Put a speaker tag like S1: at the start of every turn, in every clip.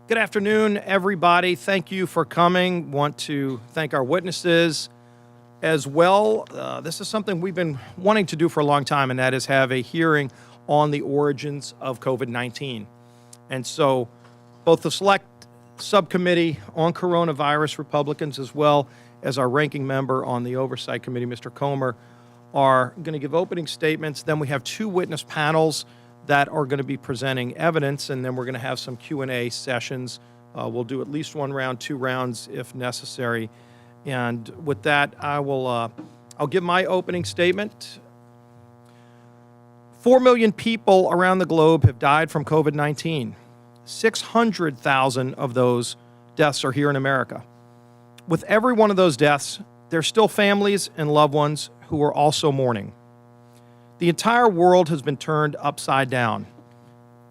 S1: Good afternoon, everybody. Thank you for coming. Want to thank our witnesses as well. This is something we've been wanting to do for a long time, and that is have a hearing on the origins of COVID-19. And so both the Select Subcommittee on Coronavirus, Republicans, as well as our ranking member on the Oversight Committee, Mr. Comer, are going to give opening statements. Then we have two witness panels that are going to be presenting evidence, and then we're going to have some Q&A sessions. We'll do at least one round, two rounds if necessary. And with that, I'll give my opening statement. 4 million people around the globe have died from COVID-19. 600,000 of those deaths are here in America. With every one of those deaths, there's still families and loved ones who are also mourning. The entire world has been turned upside down.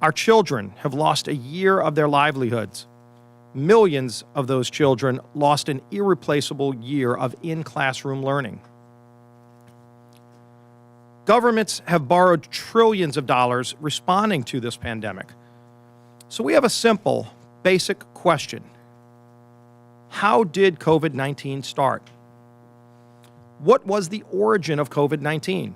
S1: Our children have lost a year of their livelihoods. Millions of those children lost an irreplaceable year of in-classroom learning. Governments have borrowed trillions of dollars responding to this pandemic. So we have a simple, basic question. How did COVID-19 start? What was the origin of COVID-19?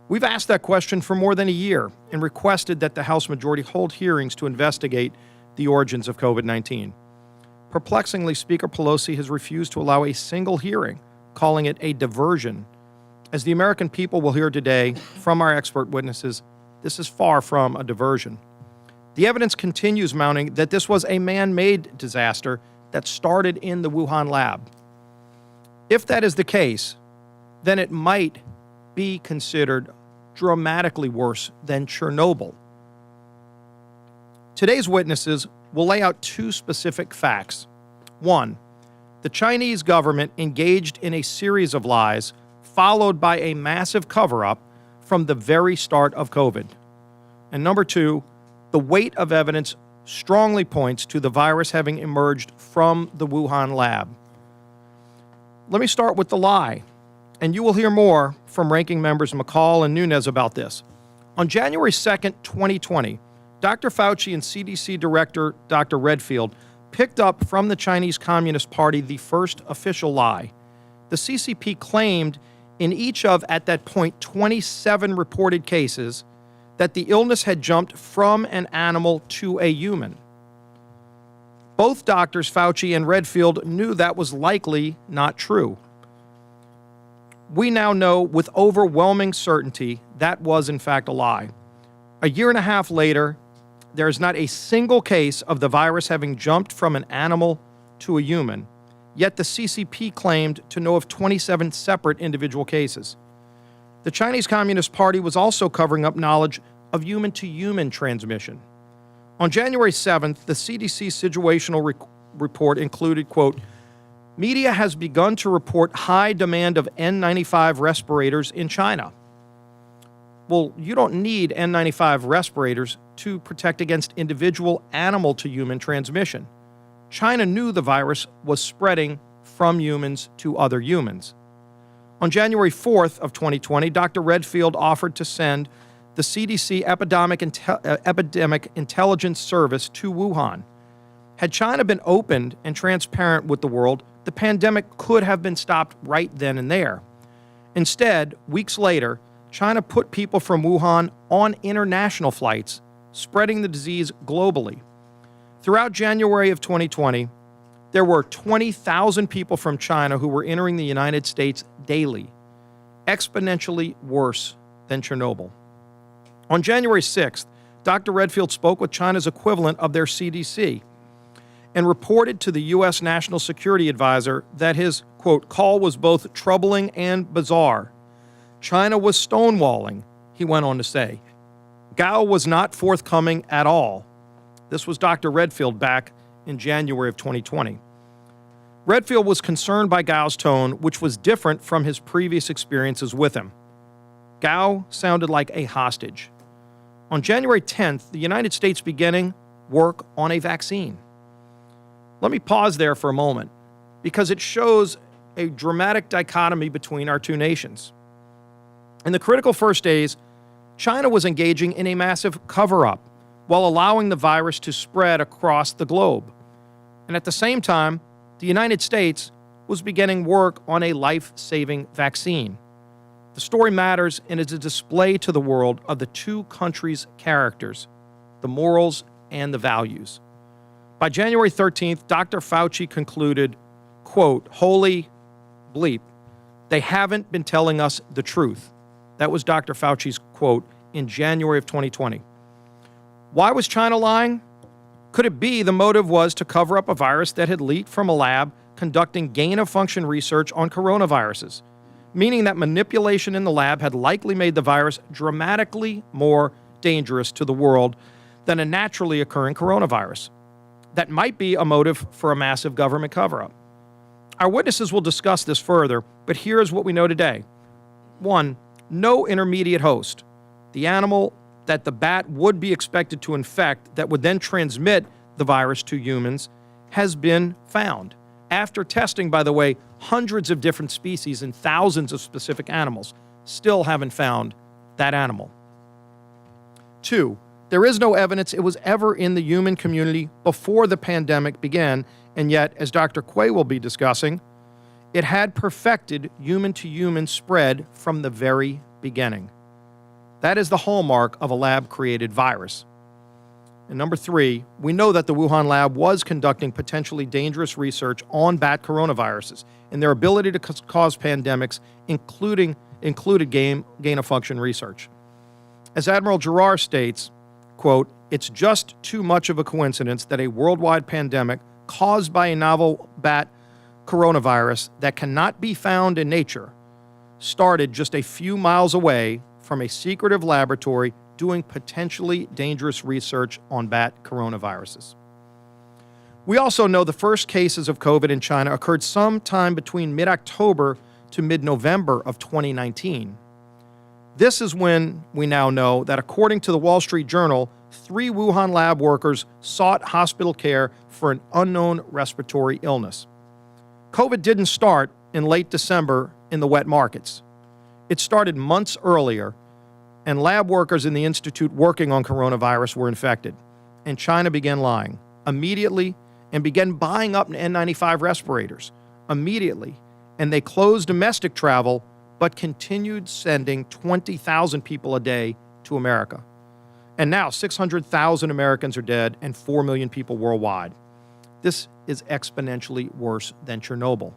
S1: We've asked that question for more than a year and requested that the House majority hold hearings to investigate the origins of COVID-19. Perplexingly, Speaker Pelosi has refused to allow a single hearing, calling it a diversion. As the American people will hear today from our expert witnesses, this is far from a diversion. The evidence continues mounting that this was a man-made disaster that started in the Wuhan lab. If that is the case, then it might be considered dramatically worse than Chernobyl. Today's witnesses will lay out two specific facts. One, the Chinese government engaged in a series of lies followed by a massive cover-up from the very start of COVID. And number two, the weight of evidence strongly points to the virus having emerged from the Wuhan lab. Let me start with the lie, and you will hear more from ranking members McCall and Nunes about this. On January 2nd, 2020, Dr. Fauci and CDC Director Dr. Redfield picked up from the Chinese Communist Party the first official lie. The CCP claimed in each of, at that point, 27 reported cases that the illness had jumped from an animal to a human. Both doctors, Fauci and Redfield, knew that was likely not true. We now know with overwhelming certainty that was, in fact, a lie. A year and a half later, there is not a single case of the virus having jumped from an animal to a human, yet the CCP claimed to know of 27 separate individual cases. The Chinese Communist Party was also covering up knowledge of human-to-human transmission. On January 7th, the CDC situational report included, quote, media has begun to report high demand of N95 respirators in China. Well, you don't need N95 respirators to protect against individual animal-to-human transmission. China knew the virus was spreading from humans to other humans. On January 4th of 2020, Dr. Redfield offered to send the CDC Epidemic Intelligence Service to Wuhan. Had China been open and transparent with the world, the pandemic could have been stopped right then and there. Instead, weeks later, China put people from Wuhan on international flights, spreading the disease globally. Throughout January of 2020, there were 20,000 people from China who were entering the United States daily, exponentially worse than Chernobyl. On January 6th, Dr. Redfield spoke with China's equivalent of their CDC and reported to the U.S. National Security Advisor that his, quote, call was both troubling and bizarre. China was stonewalling, he went on to say. Gao was not forthcoming at all. This was Dr. Redfield back in January of 2020. Redfield was concerned by Gao's tone, which was different from his previous experiences with him. Gao sounded like a hostage. On January 10th, the United States beginning work on a vaccine. Let me pause there for a moment, because it shows a dramatic dichotomy between our two nations. In the critical first days, China was engaging in a massive cover-up, while allowing the virus to spread across the globe. And at the same time, the United States was beginning work on a life-saving vaccine. The story matters and is a display to the world of the two countries' characters, the morals and the values. By January 13th, Dr. Fauci concluded, quote, "Holy bleep, they haven't been telling us the truth." That was Dr. Fauci's quote in January of 2020. Why was China lying? Could it be the motive was to cover up a virus that had leaked from a lab conducting gain-of-function research on coronaviruses, meaning that manipulation in the lab had likely made the virus dramatically more dangerous to the world than a naturally occurring coronavirus? That might be a motive for a massive government cover-up. Our witnesses will discuss this further, but here is what we know today. 1. No intermediate host. The animal that the bat would be expected to infect that would then transmit the virus to humans has been found. After testing, by the way, hundreds of different species and thousands of specific animals, still haven't found that animal. 2. There is no evidence it was ever in the human community before the pandemic began, and yet, as Dr. Quay will be discussing, it had perfected human-to-human spread from the very beginning. That is the hallmark of a lab-created virus. And number 3, we know that the Wuhan lab was conducting potentially dangerous research on bat coronaviruses and their ability to cause pandemics, included gain-of-function research. As Admiral Giroir states, quote, "It's just too much of a coincidence that a worldwide pandemic caused by a novel bat coronavirus that cannot be found in nature started just a few miles away from a secretive laboratory doing potentially dangerous research on bat coronaviruses." We also know the first cases of COVID in China occurred sometime between mid-October to mid-November of 2019. This is when we now know that, according to the Wall Street Journal, 3 Wuhan lab workers sought hospital care for an unknown respiratory illness. COVID didn't start in late December in the wet markets. It started months earlier, and lab workers in the institute working on coronavirus were infected, and China began lying immediately and began buying up N95 respirators immediately, and they closed domestic travel but continued sending 20,000 people a day to America. And now 600,000 Americans are dead and 4 million people worldwide. This is exponentially worse than Chernobyl.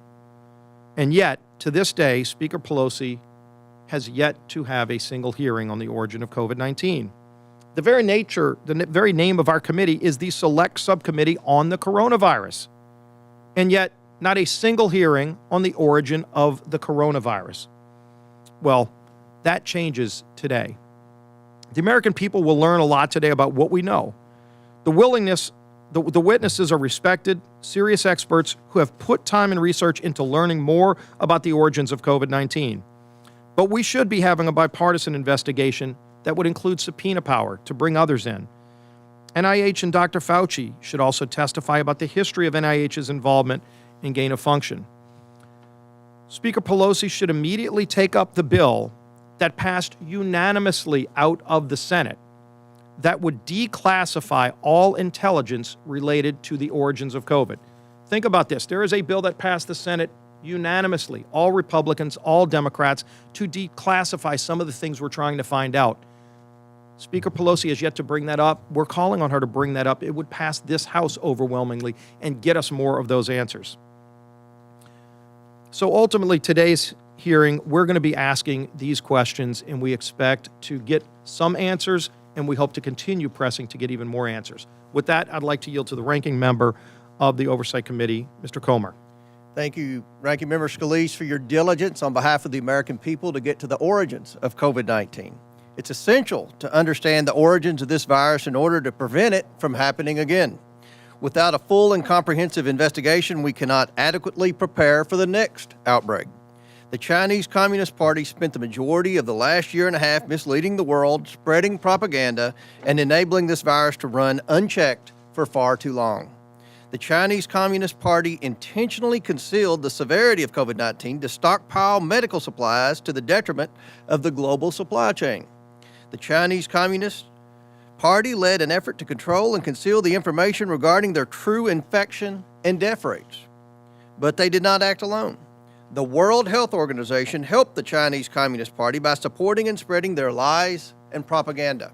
S1: And yet, to this day, Speaker Pelosi has yet to have a single hearing on the origin of COVID-19. The very name of our committee is the Select Subcommittee on the Coronavirus. And yet, not a single hearing on the origin of the coronavirus. Well, that changes today. The American people will learn a lot today about what we know. The witnesses are respected, serious experts who have put time and research into learning more about the origins of COVID-19. But we should be having a bipartisan investigation that would include subpoena power to bring others in. NIH and Dr. Fauci should also testify about the history of NIH's involvement in gain of function. Speaker Pelosi should immediately take up the bill that passed unanimously out of the Senate that would declassify all intelligence related to the origins of COVID. Think about this. There is a bill that passed the Senate unanimously, all Republicans, all Democrats, to declassify some of the things we're trying to find out. Speaker Pelosi has yet to bring that up. We're calling on her to bring that up. It would pass this House overwhelmingly and get us more of those answers. So ultimately, today's hearing, we're going to be asking these questions, and we expect to get some answers, and we hope to continue pressing to get even more answers. With that, I'd like to yield to the ranking member of the Oversight Committee, Mr. Comer.
S2: Thank you, Ranking Member Scalise, for your diligence on behalf of the American people to get to the origins of COVID-19. It's essential to understand the origins of this virus in order to prevent it from happening again. Without a full and comprehensive investigation, we cannot adequately prepare for the next outbreak. The Chinese Communist Party spent the majority of the last year and a half misleading the world, spreading propaganda, and enabling this virus to run unchecked for far too long. The Chinese Communist Party intentionally concealed the severity of COVID-19 to stockpile medical supplies to the detriment of the global supply chain. The Chinese Communist Party led an effort to control and conceal the information regarding their true infection and death rates. But they did not act alone. The World Health Organization helped the Chinese Communist Party by supporting and spreading their lies and propaganda.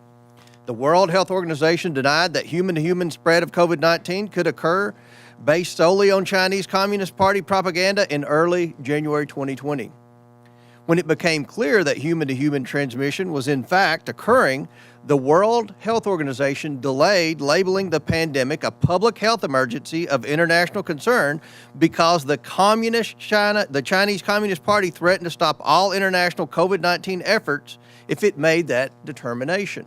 S2: The World Health Organization denied that human-to-human spread of COVID-19 could occur based solely on Chinese Communist Party propaganda in early January 2020. When it became clear that human-to-human transmission was in fact occurring, the World Health Organization delayed labeling the pandemic a public health emergency of international concern because the Chinese Communist Party threatened to stop all international COVID-19 efforts if it made that determination.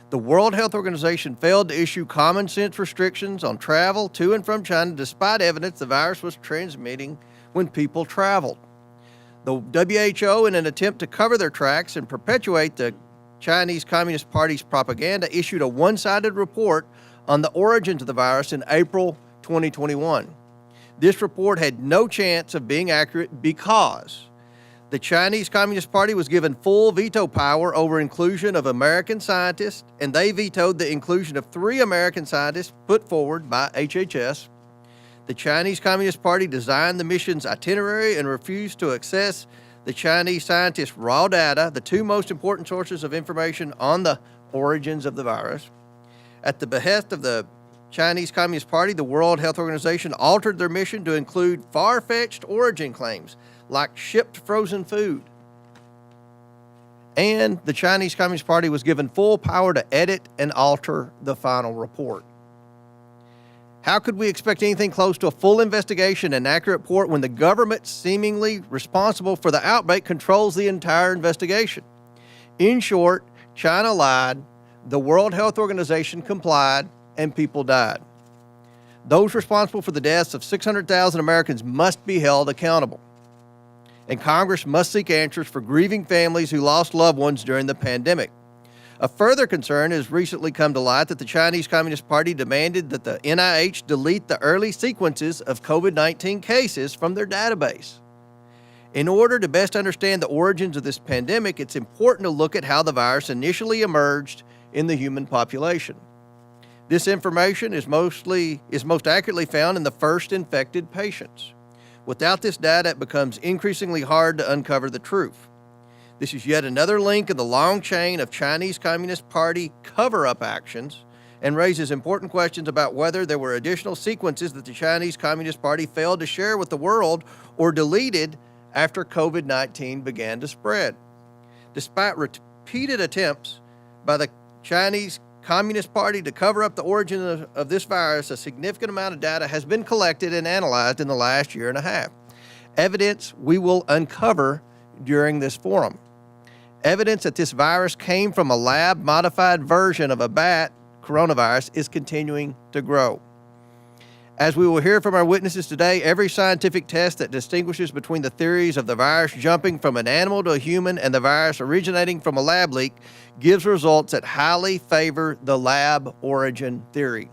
S2: The World Health Organization failed to issue common sense restrictions on travel to and from China despite evidence the virus was transmitting when people traveled. The WHO, in an attempt to cover their tracks and perpetuate the Chinese Communist Party's propaganda, issued a one-sided report on the origins of the virus in April 2021. This report had no chance of being accurate because the Chinese Communist Party was given full veto power over inclusion of American scientists, and they vetoed the inclusion of 3 American scientists put forward by HHS. The Chinese Communist Party designed the mission's itinerary and refused to access the Chinese scientists' raw data, the 2 most important sources of information on the origins of the virus. At the behest of the Chinese Communist Party, the World Health Organization altered their mission to include far-fetched origin claims like shipped frozen food. And the Chinese Communist Party was given full power to edit and alter the final report. How could we expect anything close to a full investigation and accurate report when the government seemingly responsible for the outbreak controls the entire investigation? In short, China lied, the World Health Organization complied, and people died. Those responsible for the deaths of 600,000 Americans must be held accountable. And Congress must seek answers for grieving families who lost loved ones during the pandemic. A further concern has recently come to light that the Chinese Communist Party demanded that the NIH delete the early sequences of COVID-19 cases from their database. In order to best understand the origins of this pandemic, it's important to look at how the virus initially emerged in the human population. This information is most accurately found in the first infected patients. Without this data, it becomes increasingly hard to uncover the truth. This is yet another link in the long chain of Chinese Communist Party cover-up actions and raises important questions about whether there were additional sequences that the Chinese Communist Party failed to share with the world or deleted after COVID-19 began to spread. Despite repeated attempts by the Chinese Communist Party to cover up the origin of this virus, a significant amount of data has been collected and analyzed in the last year and a half. Evidence we will uncover during this forum. Evidence that this virus came from a lab-modified version of a bat coronavirus is continuing to grow. As we will hear from our witnesses today, every scientific test that distinguishes between the theories of the virus jumping from an animal to a human and the virus originating from a lab leak gives results that highly favor the lab origin theory.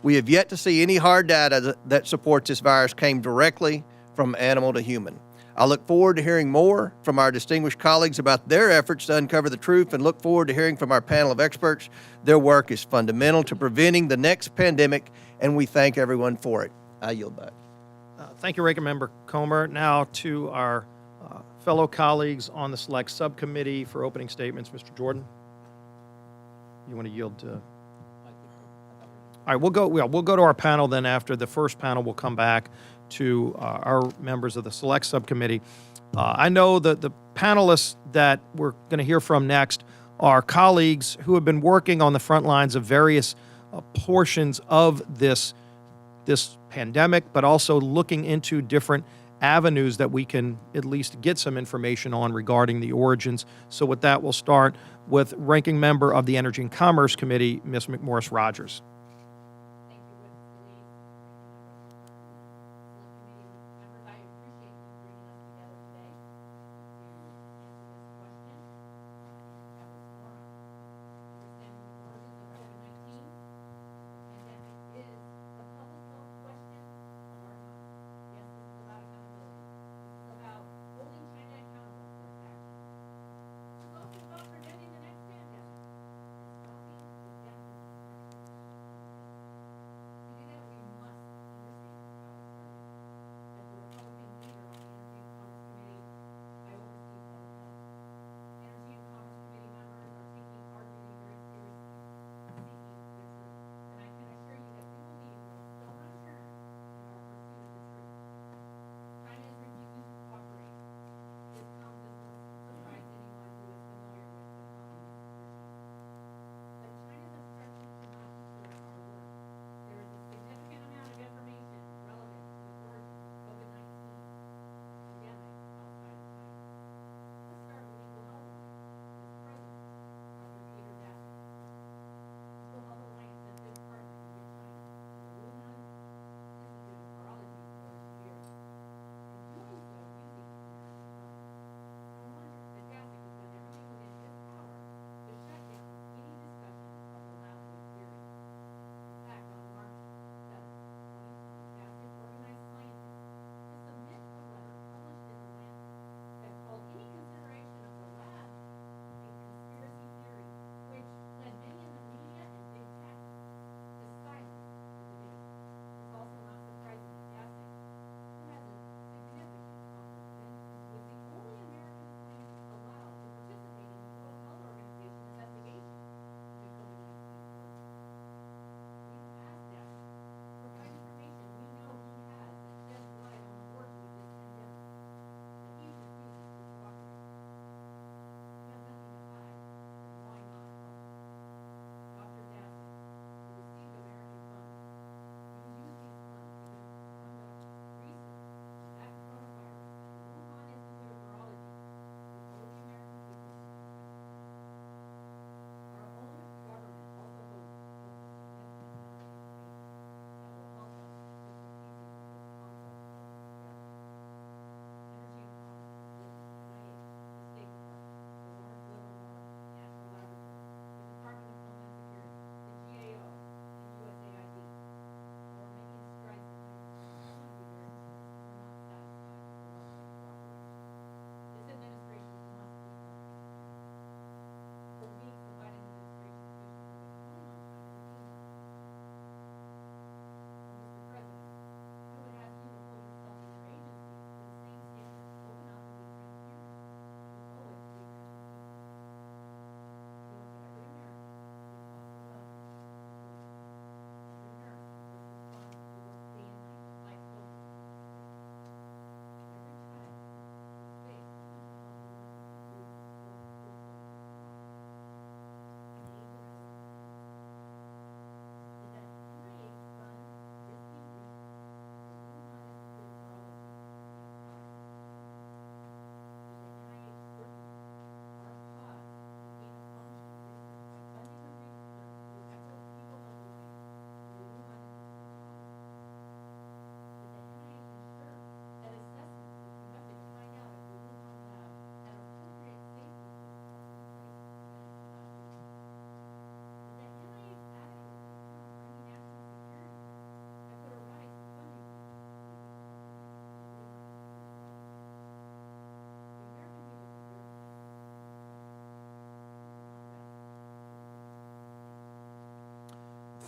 S2: We have yet to see any hard data that supports this virus came directly from animal to human. I look forward to hearing more from our distinguished colleagues about their efforts to uncover the truth and look forward to hearing from our panel of experts. Their work is fundamental to preventing the next pandemic, and we thank everyone for it. I yield back.
S1: Thank you, Ranking Member Comer. Now to our fellow colleagues on the Select Subcommittee for opening statements. Mr. Jordan, you want to yield to? All right, we'll go to our panel then. After the first panel, we'll come back to our members of the Select Subcommittee. I know that the panelists that we're going to hear from next are colleagues who have been working on the front lines of various portions of this pandemic, but also looking into different avenues that we can at least get some information on regarding the origins. So with that, we'll start with Ranking Member of the Energy and Commerce Committee, Ms. McMorris Rogers.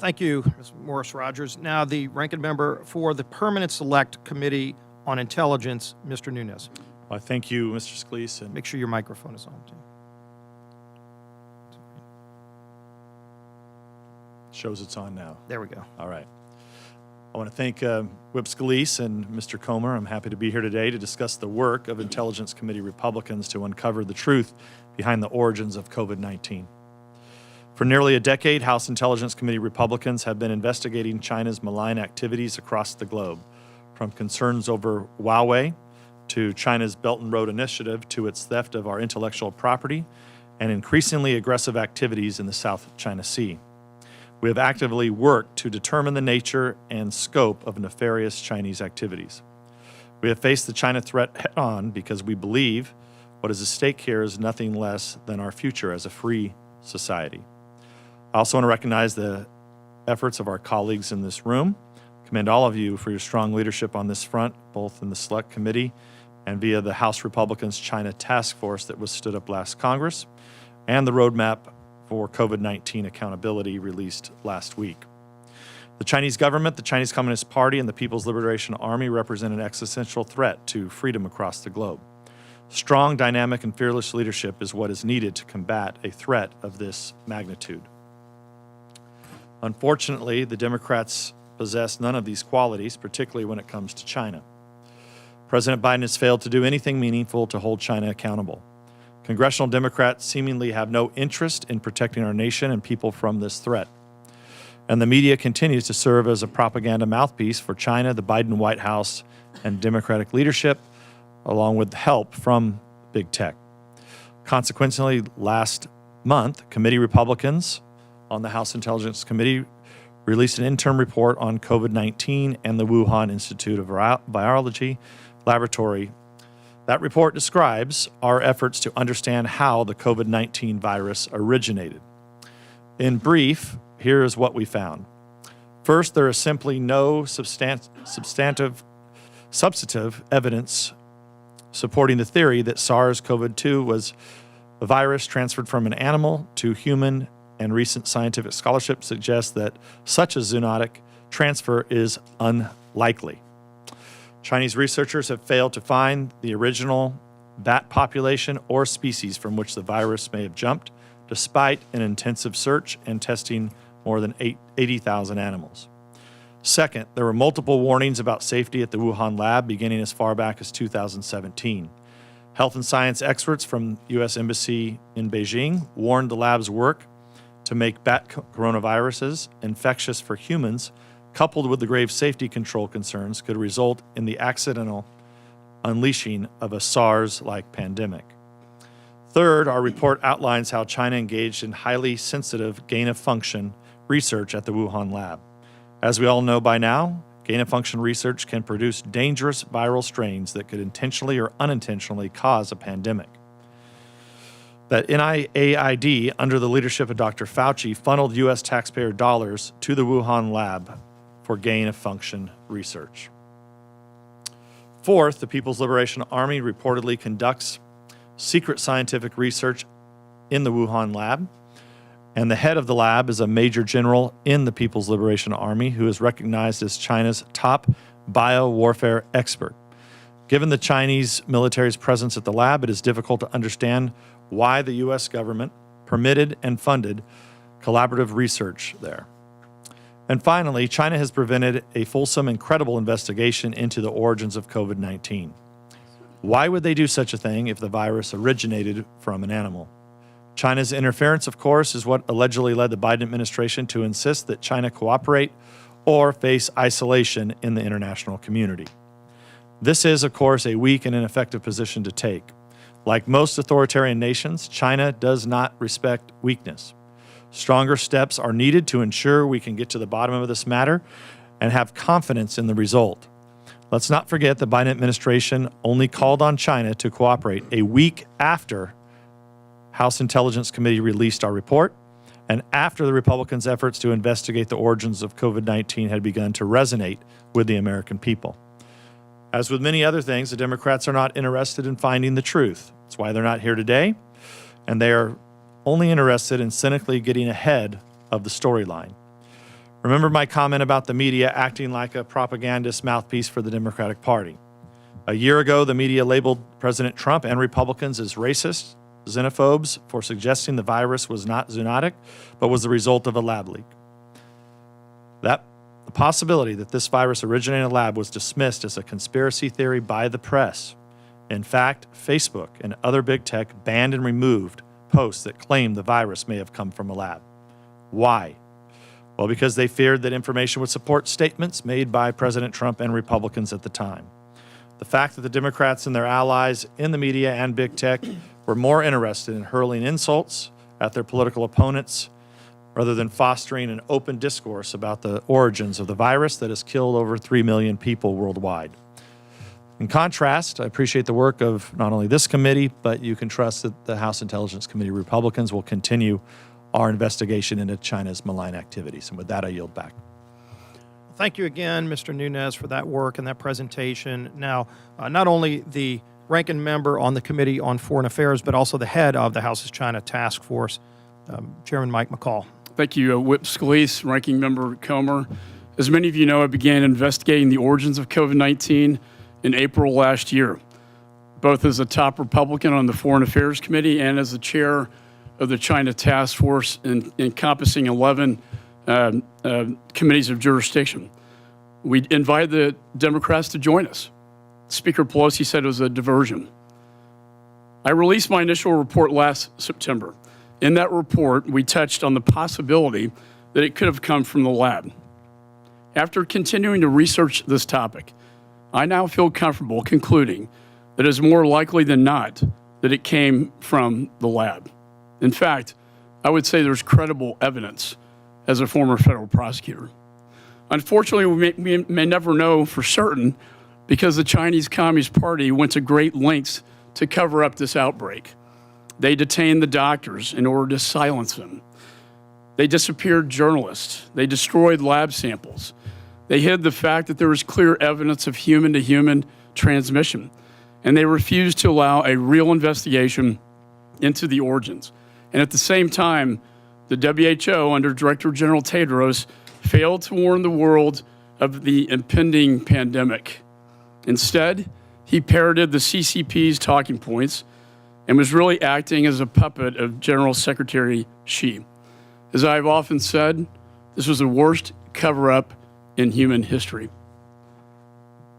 S1: Thank you, Ms. Morris Rogers. Now, the ranking member for the Permanent Select Committee on Intelligence, Mr. Nunes.
S3: Well, thank you, Mr. Scalise. And
S1: Make sure your microphone is on, too.
S3: shows it's on now.
S1: There we go.
S3: All right. I want to thank Whip Scalise and Mr. Comer. I'm happy to be here today to discuss the work of Intelligence Committee Republicans to uncover the truth behind the origins of COVID-19. For nearly a decade, House Intelligence Committee Republicans have been investigating China's malign activities across the globe, from concerns over Huawei to China's Belt and Road Initiative to its theft of our intellectual property and increasingly aggressive activities in the South China Sea. We have actively worked to determine the nature and scope of nefarious Chinese activities. We have faced the China threat head-on because we believe what is at stake here is nothing less than our future as a free society. I also want to recognize the efforts of our colleagues in this room. Commend all of you for your strong leadership on this front, both in the Select Committee and via the House Republicans China Task Force that was stood up last Congress, and the roadmap for COVID-19 accountability released last week. The Chinese government, the Chinese Communist Party, and the People's Liberation Army represent an existential threat to freedom across the globe. Strong, dynamic, and fearless leadership is what is needed to combat a threat of this magnitude. Unfortunately, the Democrats possess none of these qualities, particularly when it comes to China. President Biden has failed to do anything meaningful to hold China accountable. Congressional Democrats seemingly have no interest in protecting our nation and people from this threat. And the media continues to serve as a propaganda mouthpiece for China, the Biden White House, and Democratic leadership, along with help from big tech. Consequently, last month, committee Republicans on the House Intelligence Committee released an interim report on COVID-19 and the Wuhan Institute of Virology Laboratory. That report describes our efforts to understand how the COVID-19 virus originated. In brief, here is what we found. First, there is simply no substantive evidence supporting the theory that SARS-CoV-2 was a virus transferred from an animal to human, and recent scientific scholarship suggests that such a zoonotic transfer is unlikely. Chinese researchers have failed to find the original bat population or species from which the virus may have jumped, despite an intensive search and testing more than 80,000 animals. Second, there were multiple warnings about safety at the Wuhan lab beginning as far back as 2017. Health and science experts from the U.S. Embassy in Beijing warned the lab's work to make bat coronaviruses infectious for humans, coupled with the grave safety control concerns, could result in the accidental unleashing of a SARS-like pandemic. Third, our report outlines how China engaged in highly sensitive gain-of-function research at the Wuhan lab. As we all know by now, gain-of-function research can produce dangerous viral strains that could intentionally or unintentionally cause a pandemic. That NIAID, under the leadership of Dr. Fauci, funneled U.S. taxpayer dollars to the Wuhan lab for gain-of-function research. Fourth, the People's Liberation Army reportedly conducts secret scientific research in the Wuhan lab, and the head of the lab is a major general in the People's Liberation Army who is recognized as China's top biowarfare expert. Given the Chinese military's presence at the lab, it is difficult to understand why the U.S. government permitted and funded collaborative research there. And finally, China has prevented a fulsome and credible investigation into the origins of COVID-19. Why would they do such a thing if the virus originated from an animal? China's interference, of course, is what allegedly led the Biden administration to insist that China cooperate or face isolation in the international community. This is, of course, a weak and ineffective position to take. Like most authoritarian nations, China does not respect weakness. Stronger steps are needed to ensure we can get to the bottom of this matter and have confidence in the result. Let's not forget the Biden administration only called on China to cooperate a week after House Intelligence Committee released our report and after the Republicans' efforts to investigate the origins of COVID-19 had begun to resonate with the American people. As with many other things, the Democrats are not interested in finding the truth. That's why they're not here today, and they are only interested in cynically getting ahead of the storyline. Remember my comment about the media acting like a propagandist mouthpiece for the Democratic Party. A year ago, the media labeled President Trump and Republicans as racist, xenophobes for suggesting the virus was not zoonotic, but was the result of a lab leak. The possibility that this virus originated in a lab was dismissed as a conspiracy theory by the press. In fact, Facebook and other big tech banned and removed posts that claimed the virus may have come from a lab. Why? Well, because they feared that information would support statements made by President Trump and Republicans at the time. The fact that the Democrats and their allies in the media and big tech were more interested in hurling insults at their political opponents rather than fostering an open discourse about the origins of the virus that has killed over 3 million people worldwide. In contrast, I appreciate the work of not only this committee, but you can trust that the House Intelligence Committee Republicans will continue our investigation into China's malign activities. And with that, I yield back.
S1: Thank you again, Mr. Nunes, for that work and that presentation. Now, not only the ranking member on the Committee on Foreign Affairs, but also the head of the House's China Task Force, Chairman Mike McCall.
S4: Thank you, Whip Scalise, Ranking Member Comer. As many of you know, I began investigating the origins of COVID-19 in April last year, both as a top Republican on the Foreign Affairs Committee and as the chair of the China Task Force encompassing 11 committees of jurisdiction. We invited the Democrats to join us. Speaker Pelosi said it was a diversion. I released my initial report last September. In that report, we touched on the possibility that it could have come from the lab. After continuing to research this topic, I now feel comfortable concluding that it is more likely than not that it came from the lab. In fact, I would say there's credible evidence as a former federal prosecutor. Unfortunately, we may never know for certain because the Chinese Communist Party went to great lengths to cover up this outbreak. They detained the doctors in order to silence them. They disappeared journalists. They destroyed lab samples. They hid the fact that there was clear evidence of human-to-human transmission, and they refused to allow a real investigation into the origins. And at the same time, the WHO, under Director General Tedros, failed to warn the world of the impending pandemic. Instead, he parroted the CCP's talking points and was really acting as a puppet of General Secretary Xi. As I've often said, this was the worst cover-up in human history.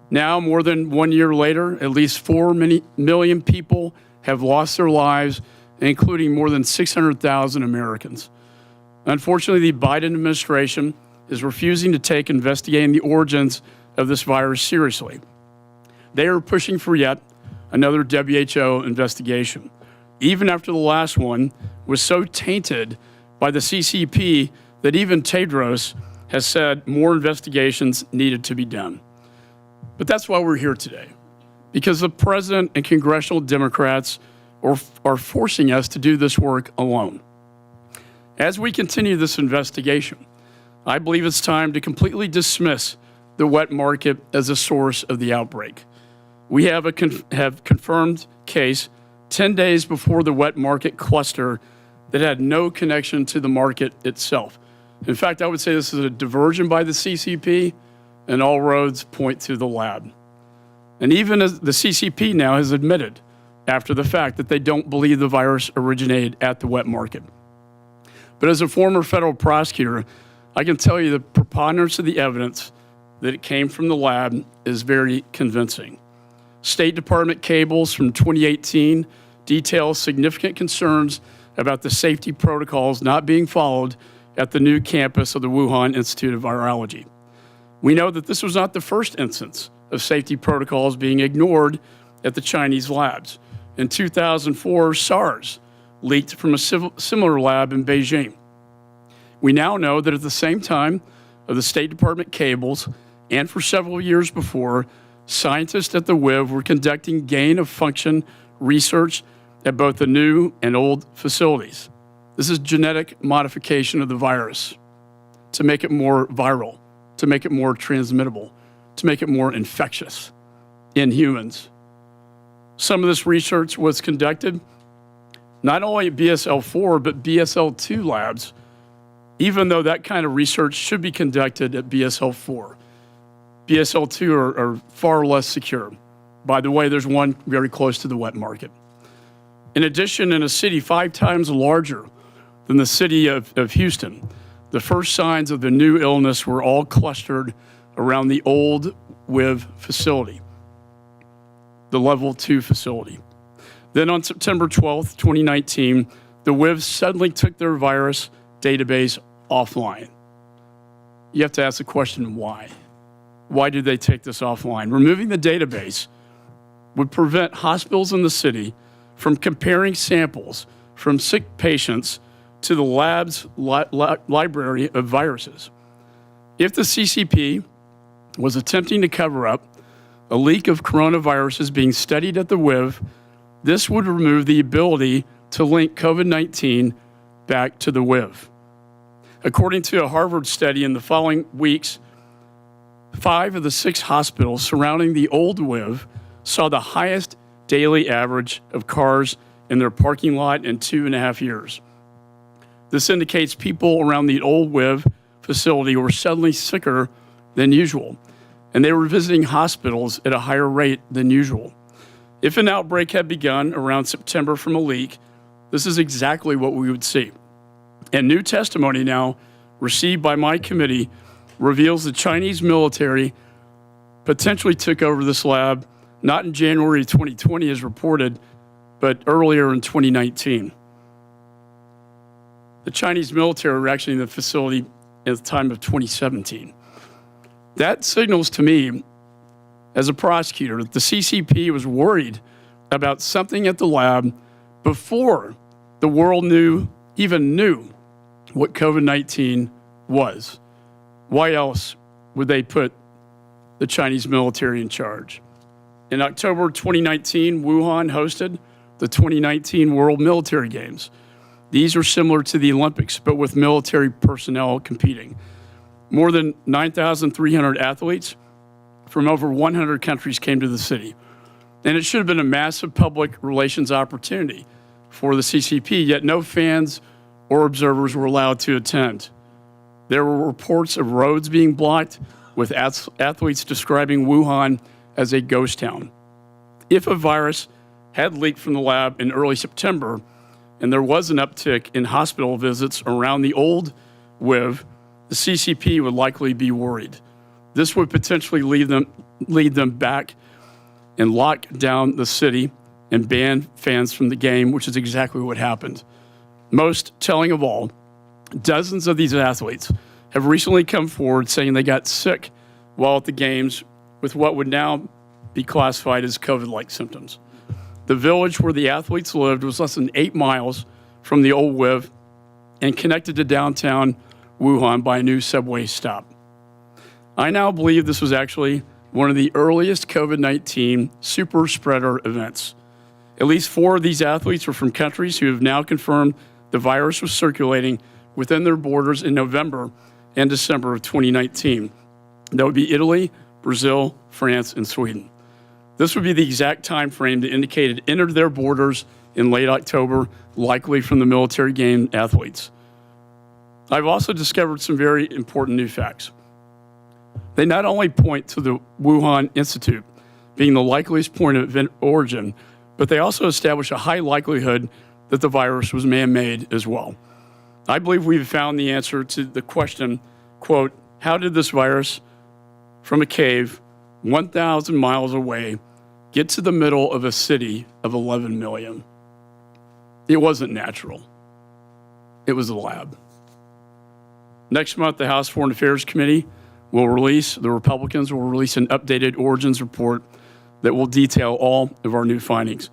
S4: Now, more than 1 year later, at least 4 million people have lost their lives, including more than 600,000 Americans. Unfortunately, the Biden administration is refusing to take investigating the origins of this virus seriously. They are pushing for yet another WHO investigation, even after the last one was so tainted by the CCP that even Tedros has said more investigations needed to be done. But that's why we're here today, because the president and congressional Democrats are forcing us to do this work alone. As we continue this investigation, I believe it's time to completely dismiss the wet market as a source of the outbreak. We have a confirmed case 10 days before the wet market cluster that had no connection to the market itself. In fact, I would say this is a diversion by the CCP, and all roads point to the lab. And even as the CCP now has admitted after the fact that they don't believe the virus originated at the wet market. But as a former federal prosecutor, I can tell you the preponderance of the evidence that it came from the lab is very convincing. State Department cables from 2018 detail significant concerns about the safety protocols not being followed at the new campus of the Wuhan Institute of Virology. We know that this was not the first instance of safety protocols being ignored at the Chinese labs. In 2004, SARS leaked from a similar lab in Beijing. We now know that at the same time of the State Department cables, and for several years before, scientists at the WIV were conducting gain-of-function research at both the new and old facilities. This is genetic modification of the virus to make it more viral, to make it more transmittable, to make it more infectious in humans. Some of this research was conducted not only at BSL-4, but BSL-2 labs even though that kind of research should be conducted at BSL-4. BSL-2 are far less secure. By the way, there's one very close to the wet market. In addition, in a city 5 times larger than the city of Houston, the first signs of the new illness were all clustered around the old WIV facility, the level 2 facility. Then on September 12th, 2019, the WIV suddenly took their virus database offline. You have to ask the question, why? Why did they take this offline? Removing the database would prevent hospitals in the city from comparing samples from sick patients to the lab's library of viruses. If the CCP was attempting to cover up a leak of coronaviruses being studied at the WIV, this would remove the ability to link COVID-19 back to the WIV. According to a Harvard study, in the following weeks, 5 of the 6 hospitals surrounding the old WIV saw the highest daily average of cars in their parking lot in 2.5 years. This indicates people around the old WIV facility were suddenly sicker than usual, and they were visiting hospitals at a higher rate than usual. If an outbreak had begun around September from a leak, this is exactly what we would see. And new testimony now received by my committee reveals the Chinese military potentially took over this lab not in January 2020 as reported, but earlier in 2019. The Chinese military were actually in the facility at the time of 2017. That signals to me, as a prosecutor, that the CCP was worried about something at the lab before the world even knew what COVID-19 was. Why else would they put the Chinese military in charge? In October 2019, Wuhan hosted the 2019 World Military Games. These are similar to the Olympics, but with military personnel competing. More than 9,300 athletes from over 100 countries came to the city. And it should have been a massive public relations opportunity for the CCP, yet no fans or observers were allowed to attend. There were reports of roads being blocked, with athletes describing Wuhan as a ghost town. If a virus had leaked from the lab in early September, and there was an uptick in hospital visits around the old WIV, the CCP would likely be worried. This would potentially lead them back and lock down the city and ban fans from the game, which is exactly what happened. Most telling of all, dozens of these athletes have recently come forward saying they got sick while at the games with what would now be classified as COVID-like symptoms. The village where the athletes lived was less than 8 miles from the old WIV and connected to downtown Wuhan by a new subway stop. I now believe this was actually one of the earliest COVID-19 super spreader events. At least 4 of these athletes were from countries who have now confirmed the virus was circulating within their borders in November and December of 2019. That would be Italy, Brazil, France, and Sweden. This would be the exact time frame that indicated it entered their borders in late October, likely from the military game athletes. I've also discovered some very important new facts. They not only point to the Wuhan Institute being the likeliest point of origin, but they also establish a high likelihood that the virus was man-made as well. I believe we've found the answer to the question, quote, how did this virus from a cave 1,000 miles away get to the middle of a city of 11 million? It wasn't natural. It was a lab. Next month, the House Foreign Affairs Committee the Republicans will release an updated origins report that will detail all of our new findings.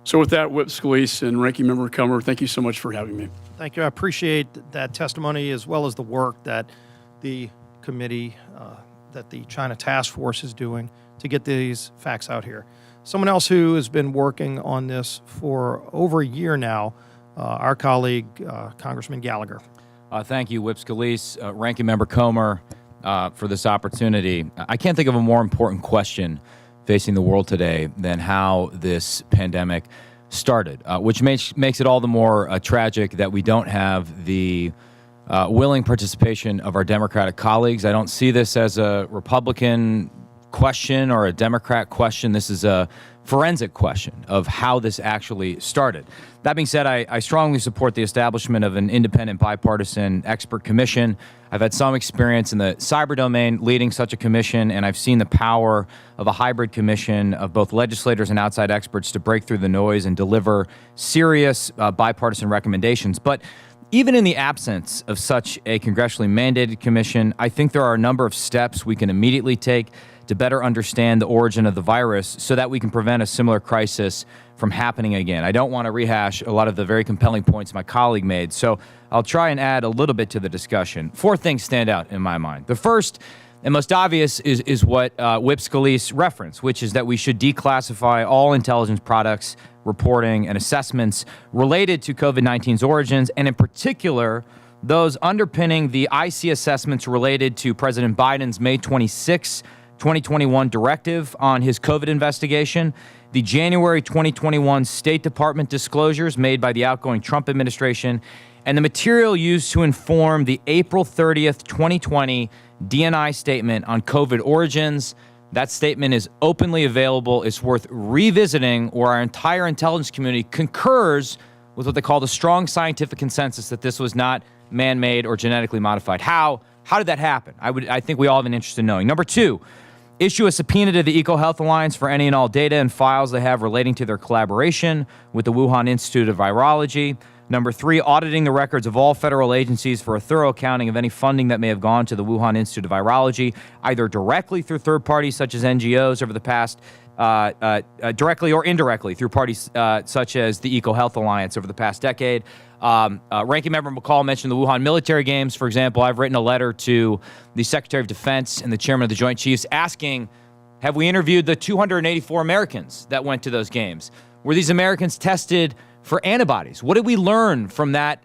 S4: So with that, Whip Scalise and Ranking Member Comer, thank you so much for having me.
S1: Thank you. I appreciate that testimony as well as the work that the committee, that the China Task Force is doing to get these facts out here. Someone else who has been working on this for over a year now, our colleague, Congressman Gallagher.
S5: Thank you, Whip Scalise, Ranking Member Comer, for this opportunity. I can't think of a more important question facing the world today than how this pandemic started, which makes it all the more tragic that we don't have the willing participation of our Democratic colleagues. I don't see this as a Republican question or a Democrat question. This is a forensic question of how this actually started. That being said, I strongly support the establishment of an independent bipartisan expert commission. I've had some experience in the cyber domain leading such a commission, and I've seen the power of a hybrid commission of both legislators and outside experts to break through the noise and deliver serious bipartisan recommendations. But even in the absence of such a congressionally mandated commission, I think there are a number of steps we can immediately take to better understand the origin of the virus so that we can prevent a similar crisis from happening again. I don't want to rehash a lot of the very compelling points my colleague made, so I'll try and add a little bit to the discussion. 4 things stand out in my mind. The first and most obvious is what Whip Scalise referenced, which is that we should declassify all intelligence products, reporting, and assessments related to COVID-19's origins, and in particular, those underpinning the IC assessments related to President Biden's May 26, 2021 directive on his COVID investigation, the January 2021 State Department disclosures made by the outgoing Trump administration, and the material used to inform the April 30th, 2020 DNI statement on COVID origins. That statement is openly available. It's worth revisiting, where our entire intelligence community concurs with what they call the strong scientific consensus that this was not man-made or genetically modified. How did that happen? I think we all have an interest in knowing. Number 2, issue a subpoena to the EcoHealth Alliance for any and all data and files they have relating to their collaboration with the Wuhan Institute of Virology. Number 3, auditing the records of all federal agencies for a thorough accounting of any funding that may have gone to the Wuhan Institute of Virology, either directly through third parties such as NGOs over the past, directly or indirectly through parties such as the EcoHealth Alliance over the past decade. Ranking Member McCall mentioned the Wuhan military games. For example, I've written a letter to the Secretary of Defense and the Chairman of the Joint Chiefs asking, have we interviewed the 284 Americans that went to those games? Were these Americans tested for antibodies? What did we learn from that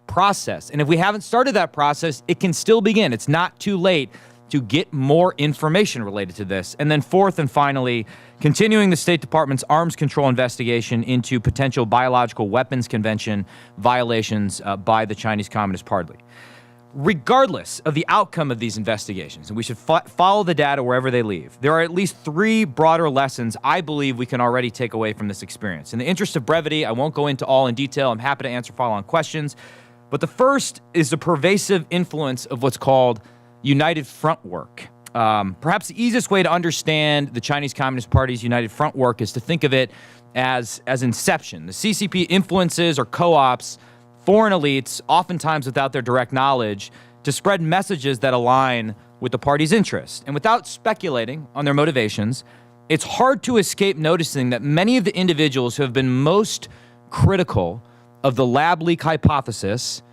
S5: process? And if we haven't started that process, it can still begin. It's not too late to get more information related to this. And then 4th and finally, continuing the State Department's arms control investigation into potential biological weapons convention violations by the Chinese Communist Party. Regardless of the outcome of these investigations, and we should follow the data wherever they leave, there are at least 3 broader lessons I believe we can already take away from this experience. In the interest of brevity, I won't go into all in detail. I'm happy to answer follow-on questions. But the first is the pervasive influence of what's called United Front work. Perhaps the easiest way to understand the Chinese Communist Party's United Front work is to think of it as inception. The CCP influences or co-ops foreign elites, oftentimes without their direct knowledge, to spread messages that align with the party's interests. And without speculating on their motivations, it's hard to escape noticing that many of the individuals who have been most critical of the lab leak hypothesis,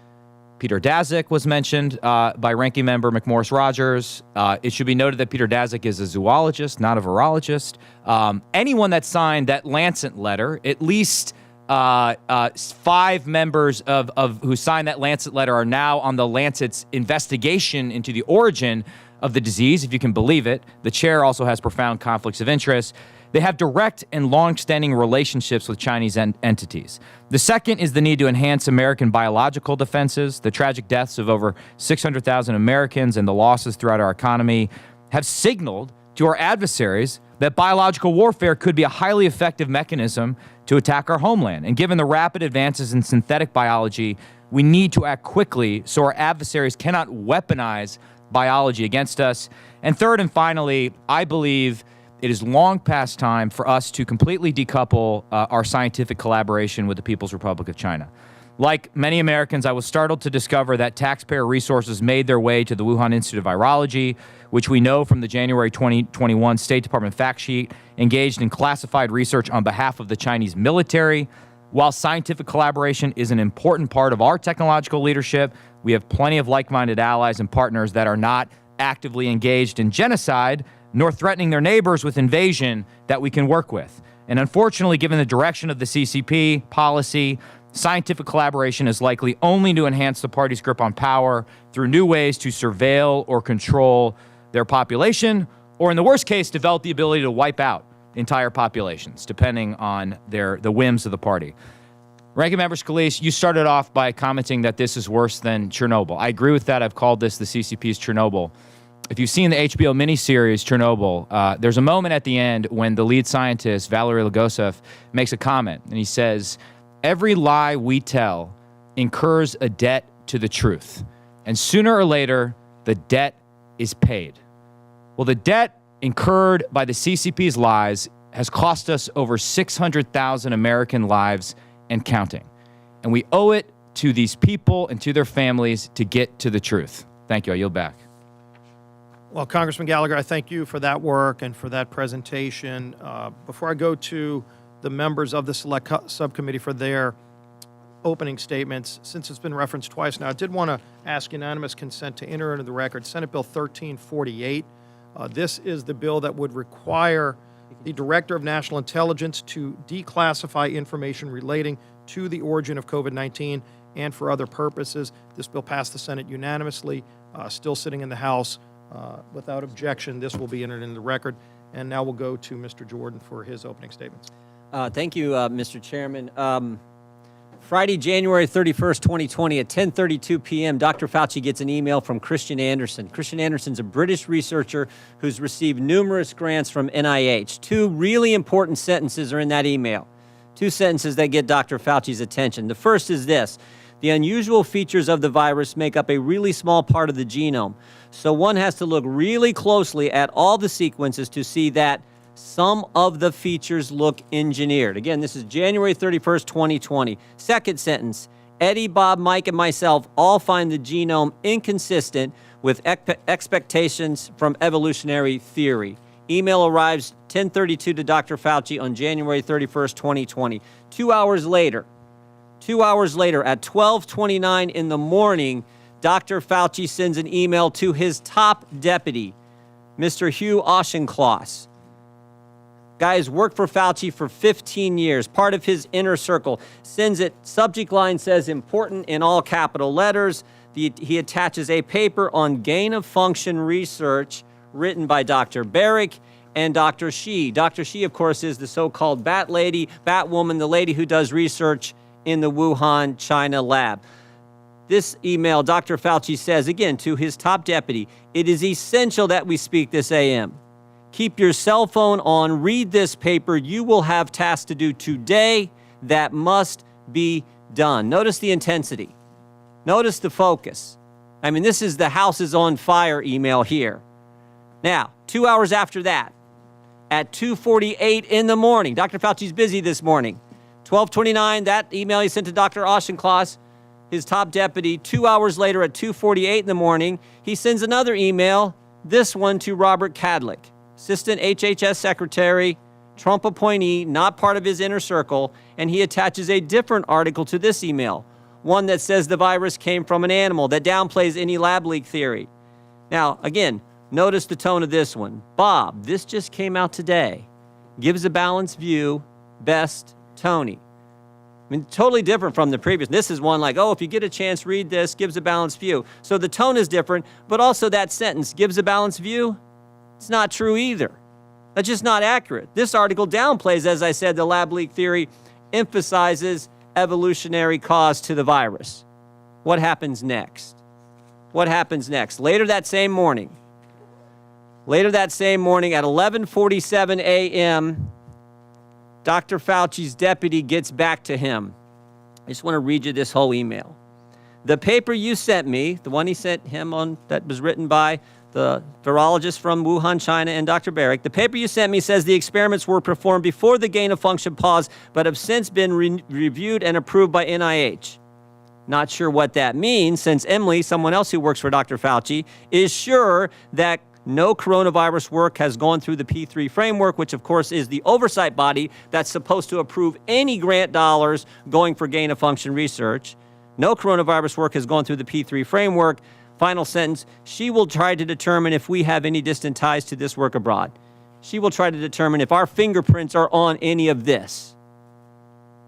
S5: Peter Daszak was mentioned by Ranking Member McMorris-Rodgers. It should be noted that Peter Daszak is a zoologist, not a virologist. Anyone that signed that Lancet letter, at least 5 members of who signed that Lancet letter are now on the Lancet's investigation into the origin of the disease, if you can believe it. The chair also has profound conflicts of interest. They have direct and long-standing relationships with Chinese entities. The second is the need to enhance American biological defenses. The tragic deaths of over 600,000 Americans and the losses throughout our economy have signaled to our adversaries that biological warfare could be a highly effective mechanism to attack our homeland. And given the rapid advances in synthetic biology, we need to act quickly so our adversaries cannot weaponize biology against us. And third and finally, I believe it is long past time for us to completely decouple our scientific collaboration with the People's Republic of China. Like many Americans, I was startled to discover that taxpayer resources made their way to the Wuhan Institute of Virology, which we know from the January 2021 State Department fact sheet engaged in classified research on behalf of the Chinese military. While scientific collaboration is an important part of our technological leadership, we have plenty of like-minded allies and partners that are not actively engaged in genocide, nor threatening their neighbors with invasion that we can work with. And unfortunately, given the direction of the CCP policy, scientific collaboration is likely only to enhance the party's grip on power through new ways to surveil or control their population, or in the worst case, develop the ability to wipe out entire populations, depending on the whims of the party. Ranking Member Scalise, you started off by commenting that this is worse than Chernobyl. I agree with that. I've called this the CCP's Chernobyl. If you've seen the HBO miniseries Chernobyl, there's a moment at the end when the lead scientist, Valery Legosev, makes a comment, and he says, "Every lie we tell incurs a debt to the truth, and sooner or later, the debt is paid." Well, the debt incurred by the CCP's lies has cost us over 600,000 American lives and counting. And we owe it to these people and to their families to get to the truth. Thank you. I yield back.
S1: Well, Congressman Gallagher, I thank you for that work and for that presentation. Before I go to the members of the Select Subcommittee for their opening statements, since it's been referenced twice now, I did want to ask unanimous consent to enter into the record Senate Bill 1348. This is the bill that would require the Director of National Intelligence to declassify information relating to the origin of COVID-19 and for other purposes. This bill passed the Senate unanimously, still sitting in the House. Without objection, this will be entered into the record. And now we'll go to Mr. Jordan for his opening statements.
S6: Thank you, Mr. Chairman. Friday, January 31st, 2020 at 10:32 p.m., Dr. Fauci gets an email from Christian Anderson. Christian Anderson's a British researcher who's received numerous grants from NIH. Two really important sentences are in that email. Two sentences that get Dr. Fauci's attention. The first is this: the unusual features of the virus make up a really small part of the genome. So one has to look really closely at all the sequences to see that some of the features look engineered. Again, this is January 31st, 2020. Second sentence: Eddie, Bob, Mike, and myself all find the genome inconsistent with expectations from evolutionary theory. Email arrives 10:32 to Dr. Fauci on January 31st, 2020. 2 hours later at 12:29 in the morning, Dr. Fauci sends an email to his top deputy, Mr. Hugh Auchincloss. Guy has worked for Fauci for 15 years, part of his inner circle. Sends it, subject line says important in all capital letters. He attaches a paper on gain-of-function research written by Dr. Barrick and Dr. Shi. Dr. Shi, of course, is the so-called Bat Lady, Batwoman, the lady who does research in the Wuhan, China lab. This email, Dr. Fauci says, again, to his top deputy, "It is essential that we speak this AM. Keep your cell phone on, read this paper. You will have tasks to do today that must be done." Notice the intensity. Notice the focus. I mean, this is the house is on fire email here. Now, 2 hours after that, at 2:48 in the morning, Dr. Fauci's busy this morning. 12:29, that email he sent to Dr. Auchincloss, his top deputy. 2 hours later at 2:48 in the morning, he sends another email, this one to Robert Kadlec, Assistant HHS Secretary, Trump appointee, not part of his inner circle, and he attaches a different article to this email, one that says the virus came from an animal, that downplays any lab leak theory. Now, again, notice the tone of this one. Bob, this just came out today. Gives a balanced view, best, Tony. I mean, totally different from the previous. This is one like, oh, if you get a chance, read this, gives a balanced view. So the tone is different, but also that sentence, gives a balanced view, it's not true either. That's just not accurate. This article downplays, as I said, the lab leak theory, emphasizes evolutionary cause to the virus. What happens next? What happens next? Later that same morning at 11:47 a.m., Dr. Fauci's deputy gets back to him. I just want to read you this whole email. "The paper you sent me," the one he sent him on, that was written by the virologist from Wuhan, China, and Dr. Barrick, "the paper you sent me says the experiments were performed before the gain-of-function pause, but have since been reviewed and approved by NIH. Not sure what that means, since Emily, someone else who works for Dr. Fauci, is sure that no coronavirus work has gone through the P3 framework, which of course is the oversight body that's supposed to approve any grant dollars going for gain-of-function research. No coronavirus work has gone through the P3 framework." Final sentence: "She will try to determine if we have any distant ties to this work abroad. She will try to determine if our fingerprints are on any of this."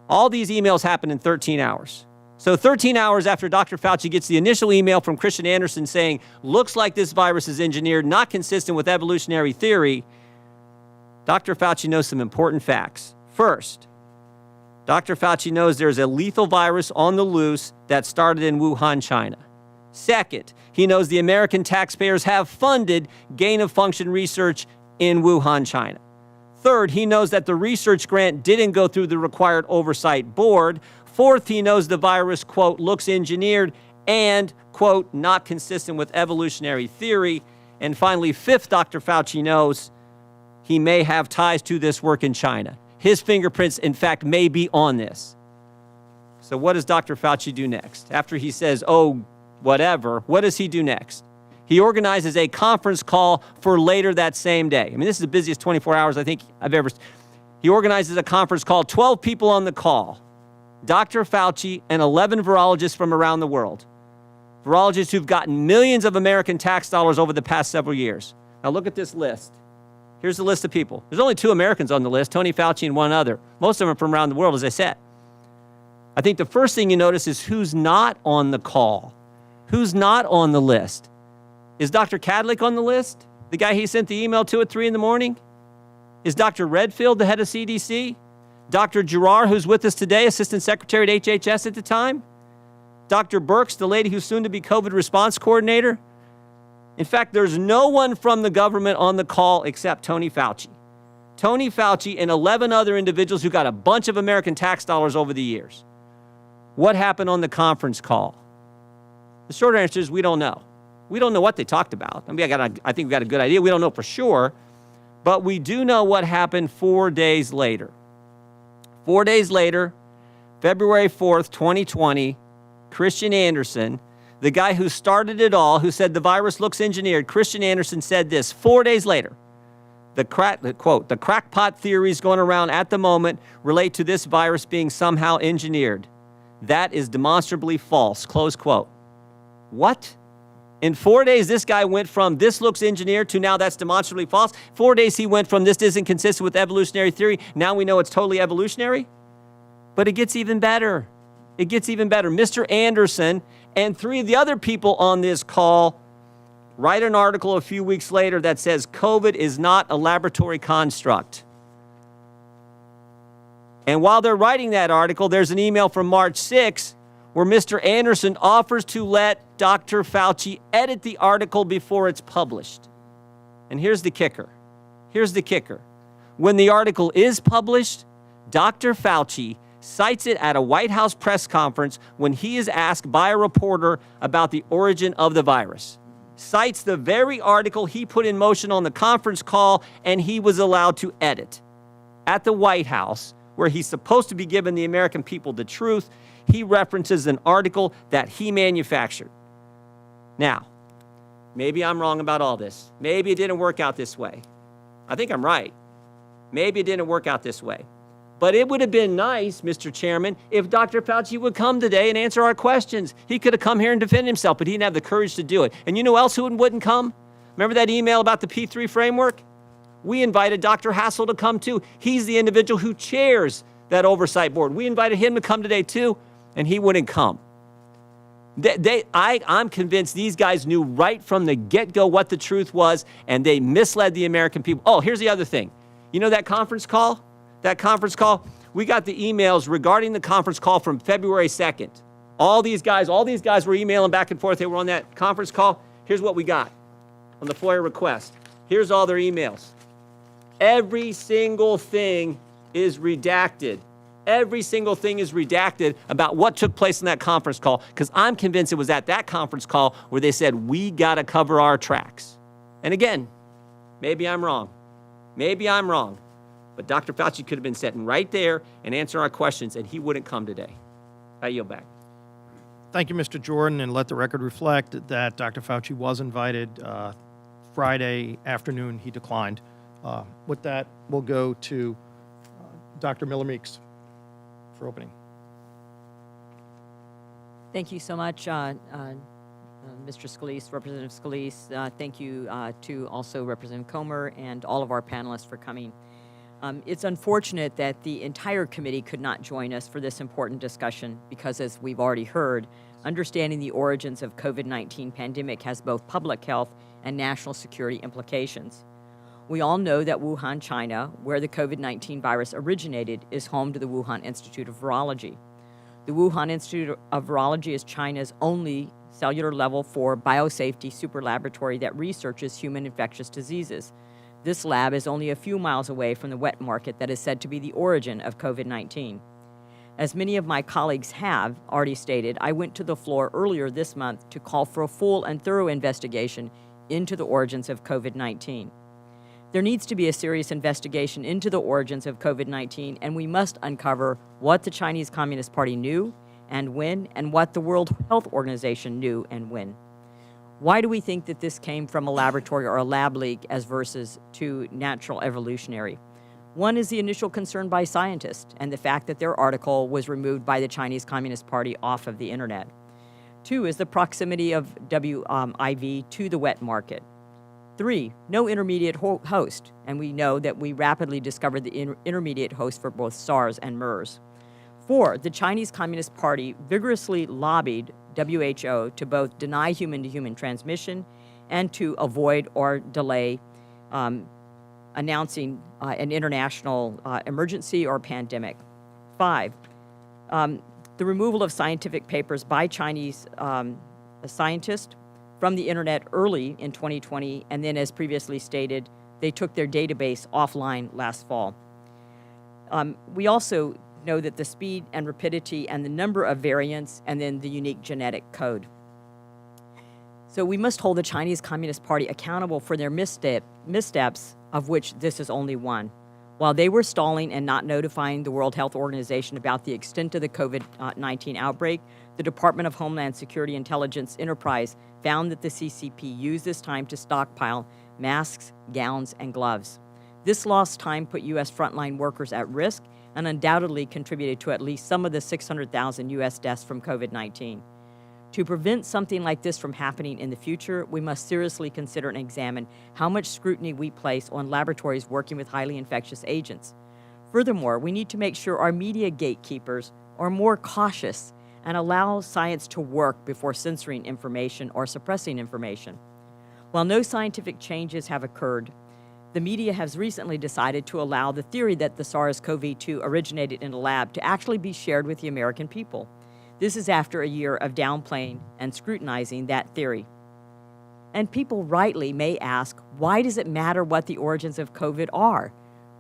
S6: All these emails happen in 13 hours. So 13 hours after Dr. Fauci gets the initial email from Christian Anderson saying, looks like this virus is engineered, not consistent with evolutionary theory, Dr. Fauci knows some important facts. First, Dr. Fauci knows there's a lethal virus on the loose that started in Wuhan, China. Second, he knows the American taxpayers have funded gain-of-function research in Wuhan, China. Third, he knows that the research grant didn't go through the required oversight board. Fourth, he knows the virus, quote, looks engineered and, quote, not consistent with evolutionary theory. And finally, fifth, Dr. Fauci knows he may have ties to this work in China. His fingerprints, in fact, may be on this. So what does Dr. Fauci do next? After he says, oh, whatever, what does he do next? He organizes a conference call for later that same day. I mean, this is the busiest 24 hours I think I've ever. He organizes a conference call, 12 people on the call. Dr. Fauci and 11 virologists from around the world. Virologists who've gotten millions of American tax dollars over the past several years. Now look at this list. Here's the list of people. There's only 2 Americans on the list, Tony Fauci and one other. Most of them are from around the world, as I said. I think the first thing you notice is who's not on the call. Who's not on the list? Is Dr. Kadlik on the list? The guy he sent the email to at 3 in the morning? Is Dr. Redfield the head of CDC? Dr. Girard, who's with us today, Assistant Secretary at HHS at the time? Dr. Birx, the lady who's soon to be COVID response coordinator? In fact, there's no one from the government on the call except Tony Fauci. Tony Fauci and 11 other individuals who got a bunch of American tax dollars over the years. What happened on the conference call? The short answer is we don't know. We don't know what they talked about. I mean, I think we got a good idea. We don't know for sure, but we do know what happened 4 days later. 4 days later, February 4th, 2020, Christian Anderson, the guy who started it all, who said the virus looks engineered, Christian Anderson said this 4 days later. The crackpot theories going around at the moment relate to this virus being somehow engineered. That is demonstrably false, close quote. What? In 4 days, this guy went from this looks engineered to now that's demonstrably false. 4 days, he went from this isn't consistent with evolutionary theory. Now we know it's totally evolutionary. But it gets even better. It gets even better. Mr. Anderson and 3 of the other people on this call write an article a few weeks later that says COVID is not a laboratory construct. And while they're writing that article, there's an email from March 6 where Mr. Anderson offers to let Dr. Fauci edit the article before it's published. And here's the kicker. Here's the kicker. When the article is published, Dr. Fauci cites it at a White House press conference when he is asked by a reporter about the origin of the virus. Cites the very article he put in motion on the conference call and he was allowed to edit. At the White House, where he's supposed to be giving the American people the truth, he references an article that he manufactured. Now, maybe I'm wrong about all this. Maybe it didn't work out this way. I think I'm right. Maybe it didn't work out this way. But it would have been nice, Mr. Chairman, if Dr. Fauci would come today and answer our questions. He could have come here and defended himself, but he didn't have the courage to do it. And you know who else who wouldn't come? Remember that email about the P3 framework? We invited Dr. Hassel to come too. He's the individual who chairs that oversight board. We invited him to come today too, and he wouldn't come. I'm convinced these guys knew right from the get-go what the truth was, and they misled the American people. Oh, here's the other thing. You know that conference call? That conference call? We got the emails regarding the conference call from February 2nd. All these guys were emailing back and forth. They were on that conference call. Here's what we got on the FOIA request. Here's all their emails. Every single thing is redacted. Every single thing is redacted about what took place in that conference call, because I'm convinced it was at that conference call where they said, we got to cover our tracks. And again, maybe I'm wrong. Maybe I'm wrong. But Dr. Fauci could have been sitting right there and answering our questions, and he wouldn't come today. I yield back.
S1: Thank you, Mr. Jordan, and let the record reflect that Dr. Fauci was invited Friday afternoon. He declined. With that, we'll go to Dr. Miller-Meeks for opening.
S7: Thank you so much, Mr. Scalise, Representative Scalise. Thank you to also Representative Comer and all of our panelists for coming. It's unfortunate that the entire committee could not join us for this important discussion because, as we've already heard, understanding the origins of COVID-19 pandemic has both public health and national security implications. We all know that Wuhan, China, where the COVID-19 virus originated, is home to the Wuhan Institute of Virology. The Wuhan Institute of Virology is China's only cellular level 4 biosafety super laboratory that researches human infectious diseases. This lab is only a few miles away from the wet market that is said to be the origin of COVID-19. As many of my colleagues have already stated, I went to the floor earlier this month to call for a full and thorough investigation into the origins of COVID-19. There needs to be a serious investigation into the origins of COVID-19, and we must uncover what the Chinese Communist Party knew and when, and what the World Health Organization knew and when. Why do we think that this came from a laboratory or a lab leak as versus to natural evolutionary? One is the initial concern by scientists and the fact that their article was removed by the Chinese Communist Party off of the internet. Two is the proximity of WIV to the wet market. Three, no intermediate host, and we know that we rapidly discovered the intermediate host for both SARS and MERS. Four, the Chinese Communist Party vigorously lobbied WHO to both deny human-to-human transmission and to avoid or delay announcing an international emergency or pandemic. Five, the removal of scientific papers by Chinese scientists from the internet early in 2020, and then, as previously stated, they took their database offline last fall. We also know that the speed and rapidity and the number of variants and then the unique genetic code. So we must hold the Chinese Communist Party accountable for their missteps, of which this is only one. While they were stalling and not notifying the World Health Organization about the extent of the COVID-19 outbreak, the Department of Homeland Security Intelligence Enterprise found that the CCP used this time to stockpile masks, gowns, and gloves. This lost time put U.S. frontline workers at risk and undoubtedly contributed to at least some of the 600,000 U.S. deaths from COVID-19. To prevent something like this from happening in the future, we must seriously consider and examine how much scrutiny we place on laboratories working with highly infectious agents. Furthermore, we need to make sure our media gatekeepers are more cautious and allow science to work before censoring information or suppressing information. While no scientific changes have occurred, the media has recently decided to allow the theory that the SARS-CoV-2 originated in a lab to actually be shared with the American people. This is after a year of downplaying and scrutinizing that theory. And people rightly may ask, why does it matter what the origins of COVID are?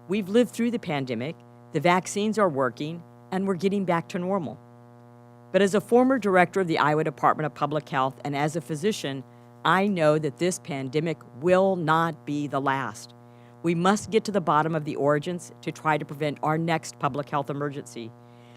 S7: We've lived through the pandemic, the vaccines are working, and we're getting back to normal. But as a former director of the Iowa Department of Public Health and as a physician, I know that this pandemic will not be the last. We must get to the bottom of the origins to try to prevent our next public health emergency.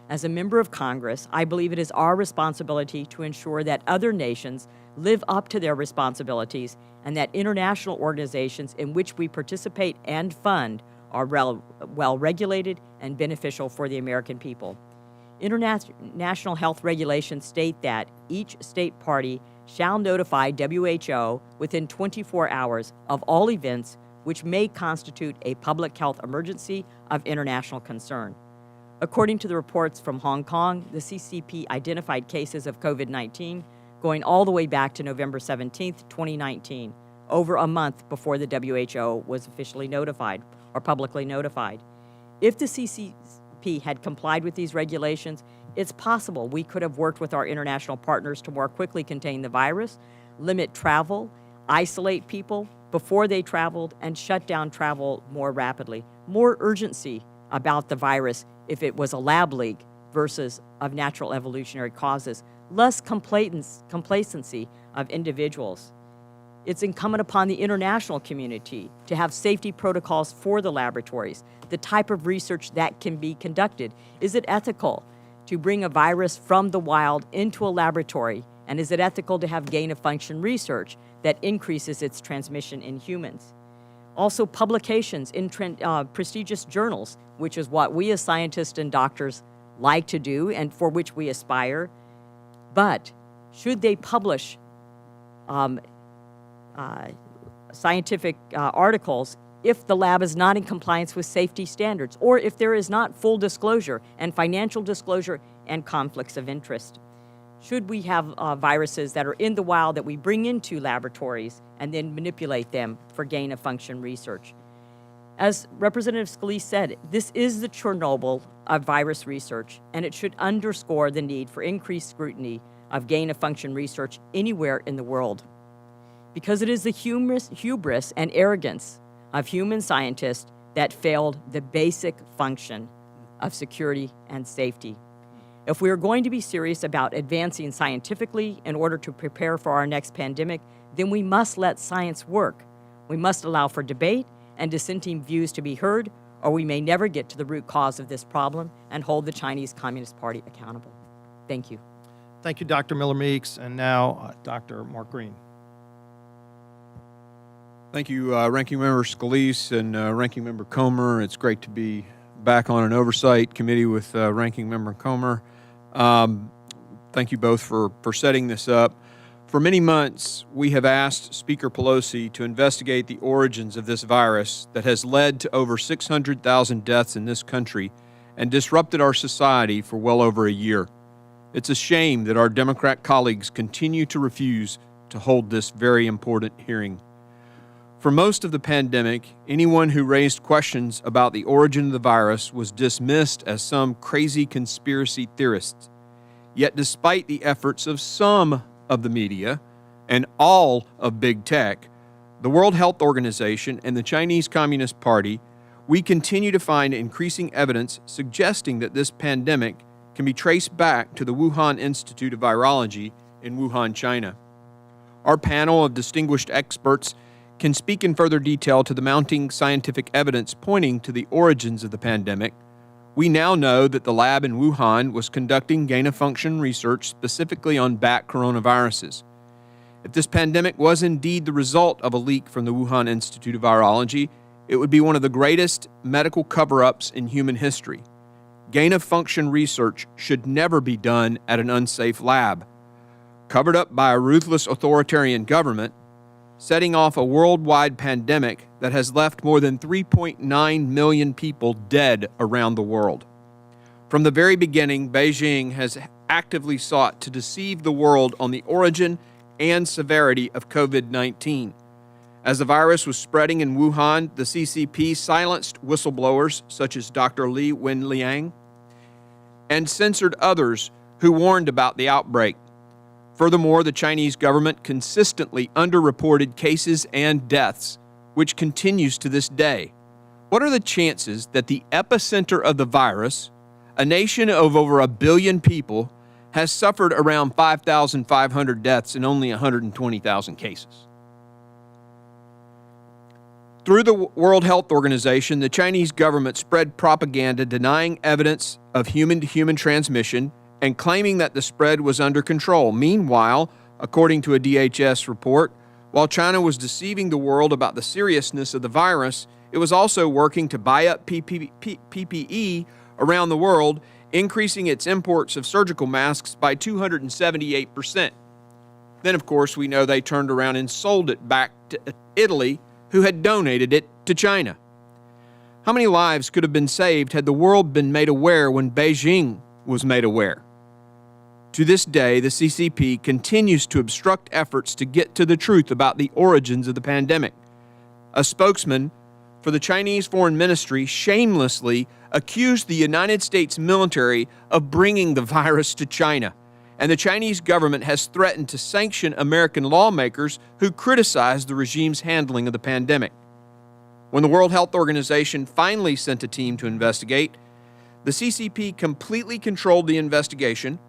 S7: As a member of Congress, I believe it is our responsibility to ensure that other nations live up to their responsibilities and that international organizations in which we participate and fund are well regulated and beneficial for the American people. International health regulations state that each state party shall notify WHO within 24 hours of all events which may constitute a public health emergency of international concern. According to the reports from Hong Kong, the CCP identified cases of COVID-19 going all the way back to November 17, 2019, over a month before the WHO was officially notified or publicly notified. If the CCP had complied with these regulations, it's possible we could have worked with our international partners to more quickly contain the virus, limit travel, isolate people before they traveled, and shut down travel more rapidly. More urgency about the virus if it was a lab leak versus of natural evolutionary causes, less complacency of individuals. It's incumbent upon the international community to have safety protocols for the laboratories, the type of research that can be conducted. Is it ethical to bring a virus from the wild into a laboratory? And is it ethical to have gain-of-function research that increases its transmission in humans? Also, publications in prestigious journals, which is what we as scientists and doctors like to do and for which we aspire. But should they publish scientific articles if the lab is not in compliance with safety standards, or if there is not full disclosure and financial disclosure and conflicts of interest? Should we have viruses that are in the wild that we bring into laboratories and then manipulate them for gain-of-function research? As Representative Scalise said, this is the Chernobyl of virus research, and it should underscore the need for increased scrutiny of gain-of-function research anywhere in the world. Because it is the hubris and arrogance of human scientists that failed the basic function of security and safety. If we are going to be serious about advancing scientifically in order to prepare for our next pandemic, then we must let science work. We must allow for debate and dissenting views to be heard, or we may never get to the root cause of this problem and hold the Chinese Communist Party accountable. Thank you.
S1: Thank you, Dr. Miller-Meeks. And now, Dr. Mark Green.
S8: Thank you, Ranking Member Scalise and Ranking Member Comer. It's great to be back on an oversight committee with Ranking Member Comer. Thank you both for setting this up. For many months, we have asked Speaker Pelosi to investigate the origins of this virus that has led to over 600,000 deaths in this country and disrupted our society for well over a year. It's a shame that our Democrat colleagues continue to refuse to hold this very important hearing. For most of the pandemic, anyone who raised questions about the origin of the virus was dismissed as some crazy conspiracy theorists. Yet despite the efforts of some of the media and all of big tech, the World Health Organization and the Chinese Communist Party, we continue to find increasing evidence suggesting that this pandemic can be traced back to the Wuhan Institute of Virology in Wuhan, China. Our panel of distinguished experts can speak in further detail to the mounting scientific evidence pointing to the origins of the pandemic. We now know that the lab in Wuhan was conducting gain-of-function research specifically on bat coronaviruses. If this pandemic was indeed the result of a leak from the Wuhan Institute of Virology, it would be one of the greatest medical cover-ups in human history. Gain-of-function research should never be done at an unsafe lab. Covered up by a ruthless authoritarian government, setting off a worldwide pandemic that has left more than 3.9 million people dead around the world. From the very beginning, Beijing has actively sought to deceive the world on the origin and severity of COVID-19. As the virus was spreading in Wuhan, the CCP silenced whistleblowers such as Dr. Li Wenliang and censored others who warned about the outbreak. Furthermore, the Chinese government consistently underreported cases and deaths, which continues to this day. What are the chances that the epicenter of the virus, a nation of over 1 billion people, has suffered around 5,500 deaths and only 120,000 cases? Through the World Health Organization, the Chinese government spread propaganda denying evidence of human-to-human transmission and claiming that the spread was under control. Meanwhile, according to a DHS report, while China was deceiving the world about the seriousness of the virus, it was also working to buy up PPE around the world, increasing its imports of surgical masks by 278%. Then, of course, we know they turned around and sold it back to Italy, who had donated it to China. How many lives could have been saved had the world been made aware when Beijing was made aware? To this day, the CCP continues to obstruct efforts to get to the truth about the origins of the pandemic. A spokesman for the Chinese Foreign Ministry shamelessly accused the United States military of bringing the virus to China, and the Chinese government has threatened to sanction American lawmakers who criticize the regime's handling of the pandemic. When the World Health Organization finally sent a team to investigate, the CCP completely controlled the investigation,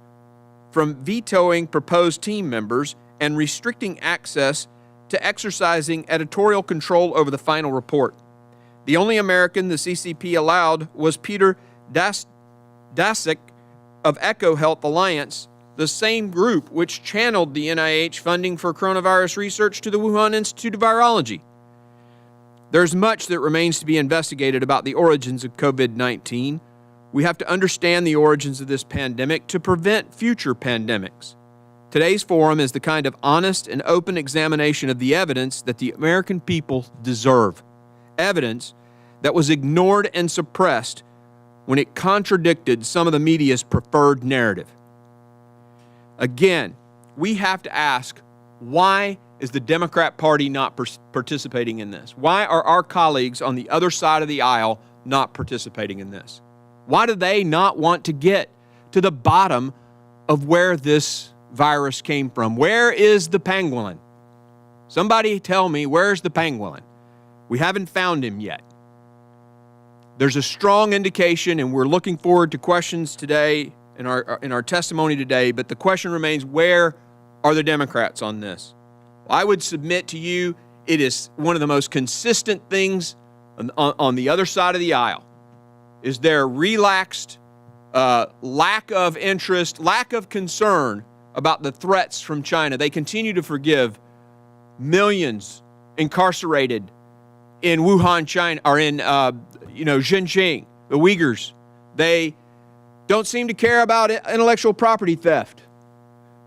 S8: from vetoing proposed team members and restricting access to exercising editorial control over the final report. The only American the CCP allowed was Peter Daszak of Echo Health Alliance, the same group which channeled the NIH funding for coronavirus research to the Wuhan Institute of Virology. There's much that remains to be investigated about the origins of COVID-19. We have to understand the origins of this pandemic to prevent future pandemics. Today's forum is the kind of honest and open examination of the evidence that the American people deserve. Evidence that was ignored and suppressed when it contradicted some of the media's preferred narrative. Again, we have to ask, why is the Democrat Party not participating in this? Why are our colleagues on the other side of the aisle not participating in this? Why do they not want to get to the bottom of where this virus came from? Where is the pangolin? Somebody tell me, where's the pangolin? We haven't found him yet. There's a strong indication, and we're looking forward to questions today in our testimony today, but the question remains, where are the Democrats on this? Well, I would submit to you it is one of the most consistent things on the other side of the aisle is their relaxed lack of interest, lack of concern about the threats from China. They continue to forgive millions incarcerated in Wuhan, China, or in Xinjiang, the Uyghurs. They don't seem to care about intellectual property theft.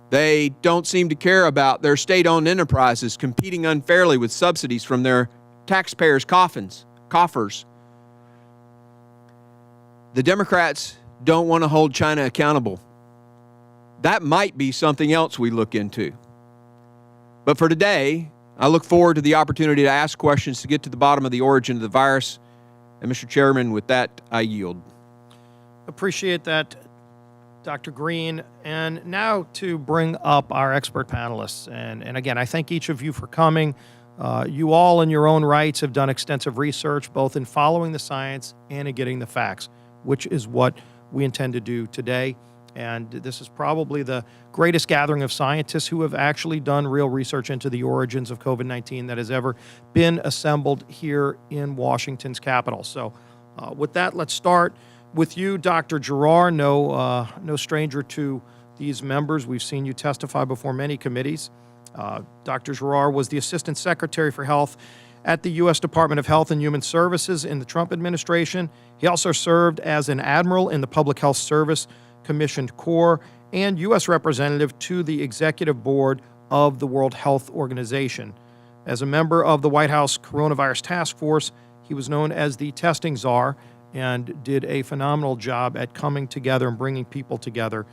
S8: They don't seem to care about their state-owned enterprises competing unfairly with subsidies from their taxpayers' coffers. The Democrats don't want to hold China accountable. That might be something else we look into. But for today, I look forward to the opportunity to ask questions to get to the bottom of the origin of the virus. And Mr. Chairman, with that, I yield.
S1: Appreciate that, Dr. Green. And now to bring up our expert panelists. And again, I thank each of you for coming. You all in your own rights have done extensive research, both in following the science and in getting the facts, which is what we intend to do today. And this is probably the greatest gathering of scientists who have actually done real research into the origins of COVID-19 that has ever been assembled here in Washington's Capitol. So with that, let's start with you, Dr. Gerard. No stranger to these members. We've seen you testify before many committees. Dr. Gerard was the Assistant Secretary for Health at the U.S. Department of Health and Human Services in the Trump administration. He also served as an admiral in the Public Health Service Commissioned Corps and U.S. representative to the Executive Board of the World Health Organization. As a member of the White House Coronavirus Task Force, he was known as the testing czar and did a phenomenal job at coming together and bringing people together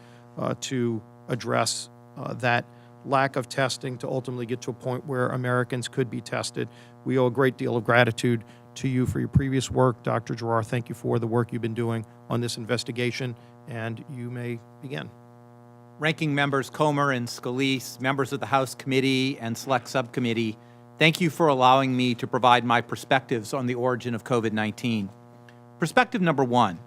S1: to address that lack of testing to ultimately get to a point where Americans could be tested. We owe a great deal of gratitude to you for your previous work. Dr. Gerard, thank you for the work you've been doing on this investigation, and you may begin.
S9: Ranking members Comer and Scalise, members of the House Committee and Select Subcommittee, thank you for allowing me to provide my perspectives on the origin of COVID-19. Perspective number one,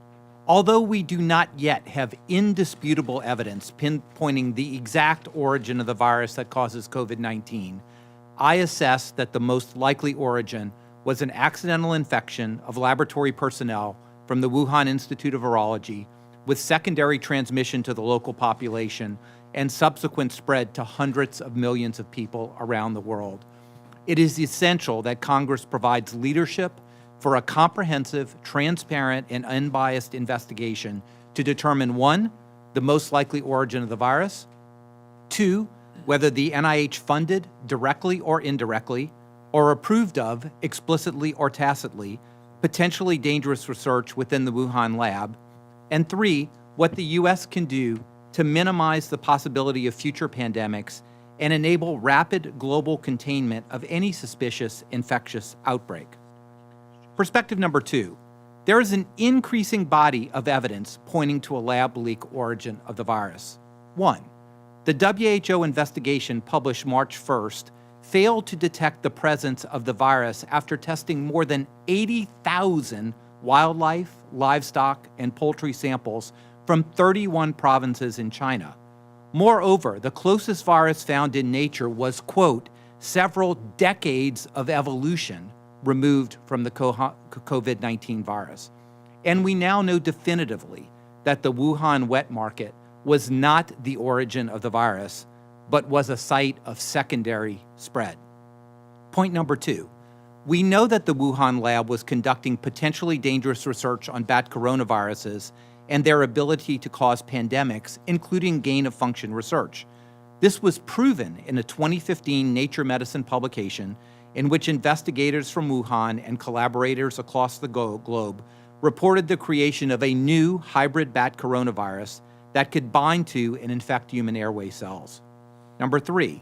S9: although we do not yet have indisputable evidence pinpointing the exact origin of the virus that causes COVID-19, I assess that the most likely origin was an accidental infection of laboratory personnel from the Wuhan Institute of Virology, with secondary transmission to the local population and subsequent spread to hundreds of millions of people around the world. It is essential that Congress provides leadership for a comprehensive, transparent, and unbiased investigation to determine, 1, the most likely origin of the virus, 2, whether the NIH funded, directly or indirectly, or approved of, explicitly or tacitly, potentially dangerous research within the Wuhan lab, and 3, what the U.S. can do to minimize the possibility of future pandemics and enable rapid global containment of any suspicious infectious outbreak. Perspective number 2, there is an increasing body of evidence pointing to a lab leak origin of the virus. 1, the WHO investigation published March 1st failed to detect the presence of the virus after testing more than 80,000 wildlife, livestock, and poultry samples from 31 provinces in China. Moreover, the closest virus found in nature was, quote, several decades of evolution removed from the COVID-19 virus. And we now know definitively that the Wuhan wet market was not the origin of the virus, but was a site of secondary spread. Point number 2, we know that the Wuhan lab was conducting potentially dangerous research on bat coronaviruses and their ability to cause pandemics, including gain-of-function research. This was proven in a 2015 Nature Medicine publication in which investigators from Wuhan and collaborators across the globe reported the creation of a new hybrid bat coronavirus that could bind to and infect human airway cells. Number 3,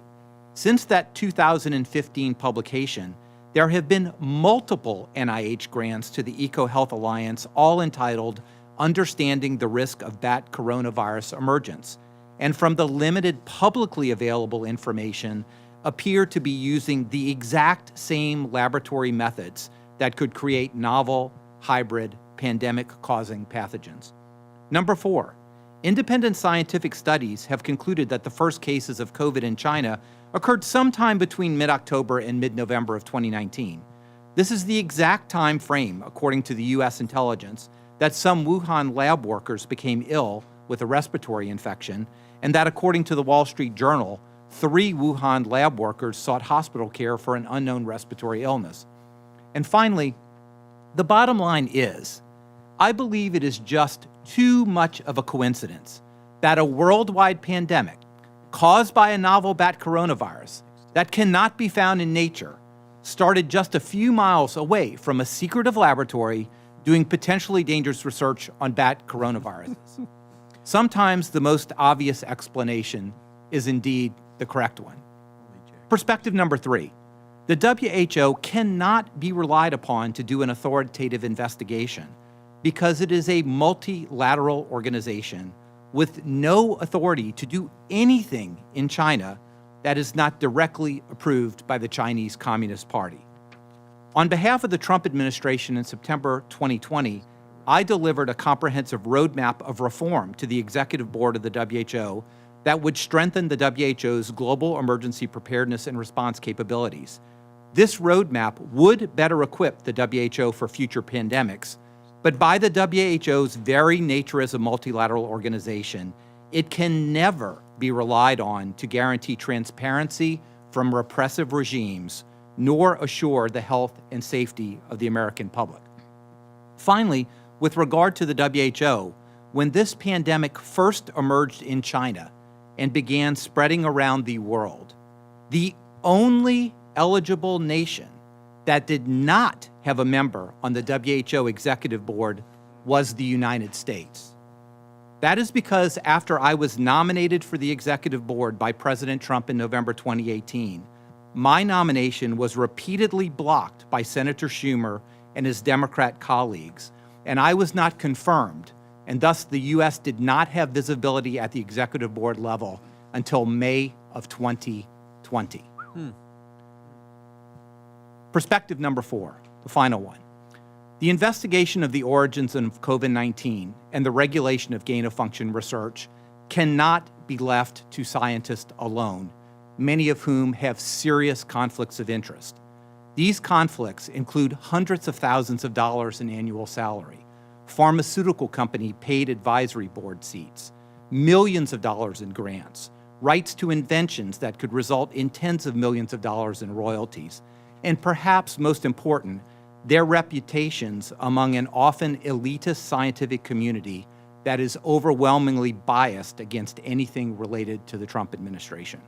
S9: Since that 2015 publication, there have been multiple NIH grants to the EcoHealth Alliance, all entitled Understanding the Risk of Bat Coronavirus Emergence, and from the limited publicly available information, appear to be using the exact same laboratory methods that could create novel, hybrid, pandemic-causing pathogens. Number 4, independent scientific studies have concluded that the first cases of COVID in China occurred sometime between mid-October and mid-November of 2019. This is the exact time frame, according to the U.S. intelligence, that some Wuhan lab workers became ill with a respiratory infection, and that, according to the Wall Street Journal, 3 Wuhan lab workers sought hospital care for an unknown respiratory illness. And finally, the bottom line is, I believe it is just too much of a coincidence that a worldwide pandemic caused by a novel bat coronavirus that cannot be found in nature started just a few miles away from a secretive laboratory doing potentially dangerous research on bat coronaviruses. Sometimes the most obvious explanation is indeed the correct one. Perspective number 3. The WHO cannot be relied upon to do an authoritative investigation because it is a multilateral organization with no authority to do anything in China that is not directly approved by the Chinese Communist Party. On behalf of the Trump administration in September 2020, I delivered a comprehensive roadmap of reform to the executive board of the WHO that would strengthen the WHO's global emergency preparedness and response capabilities. This roadmap would better equip the WHO for future pandemics, but by the WHO's very nature as a multilateral organization, it can never be relied on to guarantee transparency from repressive regimes, nor assure the health and safety of the American public. Finally, with regard to the WHO, when this pandemic first emerged in China and began spreading around the world, the only eligible nation that did not have a member on the WHO executive board was the United States. That is because after I was nominated for the executive board by President Trump in November 2018, my nomination was repeatedly blocked by Senator Schumer and his Democrat colleagues, and I was not confirmed, and thus the U.S. did not have visibility at the executive board level until May of 2020. Perspective number 4, the final one. The investigation of the origins of COVID-19 and the regulation of gain-of-function research cannot be left to scientists alone, many of whom have serious conflicts of interest. These conflicts include hundreds of thousands of dollars in annual salary, pharmaceutical company paid advisory board seats, millions of dollars in grants, rights to inventions that could result in tens of millions of dollars in royalties, and perhaps most important, their reputations among an often elitist scientific community that is overwhelmingly biased against anything related to the Trump administration.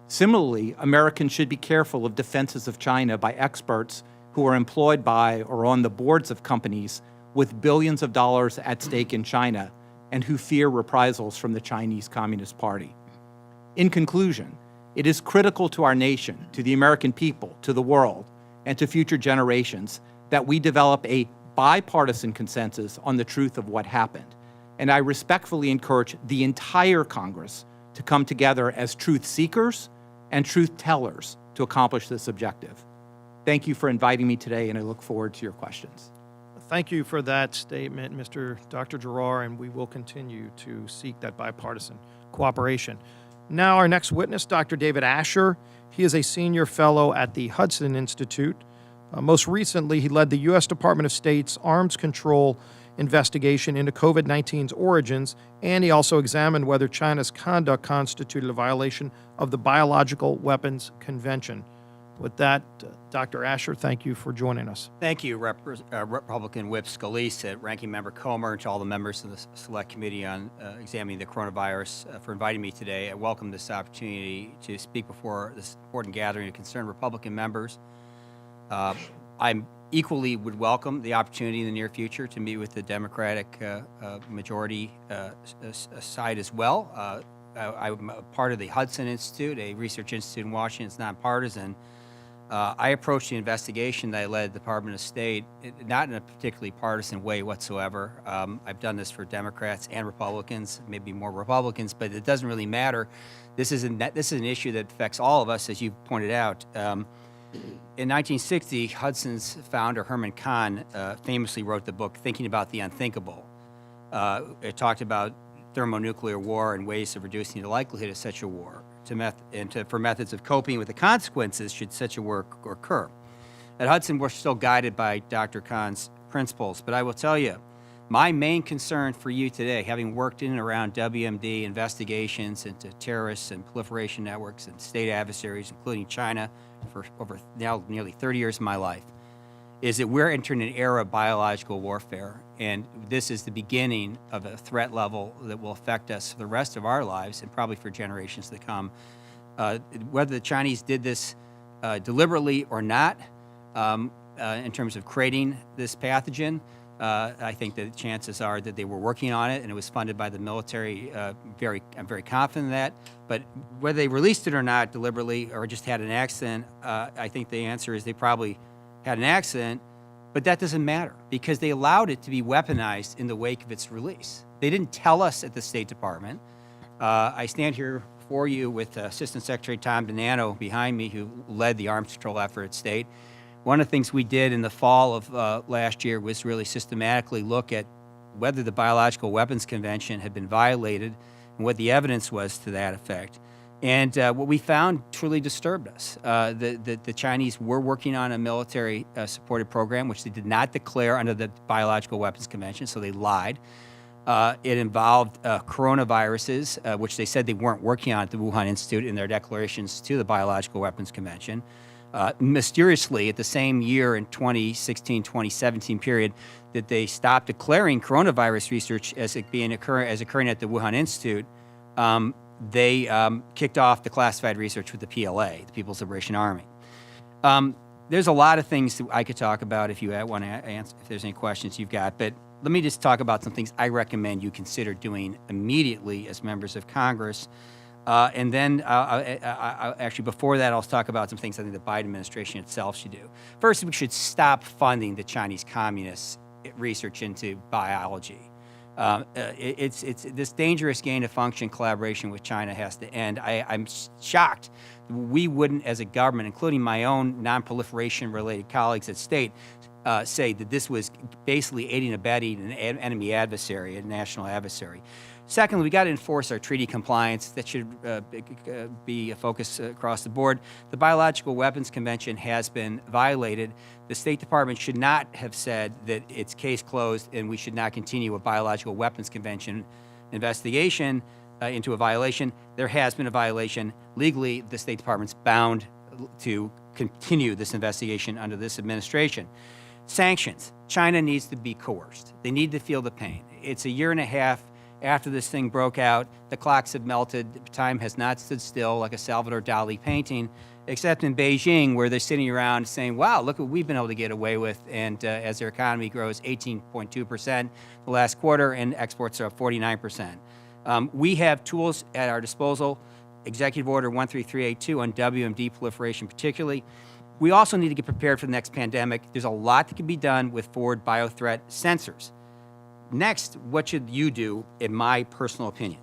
S9: Similarly, Americans should be careful of defenses of China by experts who are employed by or on the boards of companies with billions of dollars at stake in China and who fear reprisals from the Chinese Communist Party. In conclusion, it is critical to our nation, to the American people, to the world, and to future generations that we develop a bipartisan consensus on the truth of what happened. And I respectfully encourage the entire Congress to come together as truth seekers and truth tellers to accomplish this objective. Thank you for inviting me today, and I look forward to your questions.
S1: Thank you for that statement, Dr. Giroir, and we will continue to seek that bipartisan cooperation. Now, our next witness, Dr. David Asher. He is a senior fellow at the Hudson Institute. Most recently, he led the U.S. Department of State's arms control investigation into COVID-19's origins, and he also examined whether China's conduct constituted a violation of the Biological Weapons Convention. With that, Dr. Asher, thank you for joining us.
S10: Thank you, Republican Whip Scalise, Ranking Member Comer, and to all the members of the Select Committee on Examining the Coronavirus for inviting me today. I welcome this opportunity to speak before this important gathering of concerned Republican members. I equally would welcome the opportunity in the near future to meet with the Democratic majority side as well. I'm a part of the Hudson Institute, a research institute in Washington. It's nonpartisan. I approached the investigation that I led at the Department of State, not in a particularly partisan way whatsoever. I've done this for Democrats and Republicans, maybe more Republicans, but it doesn't really matter. This is an issue that affects all of us, as you pointed out. In 1960, Hudson's founder, Herman Kahn, famously wrote the book Thinking About the Unthinkable. It talked about thermonuclear war and ways of reducing the likelihood of such a war, for methods of coping with the consequences should such a war occur. At Hudson, we're still guided by Dr. Kahn's principles, but I will tell you, my main concern for you today, having worked in and around WMD investigations into terrorists and proliferation networks and state adversaries, including China, for over now nearly 30 years of my life, is that we're entering an era of biological warfare, and this is the beginning of a threat level that will affect us for the rest of our lives and probably for generations to come. Whether the Chinese did this deliberately or not, in terms of creating this pathogen, I think that the chances are that they were working on it and it was funded by the military. I'm very confident in that. But whether they released it or not deliberately or just had an accident, I think the answer is they probably had an accident, but that doesn't matter because they allowed it to be weaponized in the wake of its release. They didn't tell us at the State Department. I stand here before you with Assistant Secretary Tom DiNanno behind me, who led the arms control effort at State. One of the things we did in the fall of last year was really systematically look at whether the Biological Weapons Convention had been violated and what the evidence was to that effect. And what we found truly disturbed us. The Chinese were working on a military supported program, which they did not declare under the Biological Weapons Convention, so they lied. It involved coronaviruses, which they said they weren't working on at the Wuhan Institute in their declarations to the Biological Weapons Convention. Mysteriously, at the same year in 2016-2017 period, that they stopped declaring coronavirus research as occurring at the Wuhan Institute, they kicked off the classified research with the PLA, the People's Liberation Army. There's a lot of things that I could talk about if you want to answer, if there's any questions you've got, but let me just talk about some things I recommend you consider doing immediately as members of Congress. And then, actually, before that, I'll talk about some things I think the Biden administration itself should do. First, we should stop funding the Chinese communists' research into biology. It's this dangerous gain-of-function collaboration with China has to end. I'm shocked we wouldn't, as a government, including my own non-proliferation-related colleagues at State, say that this was basically aiding and abetting an enemy adversary, a national adversary. Secondly, we got to enforce our treaty compliance. That should be a focus across the board. The Biological Weapons Convention has been violated. The State Department should not have said that it's case closed and we should not continue a Biological Weapons Convention investigation into a violation. There has been a violation. Legally, the State Department's bound to continue this investigation under this administration. Sanctions. China needs to be coerced. They need to feel the pain. It's a year and a half after this thing broke out. The clocks have melted. Time has not stood still like a Salvador Dali painting, except in Beijing, where they're sitting around saying, wow, look what we've been able to get away with. And as their economy grows 18.2% the last quarter, and exports are up 49%. We have tools at our disposal, Executive Order 13382 on WMD proliferation particularly. We also need to get prepared for the next pandemic. There's a lot that can be done with forward biothreat sensors. Next, what should you do, in my personal opinion?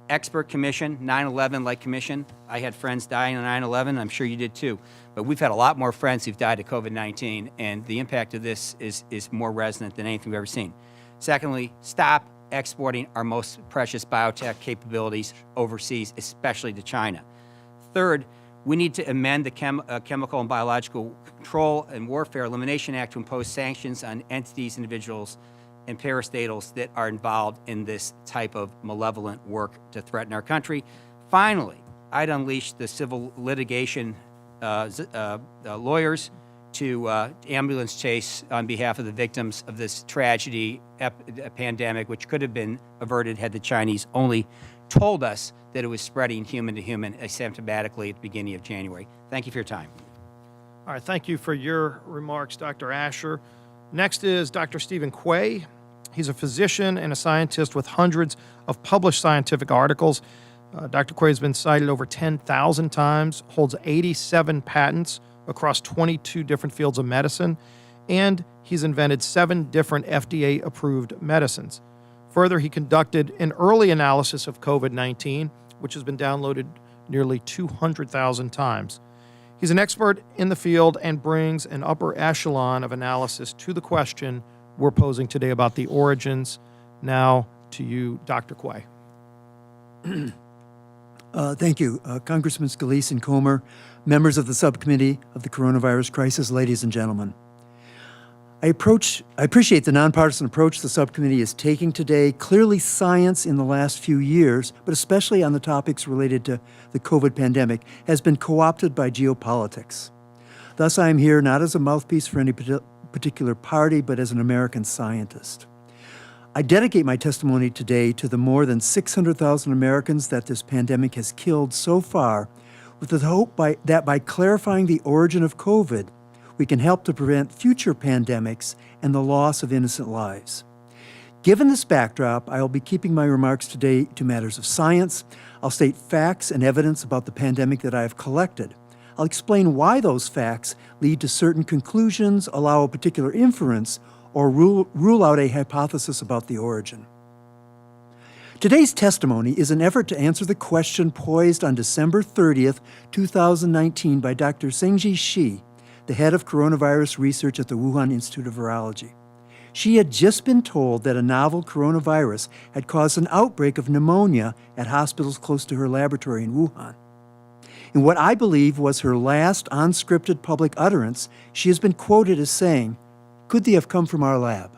S10: Expert commission, 9/11-like commission. I had friends dying on 9/11. I'm sure you did too. But we've had a lot more friends who've died of COVID-19, and the impact of this is more resonant than anything we've ever seen. Secondly, stop exporting our most precious biotech capabilities overseas, especially to China. Third, we need to amend the Chemical and Biological Control and Warfare Elimination Act to impose sanctions on entities, individuals, and parastatals that are involved in this type of malevolent work to threaten our country. Finally, I'd unleash the civil litigation lawyers to ambulance chase on behalf of the victims of this tragedy, pandemic, which could have been averted had the Chinese only told us that it was spreading human to human asymptomatically at the beginning of January. Thank you for your time.
S1: All right, thank you for your remarks, Dr. Asher. Next is Dr. Stephen Quay. He's a physician and a scientist with hundreds of published scientific articles. Dr. Quay has been cited over 10,000 times, holds 87 patents across 22 different fields of medicine, and he's invented 7 different FDA-approved medicines. Further, he conducted an early analysis of COVID-19, which has been downloaded nearly 200,000 times. He's an expert in the field and brings an upper echelon of analysis to the question we're posing today about the origins. Now to you, Dr. Quay.
S11: Thank you, Congressman Scalise and Comer, members of the subcommittee of the coronavirus crisis, ladies and gentlemen. I appreciate the nonpartisan approach the subcommittee is taking today. Clearly, science in the last few years, but especially on the topics related to the COVID pandemic, has been co-opted by geopolitics. Thus, I am here not as a mouthpiece for any particular party, but as an American scientist. I dedicate my testimony today to the more than 600,000 Americans that this pandemic has killed so far, with the hope that by clarifying the origin of COVID, we can help to prevent future pandemics and the loss of innocent lives. Given this backdrop, I will be keeping my remarks today to matters of science. I'll state facts and evidence about the pandemic that I have collected. I'll explain why those facts lead to certain conclusions, allow a particular inference, or rule out a hypothesis about the origin. Today's testimony is an effort to answer the question posed on December 30th, 2019 by Dr. Zhengji Shi, the head of coronavirus research at the Wuhan Institute of Virology. She had just been told that a novel coronavirus had caused an outbreak of pneumonia at hospitals close to her laboratory in Wuhan. In what I believe was her last unscripted public utterance, she has been quoted as saying, "Could they have come from our lab?"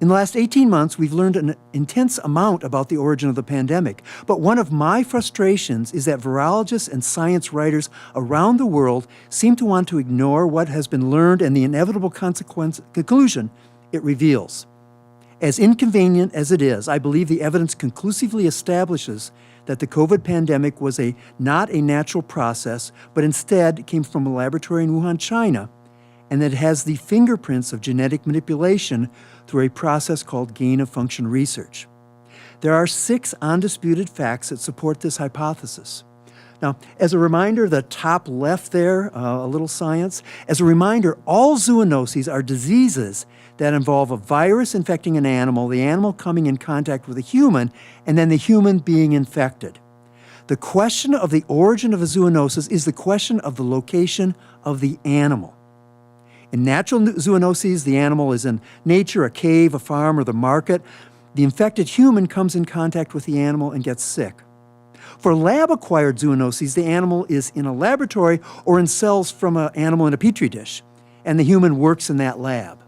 S11: In the last 18 months, we've learned an intense amount about the origin of the pandemic. But one of my frustrations is that virologists and science writers around the world seem to want to ignore what has been learned and the inevitable conclusion it reveals. As inconvenient as it is, I believe the evidence conclusively establishes that the COVID pandemic was not a natural process, but instead came from a laboratory in Wuhan, China, and that it has the fingerprints of genetic manipulation through a process called gain-of-function research. There are 6 undisputed facts that support this hypothesis. Now, as a reminder, the top left there, a little science. As a reminder, all zoonoses are diseases that involve a virus infecting an animal, the animal coming in contact with a human, and then the human being infected. The question of the origin of a zoonosis is the question of the location of the animal. In natural zoonoses, the animal is in nature, a cave, a farm, or the market. The infected human comes in contact with the animal and gets sick. For lab-acquired zoonoses, the animal is in a laboratory or in cells from an animal in a petri dish, and the human works in that lab.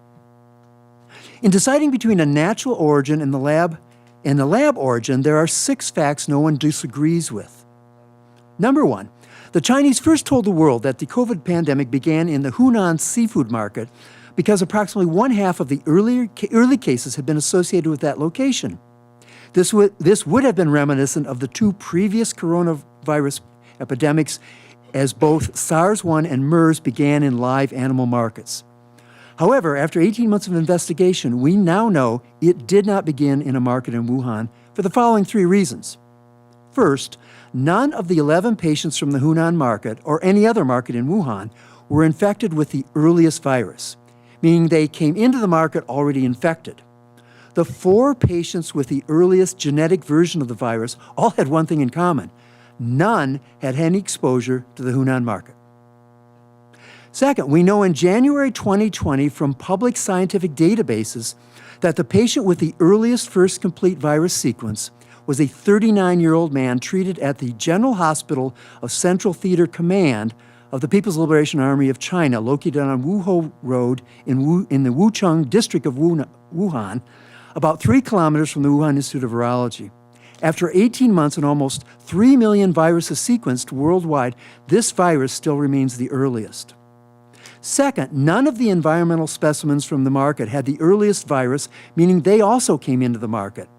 S11: In deciding between a natural origin and the lab origin, there are 6 facts no one disagrees with. Number 1, the Chinese first told the world that the COVID pandemic began in the Hunan seafood market because approximately 1/2 of the early cases had been associated with that location. This would have been reminiscent of the 2 previous coronavirus epidemics, as both SARS-1 and MERS began in live animal markets. However, after 18 months of investigation, we now know it did not begin in a market in Wuhan for the following 3 reasons. First, none of the 11 patients from the Hunan market or any other market in Wuhan were infected with the earliest virus, meaning they came into the market already infected. The 4 patients with the earliest genetic version of the virus all had one thing in common. None had any exposure to the Hunan market. Second, we know in January 2020 from public scientific databases that the patient with the earliest first complete virus sequence was a 39-year-old man treated at the General Hospital of Central Theater Command of the People's Liberation Army of China, located on Wuhou Road in the Wuchang district of Wuhan, about 3 kilometers from the Wuhan Institute of Virology. After 18 months and almost 3 million viruses sequenced worldwide, this virus still remains the earliest. Second, none of the environmental specimens from the market had the earliest virus, meaning they also came into the market.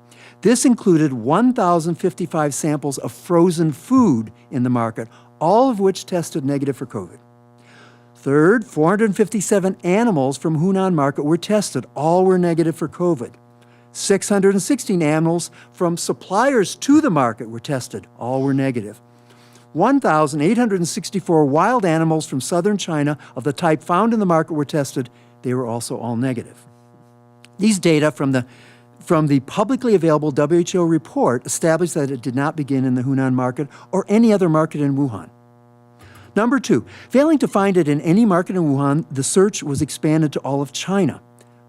S11: This included 1,055 samples of frozen food in the market, all of which tested negative for COVID. Third, 457 animals from Hunan market were tested. All were negative for COVID. 616 animals from suppliers to the market were tested. All were negative. 1,864 wild animals from southern China of the type found in the market were tested. They were also all negative. These data from the publicly available WHO report established that it did not begin in the Hunan market or any other market in Wuhan. Number 2, failing to find it in any market in Wuhan, the search was expanded to all of China.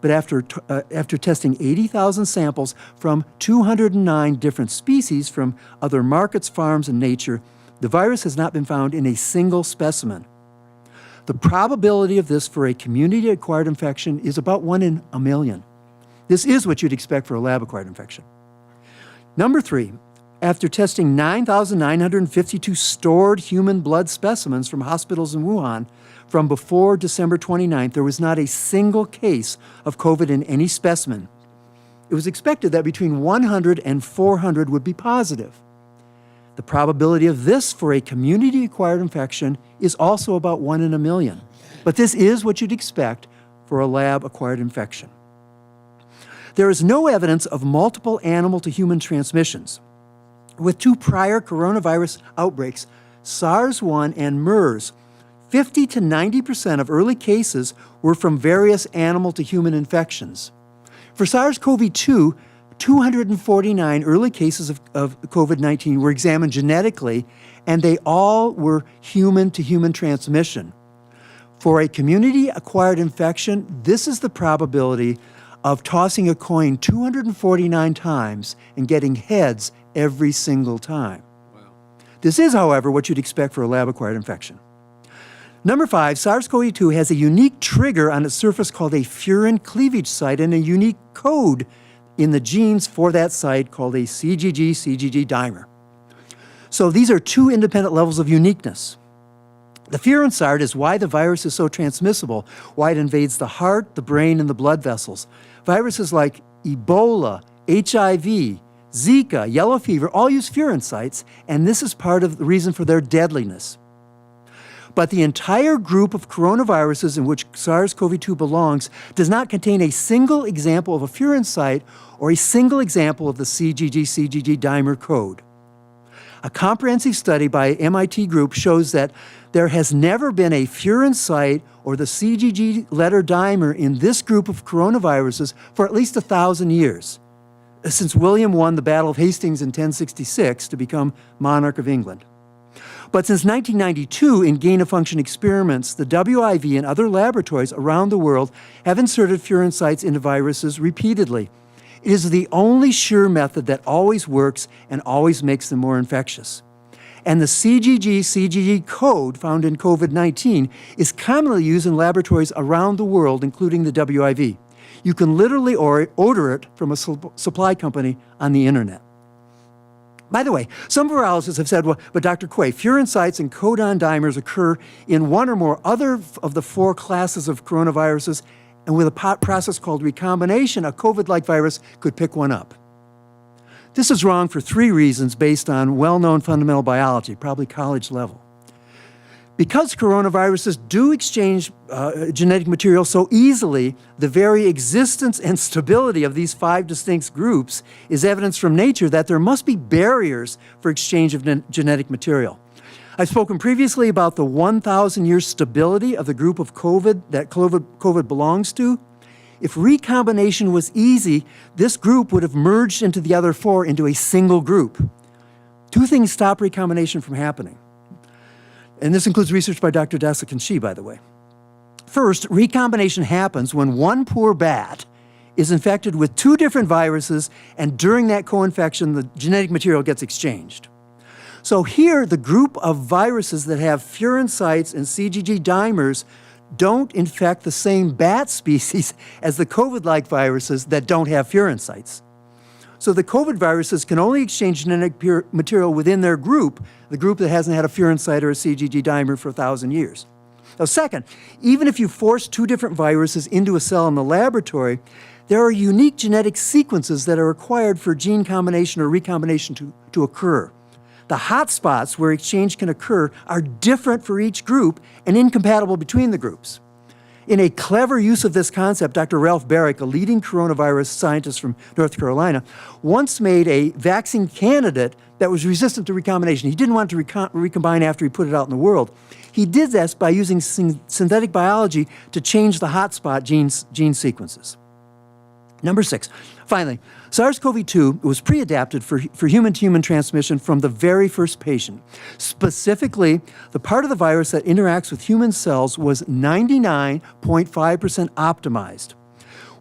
S11: But after testing 80,000 samples from 209 different species from other markets, farms, and nature, the virus has not been found in a single specimen. The probability of this for a community-acquired infection is about 1 in a million. This is what you'd expect for a lab-acquired infection. Number 3, after testing 9,952 stored human blood specimens from hospitals in Wuhan from before December 29th, there was not a single case of COVID in any specimen. It was expected that between 100 and 400 would be positive. The probability of this for a community-acquired infection is also about 1 in a million. But this is what you'd expect for a lab-acquired infection. There is no evidence of multiple animal-to-human transmissions. With 2 prior coronavirus outbreaks, SARS-1 and MERS, 50 to 90% of early cases were from various animal-to-human infections. For SARS-CoV-2, 249 early cases of COVID-19 were examined genetically, and they all were human-to-human transmission. For a community-acquired infection, this is the probability of tossing a coin 249 times and getting heads every single time. Wow. This is, however, what you'd expect for a lab-acquired infection. Number 5, SARS-CoV-2 has a unique trigger on its surface called a furin cleavage site and a unique code in the genes for that site called a CGG dimer. So these are 2 independent levels of uniqueness. The furin site is why the virus is so transmissible, why it invades the heart, the brain, and the blood vessels. Viruses like Ebola, HIV, Zika, yellow fever all use furin sites, and this is part of the reason for their deadliness. But the entire group of coronaviruses in which SARS-CoV-2 belongs does not contain a single example of a furin site or a single example of the CGG dimer code. A comprehensive study by MIT group shows that there has never been a furin site or the CGG letter dimer in this group of coronaviruses for at least 1,000 years, since William won the Battle of Hastings in 1066 to become monarch of England. But since 1992, in gain-of-function experiments, the WIV and other laboratories around the world have inserted furin sites into viruses repeatedly. It is the only sure method that always works and always makes them more infectious. And the CGG code found in COVID-19 is commonly used in laboratories around the world, including the WIV. You can literally order it from a supply company on the internet. By the way, some virologists have said, well, but Dr. Quay, furin sites and codon dimers occur in 1 or more other of the 4 classes of coronaviruses, and with a process called recombination, a COVID-like virus could pick one up. This is wrong for 3 reasons based on well-known fundamental biology, probably college level. Because coronaviruses do exchange genetic material so easily, the very existence and stability of these 5 distinct groups is evidence from nature that there must be barriers for exchange of genetic material. I've spoken previously about the 1,000-year stability of the group of COVID that COVID belongs to. If recombination was easy, this group would have merged into the other 4 into a single group. 2 things stop recombination from happening. And this includes research by Dr. Dasick and Shi, by the way. First, recombination happens when one poor bat is infected with 2 different viruses, and during that co-infection, the genetic material gets exchanged. So here, the group of viruses that have furin sites and CGG dimers don't infect the same bat species as the COVID-like viruses that don't have furin sites. So the COVID viruses can only exchange genetic material within their group, the group that hasn't had a furin site or a CGG dimer for 1,000 years. Now, second, even if you force 2 different viruses into a cell in the laboratory, there are unique genetic sequences that are required for gene combination or recombination to occur. The hotspots where exchange can occur are different for each group and incompatible between the groups. In a clever use of this concept, Dr. Ralph Baric, a leading coronavirus scientist from North Carolina, once made a vaccine candidate that was resistant to recombination. He didn't want to recombine after he put it out in the world. He did this by using synthetic biology to change the hotspot gene sequences. Number 6, finally, SARS-CoV-2 was pre-adapted for human-to-human transmission from the very first patient. Specifically, the part of the virus that interacts with human cells was 99.5% optimized.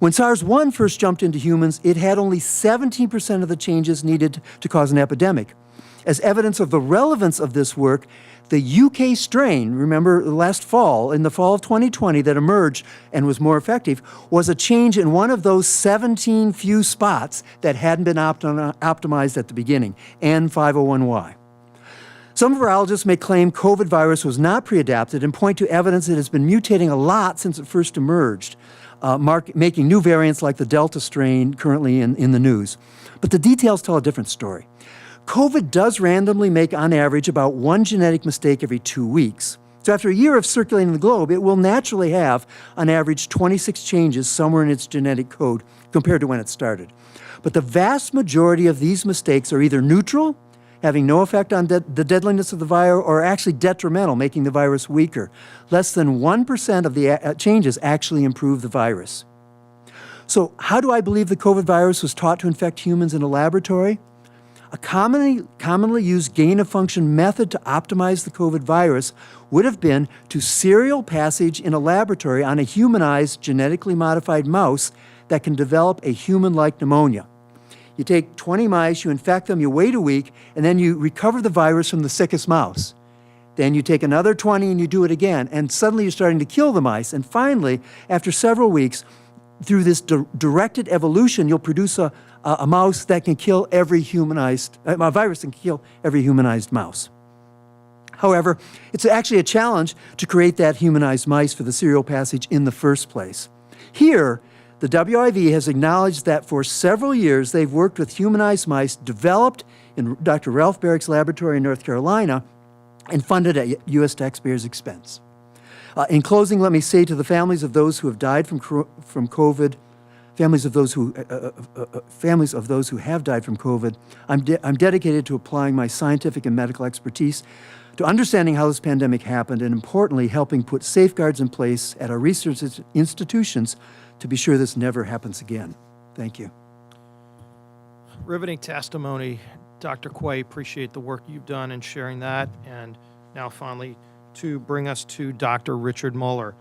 S11: When SARS-1 first jumped into humans, it had only 17% of the changes needed to cause an epidemic. As evidence of the relevance of this work, the UK strain, remember last fall, in the fall of 2020, that emerged and was more effective, was a change in one of those 17 few spots that hadn't been optimized at the beginning, N501Y. Some virologists may claim COVID virus was not pre-adapted and point to evidence it has been mutating a lot since it first emerged, making new variants like the Delta strain currently in the news. But the details tell a different story. COVID does randomly make, on average, about one genetic mistake every 2 weeks. So after a year of circulating the globe, it will naturally have, on average, 26 changes somewhere in its genetic code compared to when it started. But the vast majority of these mistakes are either neutral, having no effect on the deadliness of the virus, or actually detrimental, making the virus weaker. Less than 1% of the changes actually improve the virus. So how do I believe the COVID virus was taught to infect humans in a laboratory? A commonly used gain-of-function method to optimize the COVID virus would have been to serial passage in a laboratory on a humanized, genetically modified mouse that can develop a human-like pneumonia. You take 20 mice, you infect them, you wait a week, and then you recover the virus from the sickest mouse. Then you take another 20 and you do it again, and suddenly you're starting to kill the mice. And finally, after several weeks, through this directed evolution, you'll produce a mouse that can kill every humanized, a virus that can kill every humanized mouse. However, it's actually a challenge to create that humanized mice for the serial passage in the first place. Here, the WIV has acknowledged that for several years they've worked with humanized mice developed in Dr. Ralph Barrick's laboratory in North Carolina and funded at U.S. taxpayers' expense. In closing, let me say to the families of those who have died from COVID, families of those who have died from COVID, I'm dedicated to applying my scientific and medical expertise to understanding how this pandemic happened, and importantly, helping put safeguards in place at our research institutions to be sure this never happens again. Thank you.
S1: Riveting testimony, Dr. Quay. Appreciate the work you've done in sharing that. And now finally, to bring us to Dr. Richard Muller.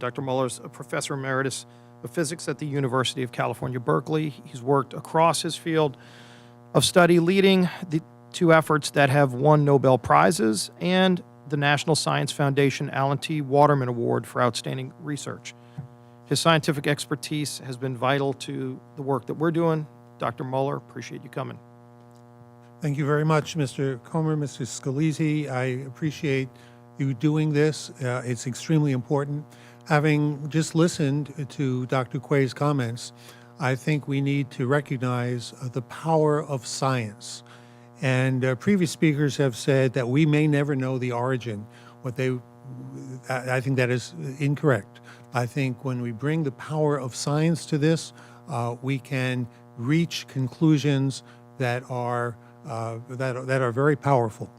S1: Dr. Muller is a professor emeritus of physics at the University of California, Berkeley. He's worked across his field of study, leading the two efforts that have won Nobel Prizes and the National Science Foundation Alan T. Waterman Award for Outstanding Research. His scientific expertise has been vital to the work that we're doing. Dr. Muller, appreciate you coming.
S12: Thank you very much, Mr. Comer, Mr. Scalise. I appreciate you doing this. It's extremely important. Having just listened to Dr. Quay's comments, I think we need to recognize the power of science. And previous speakers have said that we may never know the origin. I think that is incorrect. I think when we bring the power of science to this, we can reach conclusions that are very powerful.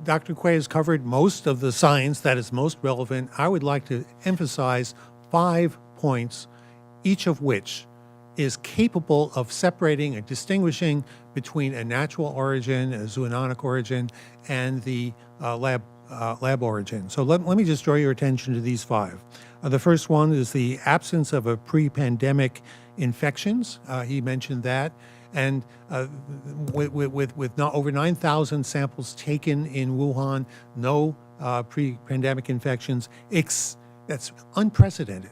S12: Dr. Quay has covered most of the science that is most relevant. I would like to emphasize 5 points, each of which is capable of separating and distinguishing between a natural origin, a zoonotic origin, and the lab origin. So let me just draw your attention to these 5. The first one is the absence of a pre-pandemic infections. He mentioned that. And with not over 9,000 samples taken in Wuhan, no pre-pandemic infections, that's unprecedented.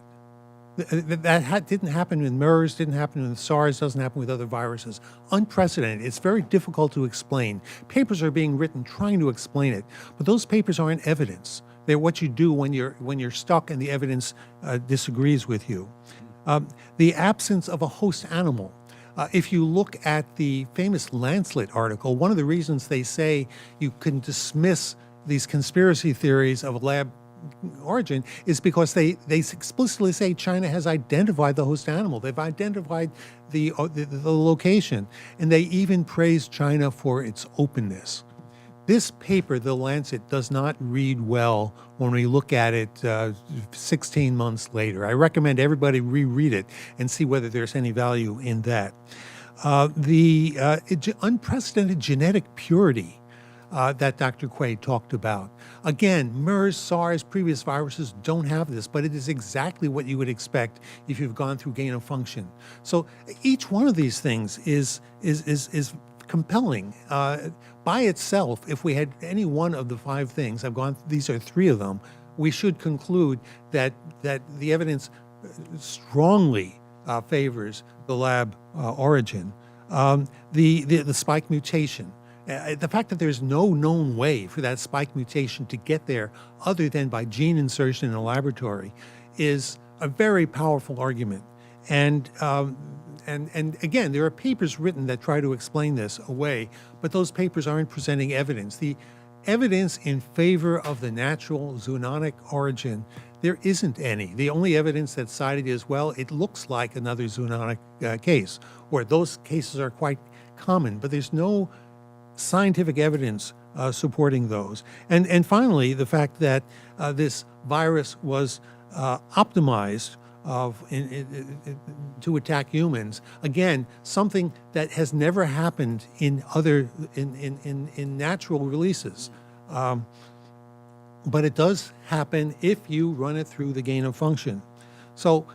S12: That didn't happen with MERS, didn't happen with SARS, doesn't happen with other viruses. Unprecedented. It's very difficult to explain. Papers are being written trying to explain it, but those papers aren't evidence. They're what you do when you're stuck and the evidence disagrees with you. The absence of a host animal. If you look at the famous Lancet article, one of the reasons they say you can dismiss these conspiracy theories of lab origin is because they explicitly say China has identified the host animal. They've identified the location, and they even praise China for its openness. This paper, The Lancet, does not read well when we look at it 16 months later. I recommend everybody reread it and see whether there's any value in that. Unprecedented genetic purity that Dr. Quaid talked about. Again, MERS, SARS, previous viruses don't have this, but it is exactly what you would expect if you've gone through gain of function. So each one of these things is compelling. By itself, if we had any one of the 5 things, these are 3 of them, we should conclude that the evidence strongly favors the lab origin. The spike mutation, the fact that there's no known way for that spike mutation to get there other than by gene insertion in a laboratory is a very powerful argument. And again, there are papers written that try to explain this away, but those papers aren't presenting evidence. The evidence in favor of the natural zoonotic origin, there isn't any. The only evidence that's cited is, well, it looks like another zoonotic case, or those cases are quite common, but there's no scientific evidence supporting those. And finally, the fact that this virus was optimized to attack humans. Again, something that has never happened in natural releases. But it does happen if you run it through the gain of function. So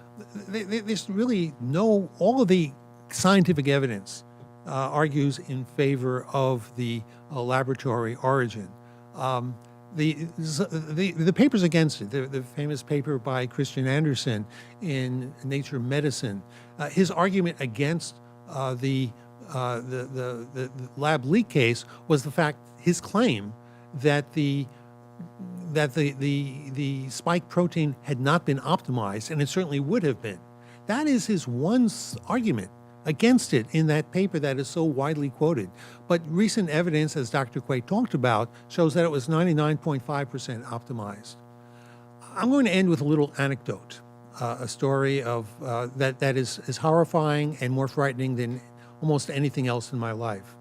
S12: there's really all of the scientific evidence argues in favor of the laboratory origin. The papers against it, the famous paper by Christian Andersen in Nature Medicine, his argument against the lab leak case was his claim that the spike protein had not been optimized, and it certainly would have been. That is his one argument against it in that paper that is so widely quoted. But recent evidence, as Dr. Quaid talked about, shows that it was 99.5% optimized. I'm going to end with a little anecdote, a story of that is horrifying and more frightening than almost anything else in my life.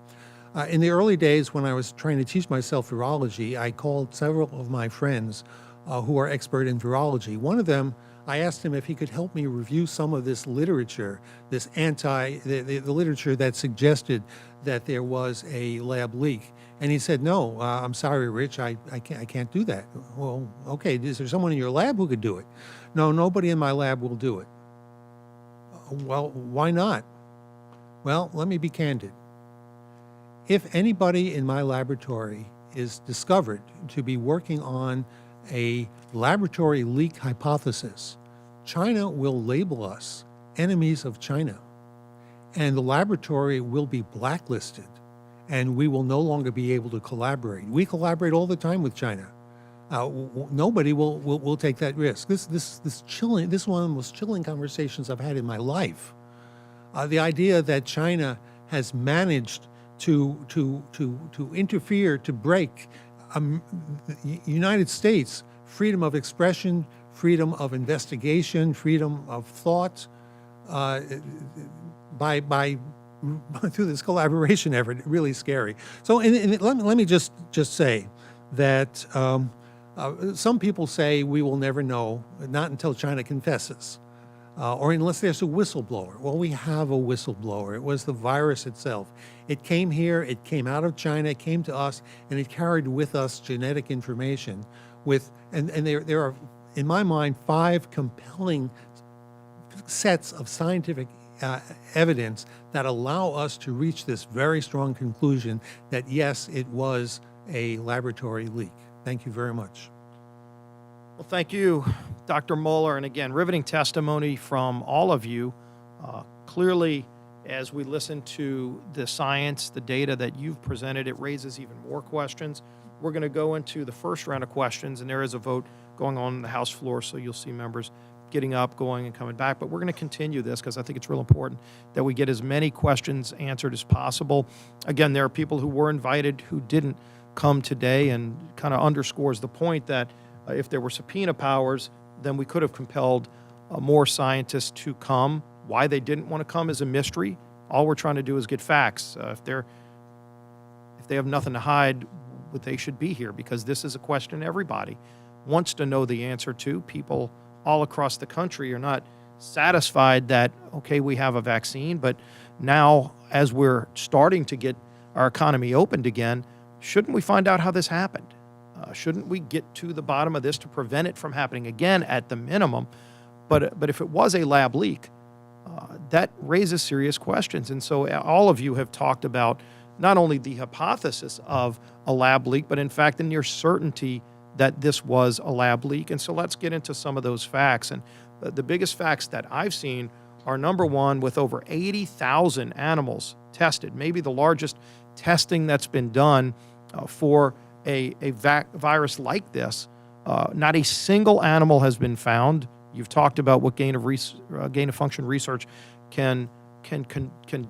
S12: In the early days when I was trying to teach myself virology, I called several of my friends who are expert in virology. One of them, I asked him if he could help me review some of this literature, the literature that suggested that there was a lab leak. And he said, no, I'm sorry, Rich, I can't do that. Well, okay, is there someone in your lab who could do it? No, nobody in my lab will do it. Well, why not? Well, let me be candid. If anybody in my laboratory is discovered to be working on a laboratory leak hypothesis, China will label us enemies of China, and the laboratory will be blacklisted, and we will no longer be able to collaborate. We collaborate all the time with China. Nobody will take that risk. This is one of the most chilling conversations I've had in my life. The idea that China has managed to interfere, to break United States freedom of expression, freedom of investigation, freedom of thought, by through this collaboration effort, really scary. So, let me just say that some people say we will never know, not until China confesses, or unless there's a whistleblower. Well, we have a whistleblower. It was the virus itself. It came here, it came out of China, it came to us, and it carried with us genetic information. And there are, in my mind, 5 compelling sets of scientific evidence that allow us to reach this very strong conclusion that, yes, it was a laboratory leak. Thank you very much.
S1: Well, thank you, Dr. Moeller. And again, riveting testimony from all of you. Clearly, as we listen to the science, the data that you've presented, it raises even more questions. We're going to go into the first round of questions, and there is a vote going on the House floor, so you'll see members getting up, going, and coming back. But we're going to continue this because I think it's real important that we get as many questions answered as possible. Again, there are people who were invited who didn't come today, and kind of underscores the point that If there were subpoena powers, then we could have compelled more scientists to come. Why they didn't want to come is a mystery. All we're trying to do is get facts. If they have nothing to hide, they should be here, because this is a question everybody wants to know the answer to. People all across the country are not satisfied that, okay, we have a vaccine, but now as we're starting to get our economy opened again, shouldn't we find out how this happened? Shouldn't we get to the bottom of this to prevent it from happening again at the minimum? But if it was a lab leak, that raises serious questions. And so all of you have talked about not only the hypothesis of a lab leak, but in fact the near certainty that this was a lab leak. And so let's get into some of those facts. And the biggest facts that I've seen are, number one, with over 80,000 animals tested, maybe the largest testing that's been done for a virus like this. Not a single animal has been found. You've talked about what gain of function research can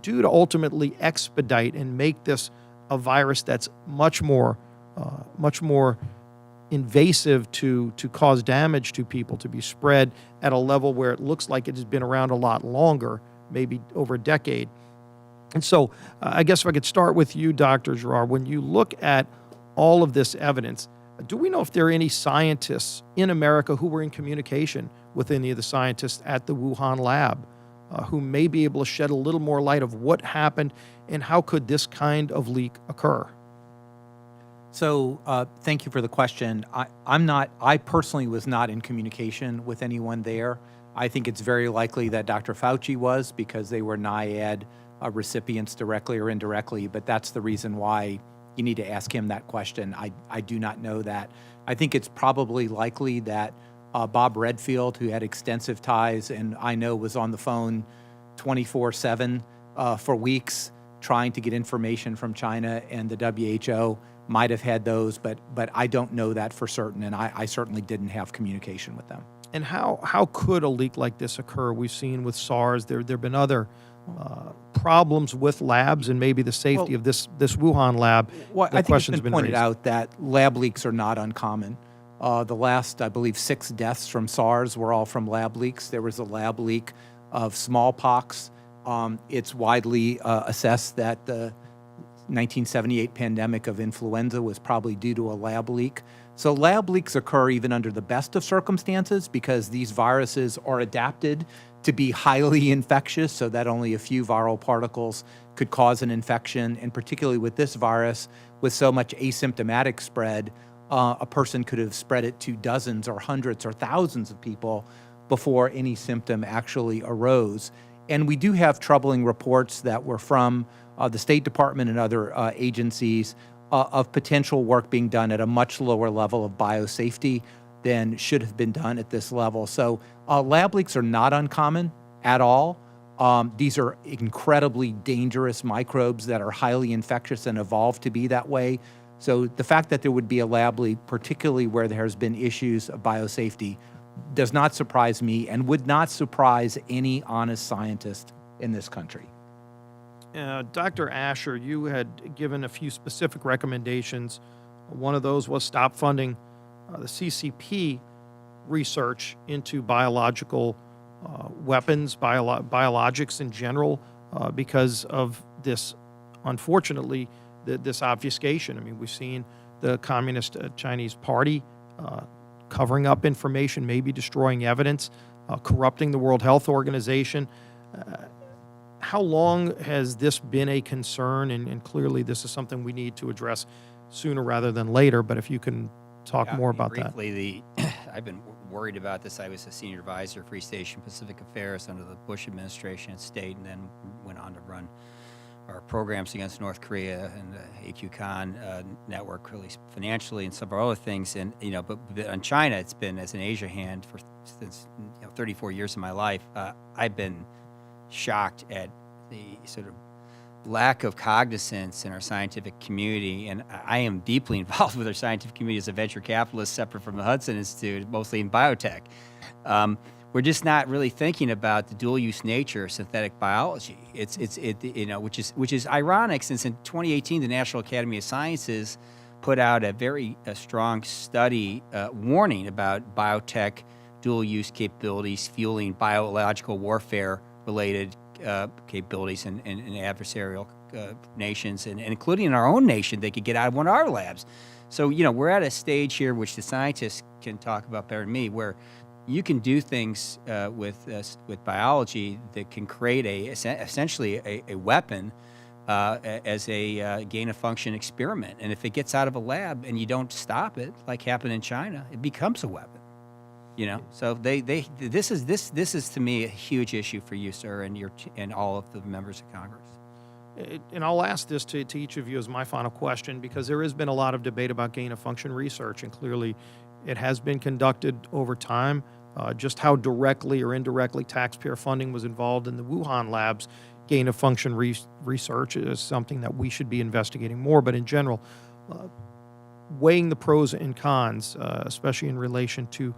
S1: do to ultimately expedite and make this a virus that's much more invasive to cause damage to people, to be spread at a level where it looks like it has been around a lot longer, maybe over a decade. And so I guess if I could start with you, Dr. Girard, when you look at all of this evidence, do we know if there are any scientists in America who were in communication with any of the scientists at the Wuhan lab who may be able to shed a little more light of what happened and how could this kind of leak occur?
S9: So thank you for the question. I personally was not in communication with anyone there. I think it's very likely that Dr. Fauci was, because they were NIAID recipients directly or indirectly, but that's the reason why you need to ask him that question. I do not know that. I think it's probably likely that Bob Redfield, who had extensive ties and I know was on the phone 24/7 for weeks trying to get information from China and the WHO, might have had those, but I don't know that for certain, and I certainly didn't have communication with them.
S1: And how could a leak like this occur? We've seen with SARS, there have been other problems with labs and maybe the safety of this Wuhan lab.
S9: Well, I think it's been pointed out that lab leaks are not uncommon. The last, I believe, 6 deaths from SARS were all from lab leaks. There was a lab leak of smallpox. It's widely assessed that the 1978 pandemic of influenza was probably due to a lab leak. So lab leaks occur even under the best of circumstances because these viruses are adapted to be highly infectious, so that only a few viral particles could cause an infection. And particularly with this virus, with so much asymptomatic spread, a person could have spread it to dozens or hundreds or thousands of people before any symptom actually arose. And we do have troubling reports that were from the State Department and other agencies of potential work being done at a much lower level of biosafety than should have been done at this level. So lab leaks are not uncommon at all. These are incredibly dangerous microbes that are highly infectious and evolved to be that way. So the fact that there would be a lab leak, particularly where there has been issues of biosafety, does not surprise me and would not surprise any honest scientist in this country.
S1: Dr. Asher, you had given a few specific recommendations. One of those was stop funding the CCP research into biological weapons, biologics in general, because of this, unfortunately, this obfuscation. I mean, we've seen the Communist Chinese Party covering up information, maybe destroying evidence, corrupting the World Health Organization. How long has this been a concern? And clearly this is something we need to address sooner rather than later, but if you can talk more about
S10: briefly, I've been worried about this. I was a senior advisor for East Asian Pacific Affairs under the Bush administration at State, and then went on to run our programs against North Korea and the AQCON network, really financially and some of our other things. And, but on China, it's been as an Asia hand since 34 years of my life. I've been shocked at the sort of lack of cognizance in our scientific community, and I am deeply involved with our scientific community as a venture capitalist separate from the Hudson Institute, mostly in biotech. We're just not really thinking about the dual-use nature of synthetic biology. Which is ironic, since in 2018 the National Academy of Sciences put out a very strong study warning about biotech dual-use capabilities fueling biological warfare-related capabilities in adversarial nations, and including in our own nation, they could get out of one of our labs. So, we're at a stage here, which the scientists can talk about better than me, where you can do things with biology that can create essentially a weapon as a gain-of-function experiment. And if it gets out of a lab and you don't stop it, like happened in China, it becomes a weapon. So this is to me a huge issue for you, sir, and all of the members of Congress.
S1: And I'll ask this to each of you as my final question, because there has been a lot of debate about gain-of-function research, and clearly it has been conducted over time. Just how directly or indirectly taxpayer funding was involved in the Wuhan labs gain-of-function research is something that we should be investigating more. But in general, weighing the pros and cons, especially in relation to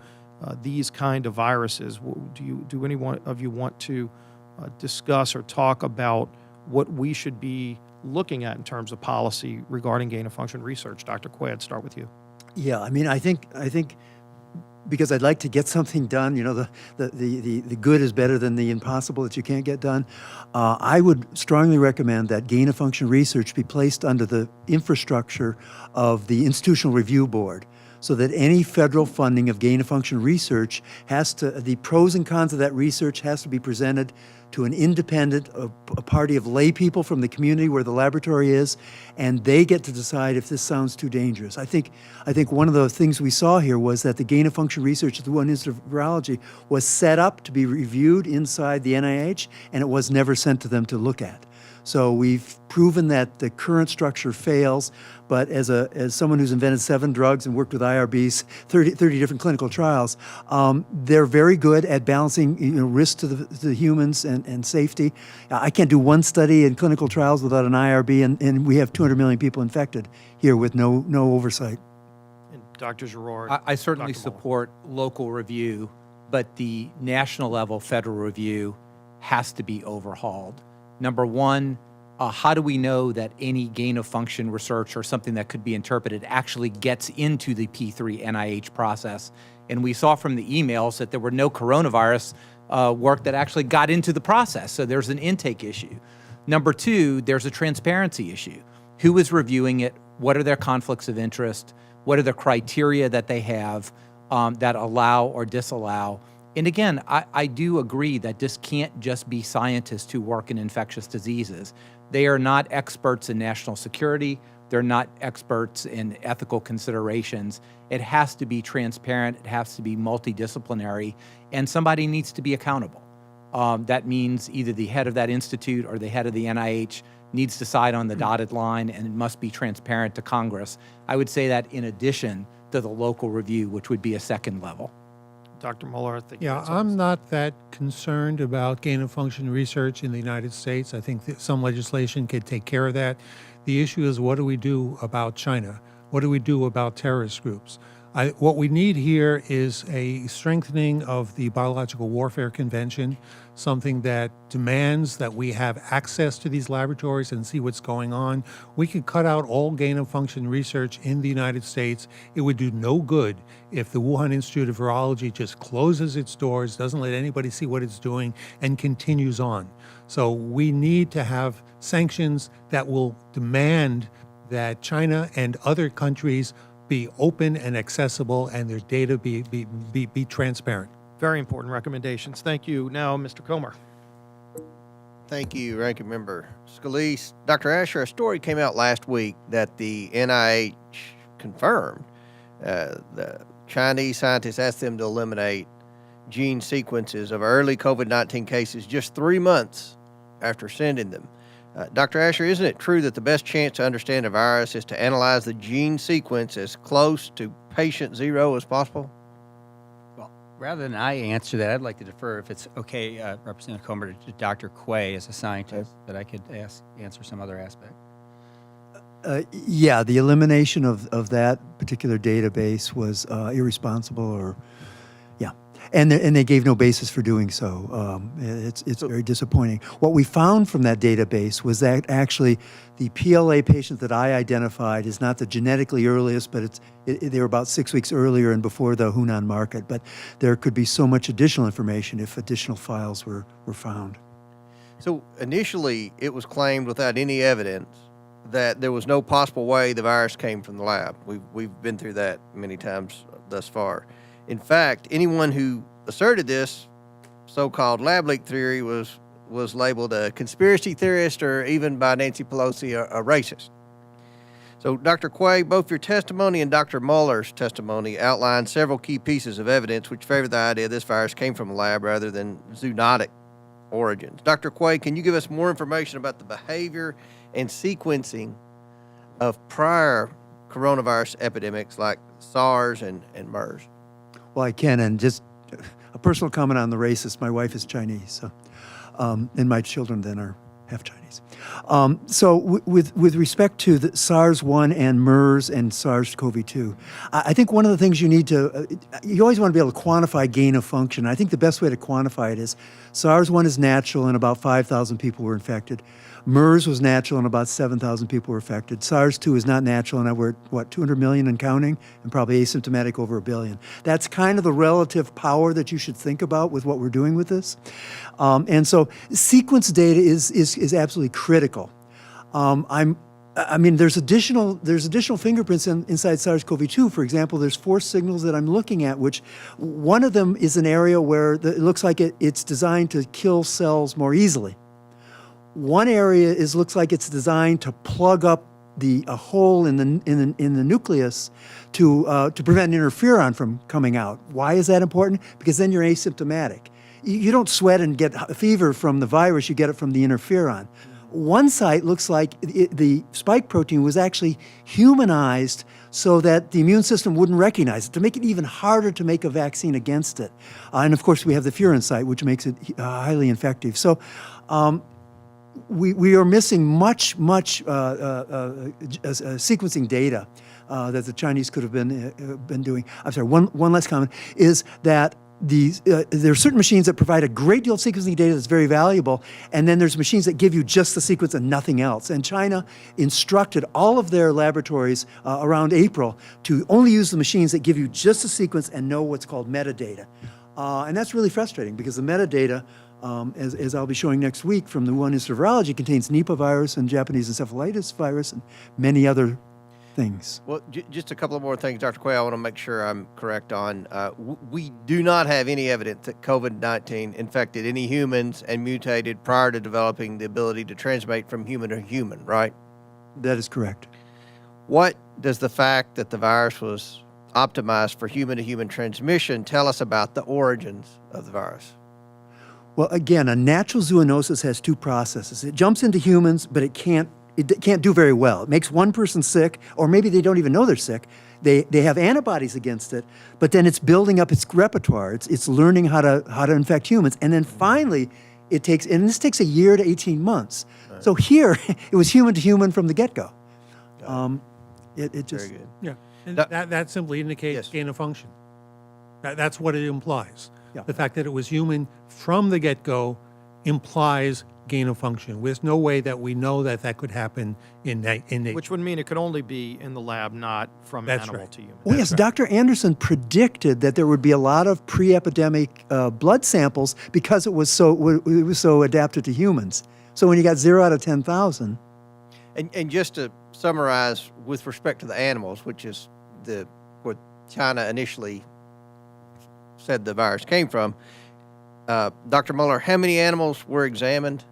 S1: these kind of viruses, do any one of you want to discuss or talk about what we should be looking at in terms of policy regarding gain-of-function research? Dr. Quay, I'd start with you.
S11: Yeah, I mean, I think because I'd like to get something done, the good is better than the impossible that you can't get done. I would strongly recommend that gain-of-function research be placed under the infrastructure of the Institutional Review Board, so that any federal funding of gain-of-function research the pros and cons of that research has to be presented to an independent, a party of lay people from the community where the laboratory is, and they get to decide if this sounds too dangerous. I think one of the things we saw here was that the gain-of-function research at the Wuhan Institute of Virology was set up to be reviewed inside the NIH, and it was never sent to them to look at. So we've proven that the current structure fails, but as someone who's invented 7 drugs and worked with IRBs, 30 different clinical trials, they're very good at balancing risk to the humans and safety. I can't do one study in clinical trials without an IRB, and we have 200 million people infected here with no oversight.
S1: And Dr. Girard.
S9: I certainly
S1: Dr. Muller.
S9: support local review, but the national level federal review has to be overhauled. Number one, how do we know that any gain-of-function research or something that could be interpreted actually gets into the P3 NIH process? And we saw from the emails that there were no coronavirus work that actually got into the process, so there's an intake issue. Number two, there's a transparency issue. Who is reviewing it? What are their conflicts of interest? What are the criteria that they have that allow or disallow? And again, I do agree that this can't just be scientists who work in infectious diseases. They are not experts in national security. They're not experts in ethical considerations. It has to be transparent. It has to be multidisciplinary, and somebody needs to be accountable. That means either the head of that institute or the head of the NIH needs to sign on the dotted line, and it must be transparent to Congress. I would say that in addition to the local review, which would be a second level.
S1: Dr. Muller, I think.
S12: Yeah, I'm not that concerned about gain-of-function research in the United States. I think that some legislation could take care of that. The issue is, what do we do about China? What do we do about terrorist groups? What we need here is a strengthening of the Biological Warfare Convention, something that demands that we have access to these laboratories and see what's going on. We could cut out all gain-of-function research in the United States. It would do no good if the Wuhan Institute of Virology just closes its doors, doesn't let anybody see what it's doing, and continues on. So we need to have sanctions that will demand that China and other countries be open and accessible, and their data be transparent.
S1: Very important recommendations. Thank you. Now, Mr. Comer.
S2: Thank you, Ranking Member Scalise. Dr. Asher, a story came out last week that the NIH confirmed. The Chinese scientists asked them to eliminate gene sequences of early COVID-19 cases just 3 months after sending them. Dr. Asher, isn't it true that the best chance to understand a virus is to analyze the gene sequence as close to patient zero as possible?
S10: Well, rather than I answer that, I'd like to defer, if it's okay, Representative Comer, to Dr. Quay as a scientist, that I could answer some other aspect.
S11: Yeah, the elimination of that particular database was irresponsible, or, yeah. And they gave no basis for doing so. It's very disappointing. What we found from that database was that actually the PLA patient that I identified is not the genetically earliest, but they were about 6 weeks earlier and before the Hunan market. But there could be so much additional information if additional files were found.
S2: So initially, it was claimed without any evidence that there was no possible way the virus came from the lab. We've been through that many times thus far. In fact, anyone who asserted this so-called lab leak theory was labeled a conspiracy theorist, or even by Nancy Pelosi, a racist. So, Dr. Quay, both your testimony and Dr. Muller's testimony outlined several key pieces of evidence which favor the idea this virus came from a lab rather than zoonotic origins. Dr. Quay, can you give us more information about the behavior and sequencing of prior coronavirus epidemics like SARS and MERS?
S11: Well, I can, and just a personal comment on the racist. My wife is Chinese, so, and my children then are half Chinese. So with respect to the SARS-1 and MERS and SARS-CoV-2, I think one of the things you need to, you always want to be able to quantify gain of function. I think the best way to quantify it is SARS-1 is natural and about 5,000 people were infected. MERS was natural and about 7,000 people were affected. SARS-2 is not natural and we're at, 200 million and counting, and probably asymptomatic over 1 billion. That's kind of the relative power that you should think about with what we're doing with this. And so sequence data is absolutely critical. I mean, there's additional fingerprints inside SARS-CoV-2. For example, there's 4 signals that I'm looking at, which one of them is an area where it looks like it's designed to kill cells more easily. One area looks like it's designed to plug up a hole in the nucleus to prevent interferon from coming out. Why is that important? Because then you're asymptomatic. You don't sweat and get a fever from the virus, you get it from the interferon. One site looks like the spike protein was actually humanized so that the immune system wouldn't recognize it, to make it even harder to make a vaccine against it. And of course, we have the furin site, which makes it highly infective. So we are missing much sequencing data that the Chinese could have been doing. I'm sorry, one last comment is that there are certain machines that provide a great deal of sequencing data that's very valuable, and then there's machines that give you just the sequence and nothing else. And China instructed all of their laboratories around April to only use the machines that give you just the sequence and know what's called metadata. And that's really frustrating because the metadata, as I'll be showing next week from the Wuhan Institute of Virology, contains Nipah virus and Japanese encephalitis virus and many other things.
S2: Well, just a couple of more things, Dr. Quay, I want to make sure I'm correct on. We do not have any evidence that COVID-19 infected any humans and mutated prior to developing the ability to transmit from human to human, right?
S11: That is correct.
S2: What does the fact that the virus was optimized for human-to-human transmission tell us about the origins of the virus?
S11: Well, again, a natural zoonosis has 2 processes. It jumps into humans, but it can't do very well. It makes one person sick, or maybe they don't even know they're sick. They have antibodies against it, but then it's building up its repertoire. It's learning how to infect humans, and then finally this takes a year to 18 months. Right. So here it was human to human from the get-go. It just
S2: very good.
S12: Yeah, and that simply indicates gain of function. That's what it implies.
S11: Yeah.
S12: The fact that it was human from the get-go implies gain of function. There's no way that we know that could happen in nature.
S1: Which would mean it could only be in the lab, not from
S12: That's
S1: animal
S12: right.
S1: to human.
S11: Well, yes, Dr. Anderson predicted that there would be a lot of pre-epidemic blood samples because it was so adapted to humans. So when you got 0 out of 10,000.
S2: And just to summarize, with respect to the animals, which is where China initially said the virus came from, Dr. Muller, how many animals were examined?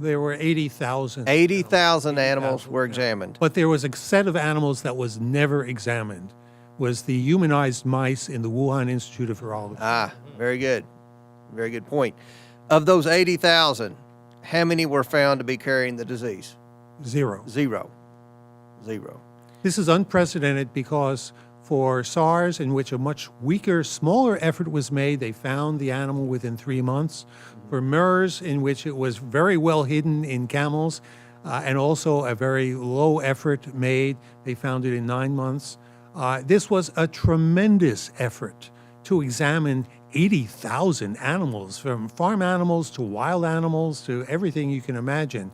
S12: There were 80,000.
S2: 80,000 animals were examined.
S12: But there was a set of animals that was never examined, was the humanized mice in the Wuhan Institute of Virology.
S2: Ah, very good. Very good point. Of those 80,000, how many were found to be carrying the disease?
S12: 0.
S2: Zero.
S12: This is unprecedented because for SARS, in which a much weaker, smaller effort was made, they found the animal within 3 months. For MERS, in which it was very well hidden in camels, and also a very low effort made, they found it in 9 months. This was a tremendous effort to examine 80,000 animals, from farm animals to wild animals to everything you can imagine,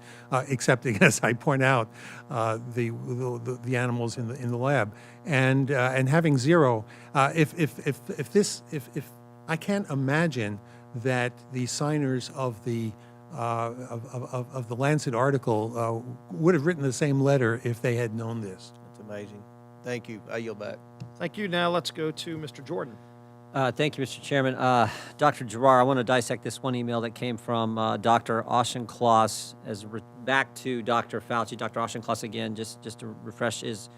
S12: except, as I point out, the animals in the lab, and having zero. If I can't imagine that the signers of the Lancet article would have written the same letter if they had known this.
S2: That's amazing. Thank you. I yield back.
S1: Thank you. Now let's go to Mr. Jordan.
S6: Thank you, Mr. Chairman. Dr. Giroir, I want to dissect this one email that came from Dr. Auchincloss back to Dr. Fauci. Dr. Auchincloss, again, just to refresh, is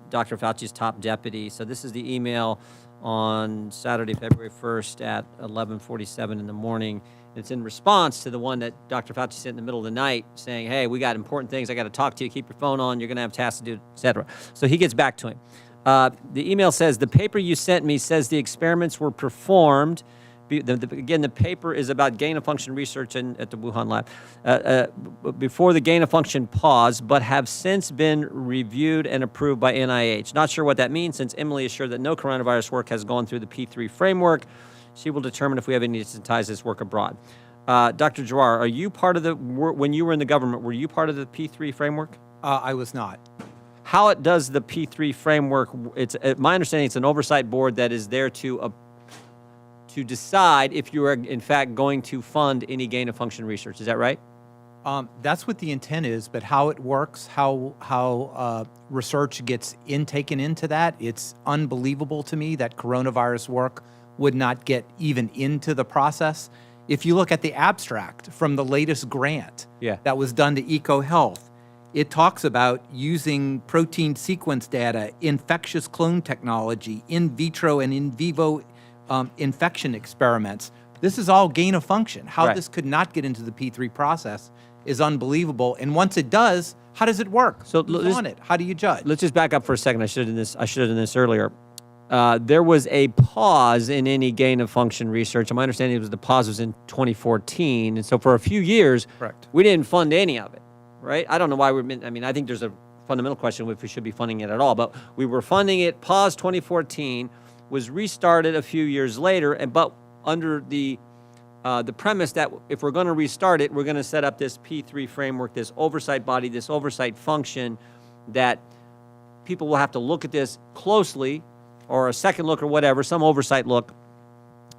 S6: Dr. Fauci's top deputy. So this is the email on Saturday, February 1st at 11:47 in the morning. It's in response to the one that Dr. Fauci sent in the middle of the night saying, hey, we got important things. I got to talk to you. Keep your phone on. You're going to have tasks to do, et cetera. So he gets back to him. The email says, the paper you sent me says the experiments were performed. Again, the paper is about gain-of-function research at the Wuhan lab. Before the gain-of-function pause, but have since been reviewed and approved by NIH. Not sure what that means, since Emily is sure that no coronavirus work has gone through the P3 framework. She will determine if we have any to ties this work abroad. Dr. Giroir, are you part of when you were in the government, were you part of the P3 framework?
S9: I was not.
S6: How does the P3 framework, my understanding it's an oversight board that is there to decide if you are in fact going to fund any gain-of-function research. Is that right?
S9: That's what the intent is, but how it works, how research gets taken into that, it's unbelievable to me that coronavirus work would not get even into the process. If you look at the abstract from the latest grant that was done to EcoHealth, it talks about using protein sequence data, infectious clone technology, in vitro and in vivo infection experiments. This is all gain of function. How this could not get into the P3 process is unbelievable. And once it does, how does it work?
S6: So
S9: who's on it? How do you judge?
S6: Let's just back up for a second. I should have done this earlier. There was a pause in any gain-of-function research. My understanding was the pause was in 2014. And so for a few years, we didn't fund any of it, right? I don't know why I think there's a fundamental question if we should be funding it at all. But we were funding it, paused 2014, was restarted a few years later, but under the premise that if we're going to restart it, we're going to set up this P3 framework, this oversight body, this oversight function that people will have to look at this closely, or a second look or whatever, some oversight look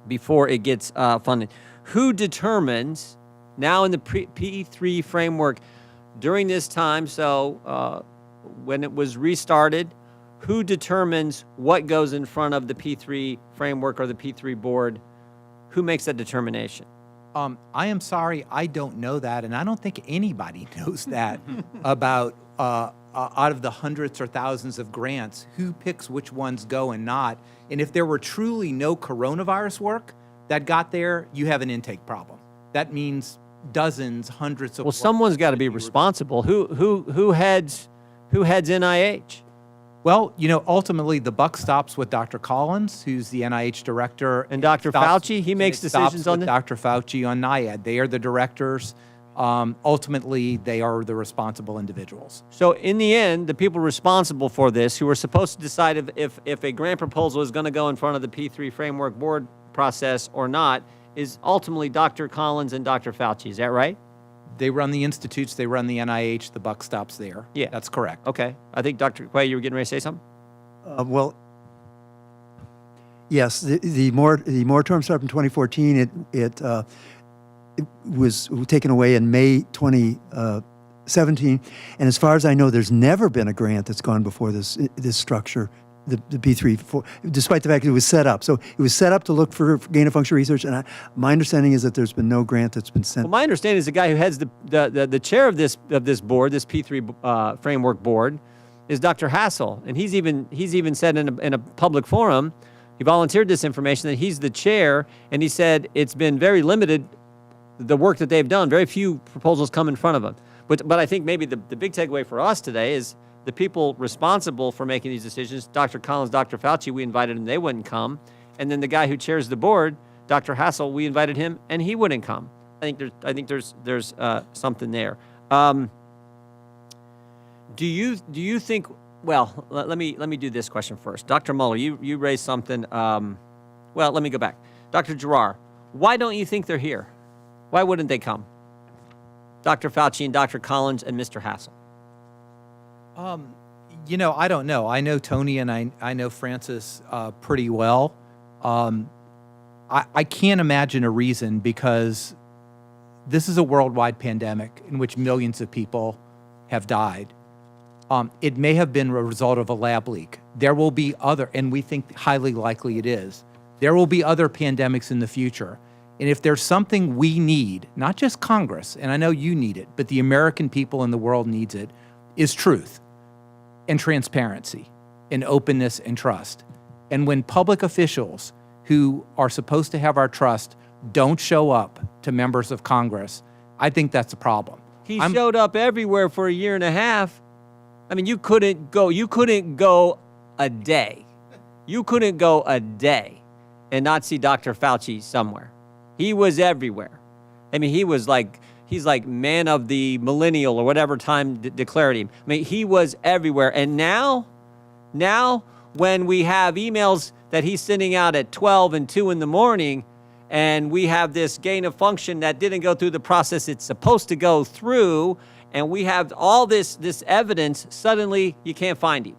S6: before it gets funded. Who determines, now in the P3 framework, during this time, so when it was restarted, who determines what goes in front of the P3 framework or the P3 board? Who makes that determination?
S9: I am sorry, I don't know that, and I don't think anybody knows that about out of the hundreds or thousands of grants, who picks which ones go and not. And if there were truly no coronavirus work that got there, you have an intake problem. That means dozens, hundreds of.
S6: Well, someone's got to be responsible. Who heads NIH?
S9: Well, ultimately the buck stops with Dr. Collins, who's the NIH director,
S6: and Dr. Fauci. He makes decisions on this.
S9: Dr. Fauci on NIAID. They are the directors. Ultimately, they are the responsible individuals.
S6: So in the end, the people responsible for this, who are supposed to decide if a grant proposal is going to go in front of the P3 framework board process or not, is ultimately Dr. Collins and Dr. Fauci. Is that right?
S9: They run the institutes, they run the NIH, the buck stops there.
S6: Yeah.
S9: That's correct.
S6: Okay. I think, Dr. Quay, you were getting ready to say something?
S11: Well, yes, the moratorium started in 2014. It was taken away in May 2017. And as far as I know, there's never been a grant that's gone before this structure, the P3, despite the fact that it was set up. So it was set up to look for gain-of-function research, and my understanding is that there's been no grant that's been sent.
S6: Well, my understanding is the guy who heads the chair of this board, this P3 framework board, is Dr. Hassel, and he's even said in a public forum, he volunteered this information that he's the chair, and he said it's been very limited, the work that they've done. Very few proposals come in front of them. But I think maybe the big takeaway for us today is the people responsible for making these decisions, Dr. Collins, Dr. Fauci, we invited them, they wouldn't come. And then the guy who chairs the board, Dr. Hassel, we invited him, and he wouldn't come. I think there's something there. Do you think? Well, let me do this question first. Dr. Muller, you raised something. Well, let me go back. Dr. Giroir, why don't you think they're here? Why wouldn't they come? Dr. Fauci and Dr. Collins and Mr. Hassel.
S9: I don't know. I know Tony and I know Francis pretty well. I can't imagine a reason, because this is a worldwide pandemic in which millions of people have died. It may have been a result of a lab leak. There will be other, and we think highly likely it is, there will be other pandemics in the future. And if there's something we need, not just Congress, and I know you need it, but the American people and the world needs it, is truth and transparency and openness and trust. And when public officials who are supposed to have our trust don't show up to members of Congress, I think that's a problem.
S6: He showed up everywhere for a year and a half. I mean, you couldn't go a day. You couldn't go a day and not see Dr. Fauci somewhere. He was everywhere. I mean, he's like man of the millennial or whatever time declared him. I mean, he was everywhere. And now when we have emails that he's sending out at 12 and 2 in the morning, and we have this gain of function that didn't go through the process it's supposed to go through, and we have all this evidence, suddenly you can't find him.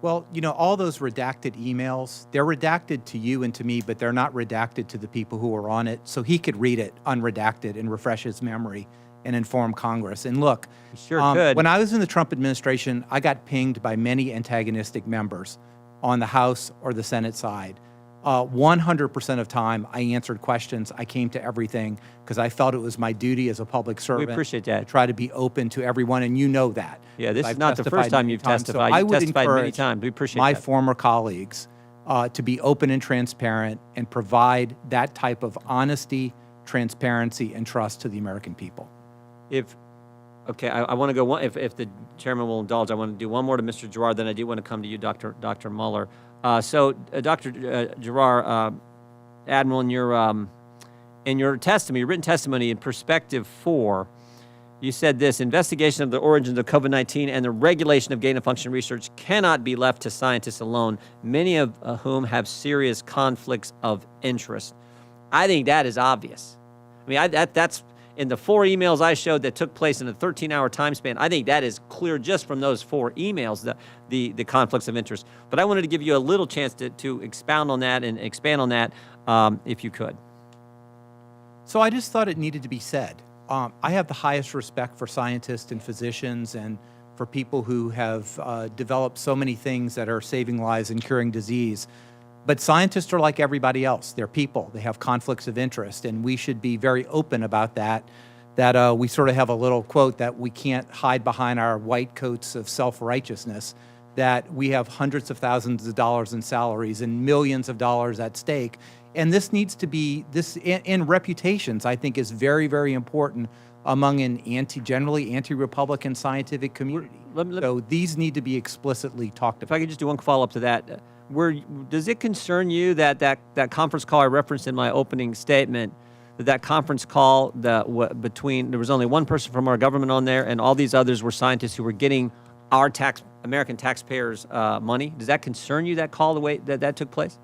S9: Well, all those redacted emails, they're redacted to you and to me, but they're not redacted to the people who are on it. So he could read it unredacted and refresh his memory and inform Congress. And look,
S6: He sure could.
S9: when I was in the Trump administration, I got pinged by many antagonistic members on the House or the Senate side. 100% of time, I answered questions. I came to everything because I felt it was my duty as a public servant.
S6: We appreciate that.
S9: To try to be open to everyone, and you know that.
S6: Yeah, this is
S9: I've
S6: not the
S9: testified
S6: first time
S9: many
S6: you've
S9: times. So
S6: testified.
S9: I
S6: You've
S9: would
S6: testified many
S9: encourage
S6: times. We appreciate
S9: my
S6: that.
S9: former colleagues to be open and transparent and provide that type of honesty, transparency, and trust to the American people.
S6: I want to go one. If the chairman will indulge, I want to do one more to Mr. Giroir. Then I do want to come to you, Dr. Mueller. Dr. Giroir, Admiral, in your testimony, your written testimony in Perspective 4, you said this: investigation of the origins of COVID-19 and the regulation of gain-of-function research cannot be left to scientists alone, many of whom have serious conflicts of interest. I think that is obvious. I mean, that's in the 4 emails I showed that took place in a 13-hour time span. I think that is clear just from those 4 emails, the conflicts of interest. But I wanted to give you a little chance to expound on that and expand on that, if you could.
S9: So I just thought it needed to be said. I have the highest respect for scientists and physicians and for people who have developed so many things that are saving lives and curing disease. But scientists are like everybody else. They're people. They have conflicts of interest, and we should be very open about that. That we sort of have a little quote that we can't hide behind our white coats of self-righteousness, that we have hundreds of thousands of dollars in salaries and millions of dollars at stake. And this needs to be, in reputations, I think is very, very important among an generally anti-Republican scientific community. So these need to be explicitly talked about.
S6: If I could just do one follow-up to that. Does it concern you that conference call I referenced in my opening statement, that conference call between, there was only one person from our government on there and all these others were scientists who were getting our American taxpayers' money? Does that concern you, that call, the way that took place?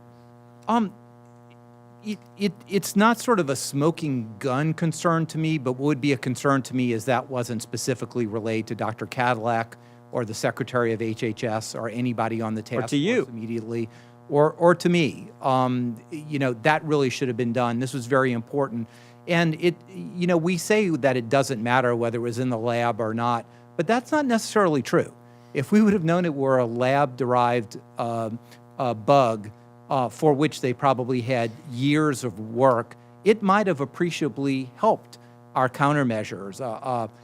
S9: It's not sort of a smoking gun concern to me, but what would be a concern to me is that wasn't specifically related to Dr. Cadillac or the Secretary of HHS or anybody on the task force immediately, or to me. That really should have been done. This was very important. And we say that it doesn't matter whether it was in the lab or not, but that's not necessarily true. If we would have known it were a lab-derived bug for which they probably had years of work, it might have appreciably helped our countermeasures,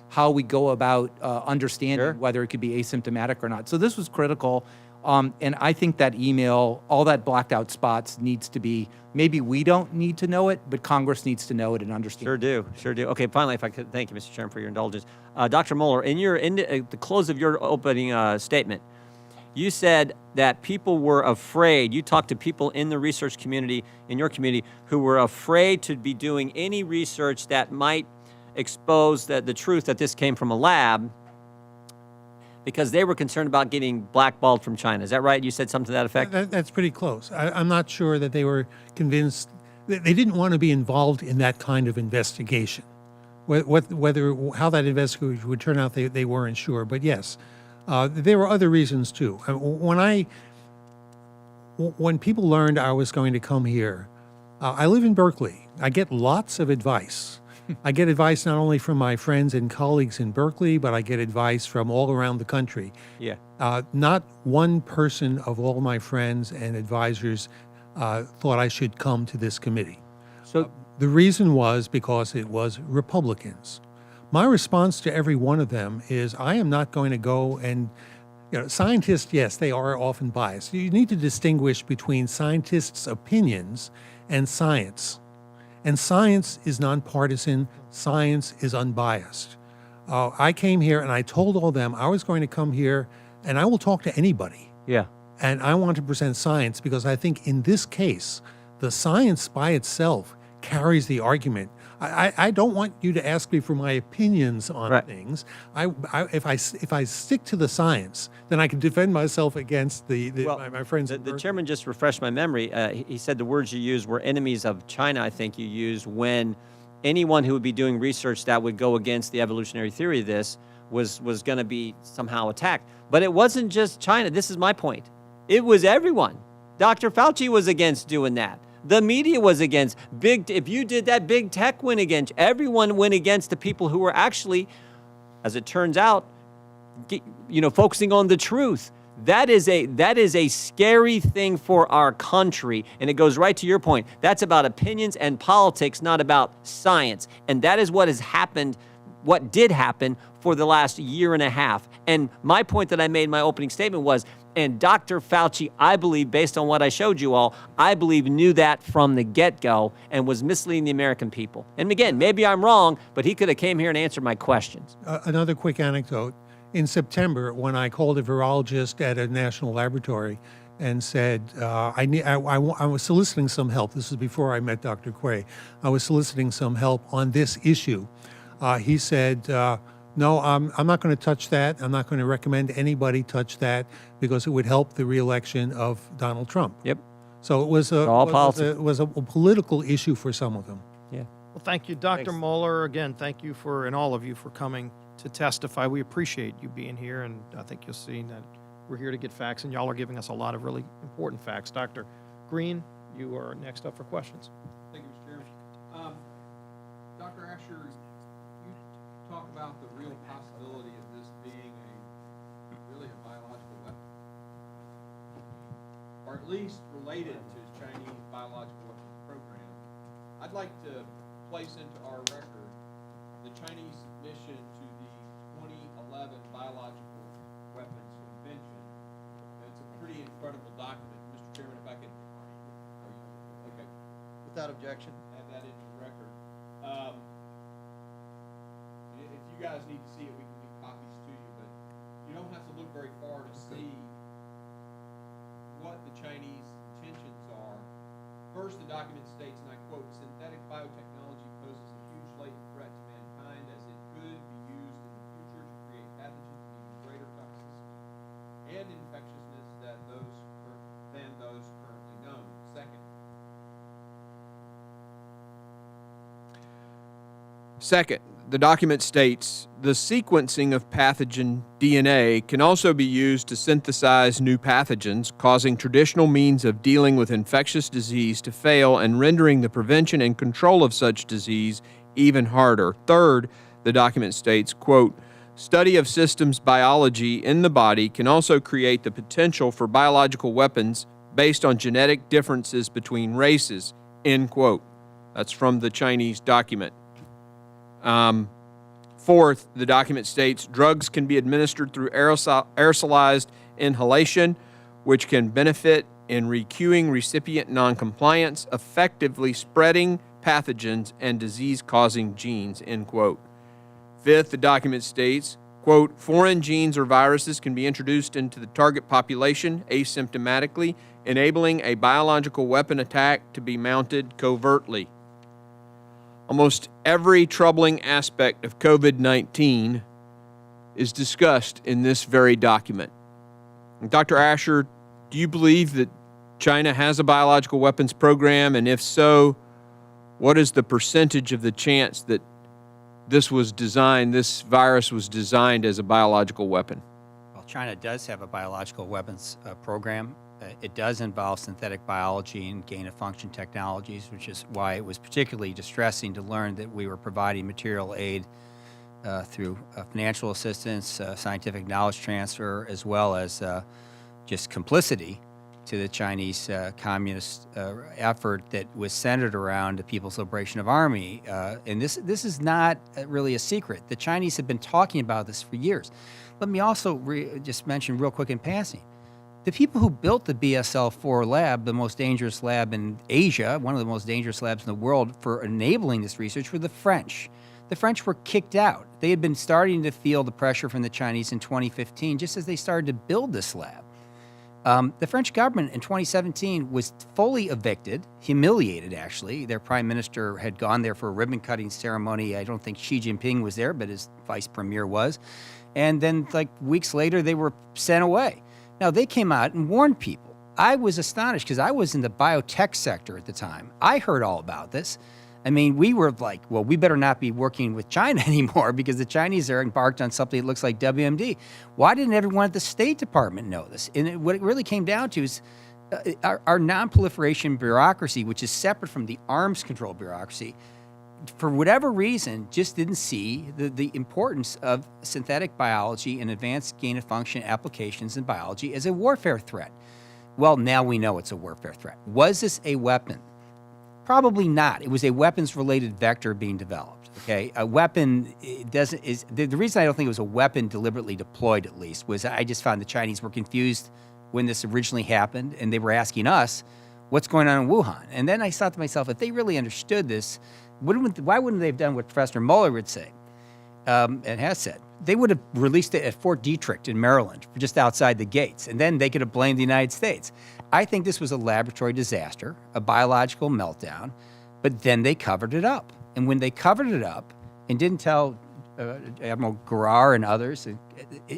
S9: how we go about understanding whether it could be asymptomatic or not. So this was critical. And I think that email, all that blacked out spots needs to be, maybe we don't need to know it, but Congress needs to know it and understand it.
S6: Sure do. Okay, finally, if I could, thank you, Mr. Chairman, for your indulgence. Dr. Mueller, in the close of your opening statement, you said that people were afraid. You talked to people in the research community, in your community, who were afraid to be doing any research that might expose the truth that this came from a lab because they were concerned about getting blackballed from China. Is that right? You said something to that effect?
S12: That's pretty close. I'm not sure that they were convinced they didn't want to be involved in that kind of investigation. Whether how that investigation would turn out, they weren't sure. But yes, there were other reasons too. When people learned I was going to come here, I live in Berkeley. I get lots of advice. I get advice not only from my friends and colleagues in Berkeley, but I get advice from all around the country.
S6: Yeah.
S12: Not one person of all my friends and advisors thought I should come to this committee.
S6: So
S12: The reason was because it was Republicans. My response to every one of them is I am not going to go and, scientists, yes, they are often biased. You need to distinguish between scientists' opinions and science. And science is nonpartisan, science is unbiased. I came here and I told all them I was going to come here and I will talk to anybody.
S6: yeah.
S12: And I want to present science because I think in this case, the science by itself carries the argument. I don't want you to ask me for my opinions on
S6: Right.
S12: things. If I stick to the science, then I can defend myself against my friends.
S6: The chairman just refreshed my memory. He said the words you used were enemies of China, I think you used, when anyone who would be doing research that would go against the evolutionary theory of this was going to be somehow attacked. But it wasn't just China. This is my point. It was everyone. Dr. Fauci was against doing that. The media was against. If you did that, big tech went against. Everyone went against the people who were actually, as it turns out, focusing on the truth. That is a scary thing for our country, and it goes right to your point. That's about opinions and politics, not about science. And that is what has happened, what did happen for the last year and a half. And my point that I made in my opening statement was, and Dr. Fauci, I believe, based on what I showed you all, I believe knew that from the get-go and was misleading the American people. And again, maybe I'm wrong, but he could have came here and answered my questions.
S12: Another quick anecdote. In September, when I called a virologist at a national laboratory and said, I was soliciting some help. This was before I met Dr. Quay. I was soliciting some help on this issue. He said, no, I'm not going to touch that. I'm not going to recommend anybody touch that because it would help the reelection of Donald Trump.
S6: Yep.
S12: So it was a political issue for some of them.
S6: Yeah.
S1: Well, thank you, Dr. Mueller. Again, thank you and all of you for coming to testify. We appreciate you being here, and I think you'll see that we're here to get facts, and y'all are giving us a lot of really important facts. Dr. Green, you are next up for questions.
S8: Thank you, Mr. Chairman. Dr. Asher, you talk about the real possibility of this being really a biological weapon, or at least related to Chinese biological weapons program. I'd like to place into our record the Chinese submission to the 2011 Biological Weapons Convention. It's a pretty incredible document. Mr. Chairman, if I could, okay.
S2: Without objection.
S8: Add that into the record. If you guys need to see it, we can get copies to you, but you don't have to look very far to see what the Chinese intentions are. First, the document states, and I quote, synthetic biotechnology poses a huge latent threat to mankind as it could be used in the future to create pathogens of even greater toxicity and infectiousness than those currently known. Second, the document states the sequencing of pathogen DNA can also be used to synthesize new pathogens, causing traditional means of dealing with infectious disease to fail and rendering the prevention and control of such disease even harder. Third, the document states, quote, study of systems biology in the body can also create the potential for biological weapons based on genetic differences between races, end quote. That's from the Chinese document. Fourth, the document states drugs can be administered through aerosolized inhalation, which can benefit in recuing recipient noncompliance, effectively spreading pathogens and disease-causing genes, end quote. Fifth, the document states, quote, foreign genes or viruses can be introduced into the target population asymptomatically, enabling a biological weapon attack to be mounted covertly. Almost every troubling aspect of COVID-19 is discussed in this very document. Dr. Asher, do you believe that China has a biological weapons program? And if so, what is the percentage of the chance that this virus was designed as a biological weapon?
S10: Well, China does have a biological weapons program. It does involve synthetic biology and gain-of-function technologies, which is why it was particularly distressing to learn that we were providing material aid through financial assistance, scientific knowledge transfer, as well as just complicity to the Chinese communist effort that was centered around the People's Liberation of Army. And this is not really a secret. The Chinese have been talking about this for years. Let me also just mention real quick in passing. The people who built the BSL-4 lab, the most dangerous lab in Asia, one of the most dangerous labs in the world for enabling this research, were the French. The French were kicked out. They had been starting to feel the pressure from the Chinese in 2015, just as they started to build this lab. The French government in 2017 was fully evicted, humiliated actually. Their prime minister had gone there for a ribbon-cutting ceremony. I don't think Xi Jinping was there, but his vice premier was. And then like weeks later, they were sent away. Now, they came out and warned people. I was astonished because I was in the biotech sector at the time. I heard all about this. I mean, we were like, well, we better not be working with China anymore because the Chinese are embarked on something that looks like WMD. Why didn't everyone at the State Department know this? And what it really came down to is our non-proliferation bureaucracy, which is separate from the arms control bureaucracy, for whatever reason, just didn't see the importance of synthetic biology and advanced gain-of-function applications in biology as a warfare threat. Well, now we know it's a warfare threat. Was this a weapon? Probably not. It was a weapons-related vector being developed. Okay, a weapon the reason I don't think it was a weapon deliberately deployed, at least, was I just found the Chinese were confused when this originally happened, and they were asking us, "What's going on in Wuhan?" And then I thought to myself, if they really understood this, why wouldn't they have done what Professor Mueller would say and has said? They would have released it at Fort Detrick in Maryland, just outside the gates, and then they could have blamed the United States. I think this was a laboratory disaster, a biological meltdown, but then they covered it up. And when they covered it up and didn't tell Admiral Giroir and others,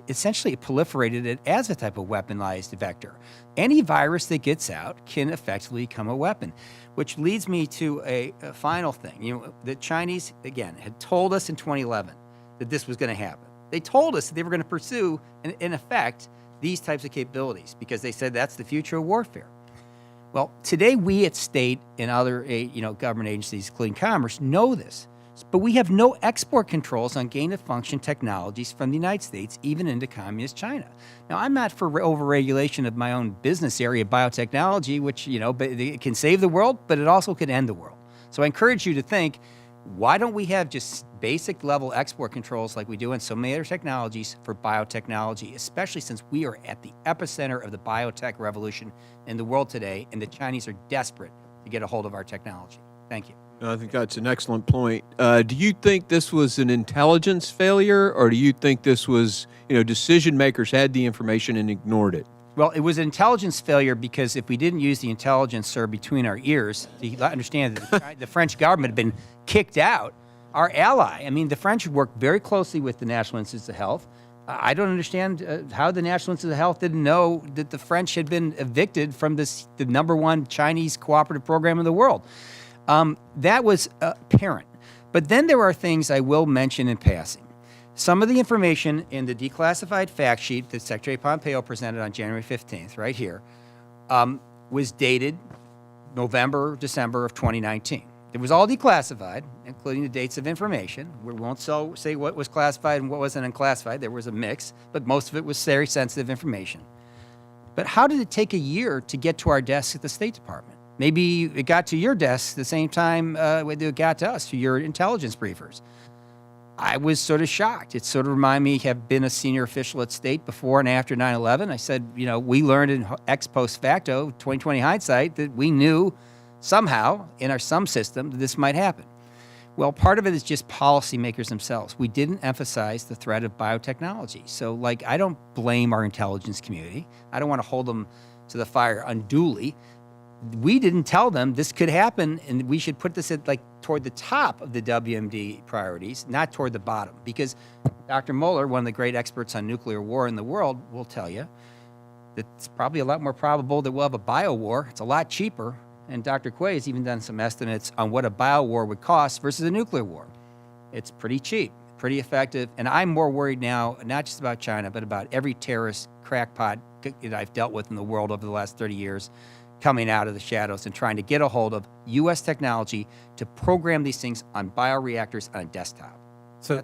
S10: essentially it proliferated it as a type of weaponized vector. Any virus that gets out can effectively become a weapon, which leads me to a final thing. You know, the Chinese, again, had told us in 2011 that this was going to happen. They told us that they were going to pursue, in effect, these types of capabilities because they said that's the future of warfare. Well, today we at state and other government agencies, including Commerce, know this, but we have no export controls on gain-of-function technologies from the United States, even into communist China. Now, I'm not for overregulation of my own business area, biotechnology, which, but it can save the world, but it also could end the world. So I encourage you to think, why don't we have just basic level export controls like we do in so many other technologies for biotechnology, especially since we are at the epicenter of the biotech revolution in the world today, and the Chinese are desperate to get a hold of our technology. Thank you.
S8: I think that's an excellent point. Do you think this was an intelligence failure, or do you think this was, decision makers had the information and ignored it?
S10: Well, it was an intelligence failure because if we didn't use the intelligence, sir, between our ears, to understand that the French government had been kicked out, our ally. I mean, the French worked very closely with the National Institutes of Health. I don't understand how the National Institutes of Health didn't know that the French had been evicted from the #1 Chinese cooperative program in the world. That was apparent. But then there are things I will mention in passing. Some of the information in the declassified fact sheet that Secretary Pompeo presented on January 15th, right here, was dated November, December of 2019. It was all declassified, including the dates of information. We won't say what was classified and what wasn't unclassified. There was a mix, but most of it was very sensitive information. But how did it take a year to get to our desks at the State Department? Maybe it got to your desk the same time it got to us, to your intelligence briefers. I was sort of shocked. It sort of reminded me, have been a senior official at state before and after 9/11. I said, we learned in ex post facto, 2020 hindsight, that we knew somehow in our some system that this might happen. Well, part of it is just policymakers themselves. We didn't emphasize the threat of biotechnology. So, I don't blame our intelligence community. I don't want to hold them to the fire unduly. We didn't tell them this could happen, and we should put this at toward the top of the WMD priorities, not toward the bottom. Because Dr. Mueller, one of the great experts on nuclear war in the world, will tell you that it's probably a lot more probable that we'll have a bio war. It's a lot cheaper, And Dr. Quay has even done some estimates on what a bio-war would cost versus a nuclear war. It's pretty cheap, pretty effective, and I'm more worried now, not just about China, but about every terrorist crackpot that I've dealt with in the world over the last 30 years coming out of the shadows and trying to get a hold of U.S. technology to program these things on bioreactors on a desktop.
S9: So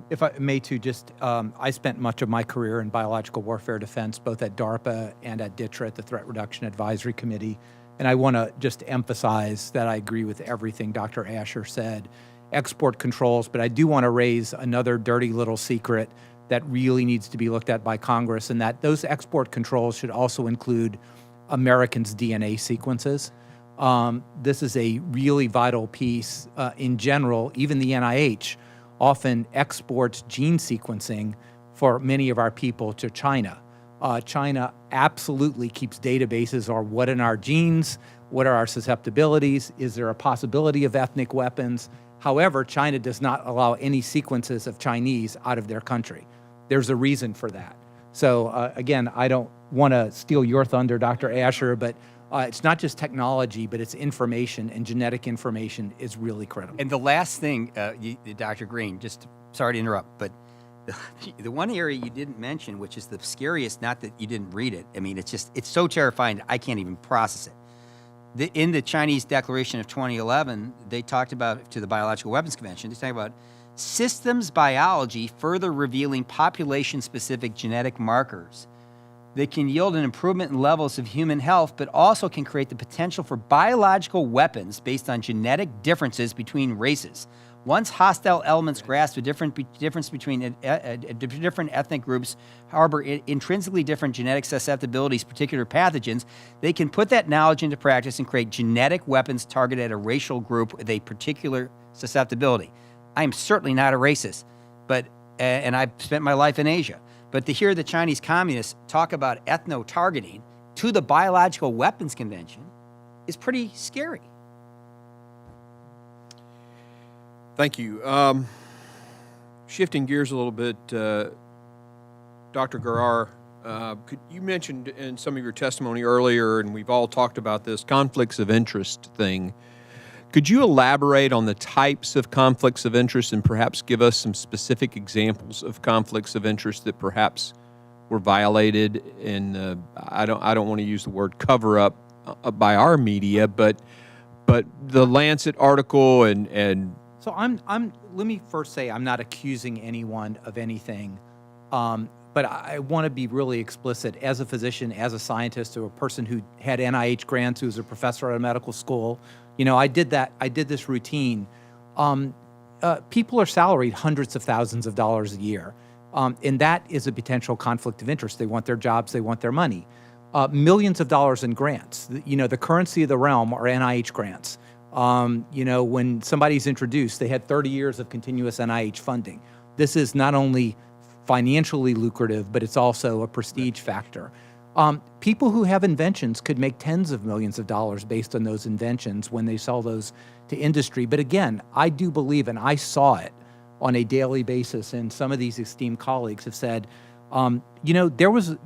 S9: if I may too, just I spent much of my career in biological warfare defense, both at DARPA and at DTRA, at the Threat Reduction Advisory Committee. And I want to just emphasize that I agree with everything Dr. Asher said. Export controls, but I do want to raise another dirty little secret that really needs to be looked at by Congress, and that those export controls should also include Americans' DNA sequences. This is a really vital piece in general. Even the NIH often exports gene sequencing for many of our people to China. China absolutely keeps databases on what in our genes, what are our susceptibilities, is there a possibility of ethnic weapons? However, China does not allow any sequences of Chinese out of their country. There's a reason for that. So again, I don't want to steal your thunder, Dr. Asher, but it's not just technology, but it's information, and genetic information is really critical.
S10: And the last thing, Dr. Green, sorry to interrupt, but the one area you didn't mention, which is the scariest, not that you didn't read it, I mean, it's so terrifying, I can't even process it. In the Chinese Declaration of 2011, they talked about, to the Biological Weapons Convention, they talked about systems biology further revealing population-specific genetic markers that can yield an improvement in levels of human health, but also can create the potential for biological weapons based on genetic differences between races. Once hostile elements grasp a difference between different ethnic groups harbor intrinsically different genetic susceptibilities to particular pathogens, they can put that knowledge into practice and create genetic weapons targeted at a racial group with a particular susceptibility. I am certainly not a racist, and I've spent my life in Asia. But to hear the Chinese communists talk about ethno-targeting to the Biological Weapons Convention is pretty scary.
S8: Thank you. Shifting gears a little bit, Dr. Garar, you mentioned in some of your testimony earlier, and we've all talked about this, conflicts of interest thing. Could you elaborate on the types of conflicts of interest and perhaps give us some specific examples of conflicts of interest that perhaps were violated in, I don't want to use the word cover up by our media, but the Lancet article and
S9: So let me first say I'm not accusing anyone of anything, but I want to be really explicit. As a physician, as a scientist, or a person who had NIH grants, who was a professor at a medical school, I did this routine. People are salaried hundreds of thousands of dollars a year, and that is a potential conflict of interest. They want their jobs, they want their money. Millions of dollars in grants. The currency of the realm are NIH grants. When somebody's introduced, they had 30 years of continuous NIH funding. This is not only financially lucrative, but it's also a prestige factor. People who have inventions could make tens of millions of dollars based on those inventions when they sell those to industry. But again, I do believe, and I saw it on a daily basis, and some of these esteemed colleagues have said, there was,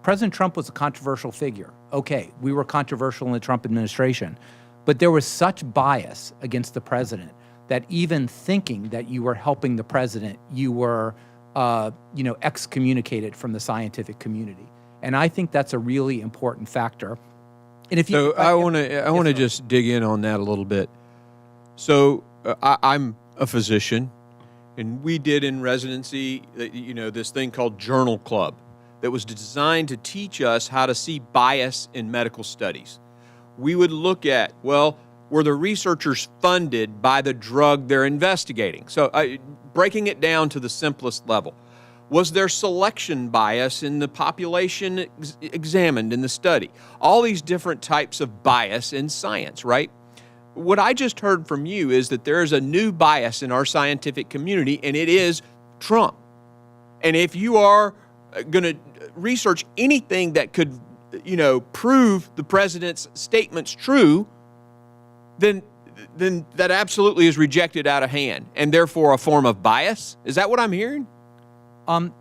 S9: President Trump was a controversial figure. Okay, we were controversial in the Trump administration. But there was such bias against the president that even thinking that you were helping the president, you were, excommunicated from the scientific community. And I think that's a really important factor. And if you,
S8: I want to just dig in on that a little bit. So I'm a physician, and we did in residency, this thing called Journal Club that was designed to teach us how to see bias in medical studies. We would look at, were the researchers funded by the drug they're investigating? So breaking it down to the simplest level. Was there selection bias in the population examined in the study? All these different types of bias in science, right? What I just heard from you is that there is a new bias in our scientific community, and it is Trump. And if you are going to research anything that could prove the president's statements true, then that absolutely is rejected out of hand, and therefore a form of bias. Is that what I'm hearing?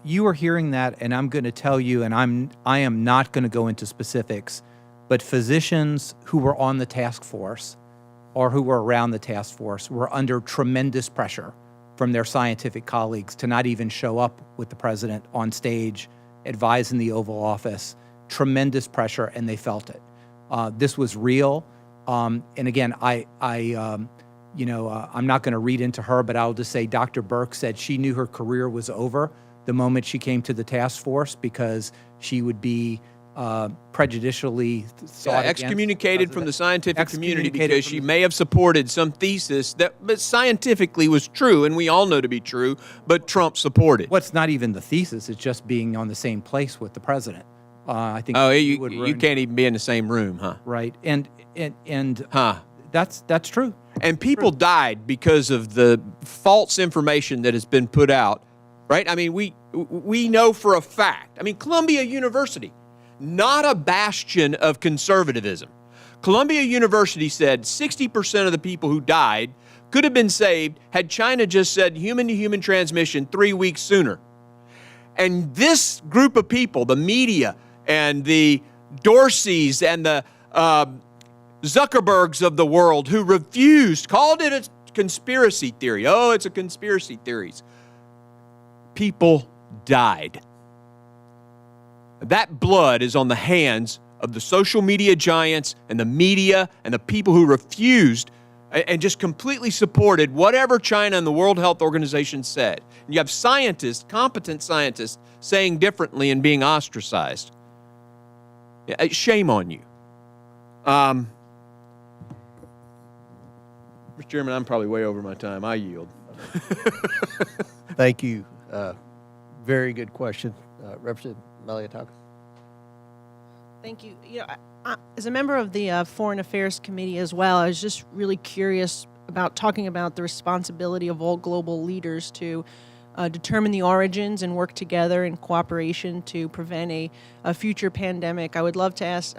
S9: You are hearing that, and I'm going to tell you, and I am not going to go into specifics, but physicians who were on the task force or who were around the task force were under tremendous pressure from their scientific colleagues to not even show up with the president on stage, advising the Oval Office. Tremendous pressure, and they felt it. This was real. And again, I'm not going to read into her, but I'll just say Dr. Burke said she knew her career was over the moment she came to the task force because she would be prejudicially sought
S8: excommunicated from the scientific community
S9: Excommunicated
S8: because
S9: from
S8: she
S9: the-
S8: may have supported some thesis that but scientifically was true, and we all know to be true, but Trump supported.
S9: What's not even the thesis, it's just being on the same place with the president. I think
S8: Oh,
S9: it would
S8: you
S9: ruin-
S8: can't even be in the same room, huh?
S9: right, and
S8: Huh.
S9: that's true.
S8: And people died because of the false information that has been put out, right? I mean, we know for a fact. I mean, Columbia University, not a bastion of conservatism. Columbia University said 60% of the people who died could have been saved had China just said human-to-human transmission 3 weeks sooner. And this group of people, the media and the Dorseys and the Zuckerbergs of the world who refused, called it a conspiracy theory. Oh, it's a conspiracy theories. People died. That blood is on the hands of the social media giants and the media and the people who refused and just completely supported whatever China and the World Health Organization said. And you have scientists, competent scientists, saying differently and being ostracized. Yeah, shame on you. Mr. Chairman, I'm probably way over my time. I yield.
S2: Thank you. Very good question. Representative Maliataka.
S13: Thank you. As a member of the Foreign Affairs Committee as well, I was just really curious about talking about the responsibility of all global leaders to determine the origins and work together in cooperation to prevent a future pandemic. I would love to ask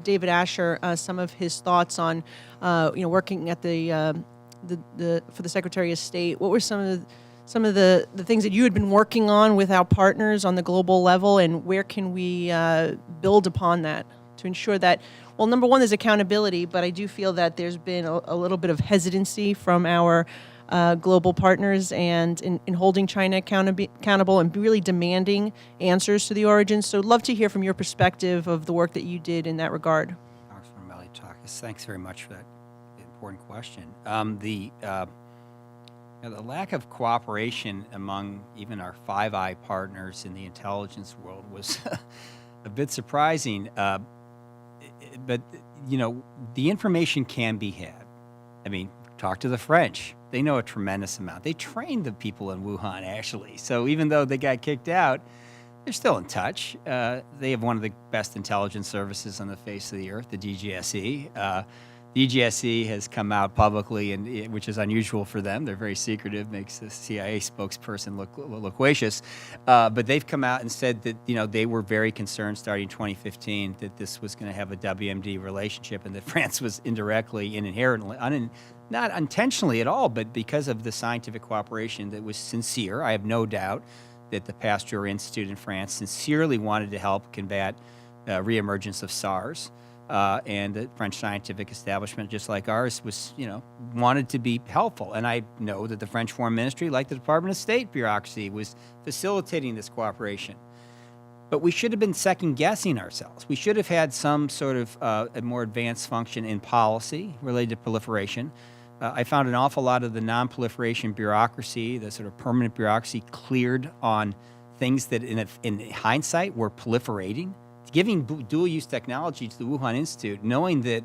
S13: David Asher some of his thoughts on, working at the for the Secretary of State. What were some of the things that you had been working on with our partners on the global level, and where can we build upon that to ensure that, well, number one, there's accountability, but I do feel that there's been a little bit of hesitancy from our global partners and in holding China accountable and really demanding answers to the origins. So I'd love to hear from your perspective of the work that you did in that regard.
S10: Congressman Maliatakis, thanks very much for that important question. The lack of cooperation among even our Five Eye partners in the intelligence world was a bit surprising. But, the information can be had. I mean, talk to the French. They know a tremendous amount. They trained the people in Wuhan, actually. So even though they got kicked out, they're still in touch. They have one of the best intelligence services on the face of the earth, the DGSE. The DGSE has come out publicly, and which is unusual for them. They're very secretive, makes the CIA spokesperson look loquacious. But they've come out and said that they were very concerned starting 2015 that this was going to have a WMD relationship, and that France was indirectly and inherently, not intentionally at all, but because of the scientific cooperation that was sincere. I have no doubt that the Pasteur Institute in France sincerely wanted to help combat reemergence of SARS. And the French scientific establishment, just like ours, was, wanted to be helpful. And I know that the French Foreign Ministry, like the Department of State bureaucracy, was facilitating this cooperation. But we should have been second-guessing ourselves. We should have had some sort of a more advanced function in policy related to proliferation. I found an awful lot of the non-proliferation bureaucracy, the sort of permanent bureaucracy, cleared on things that in hindsight were proliferating. Giving dual-use technology to the Wuhan Institute, knowing that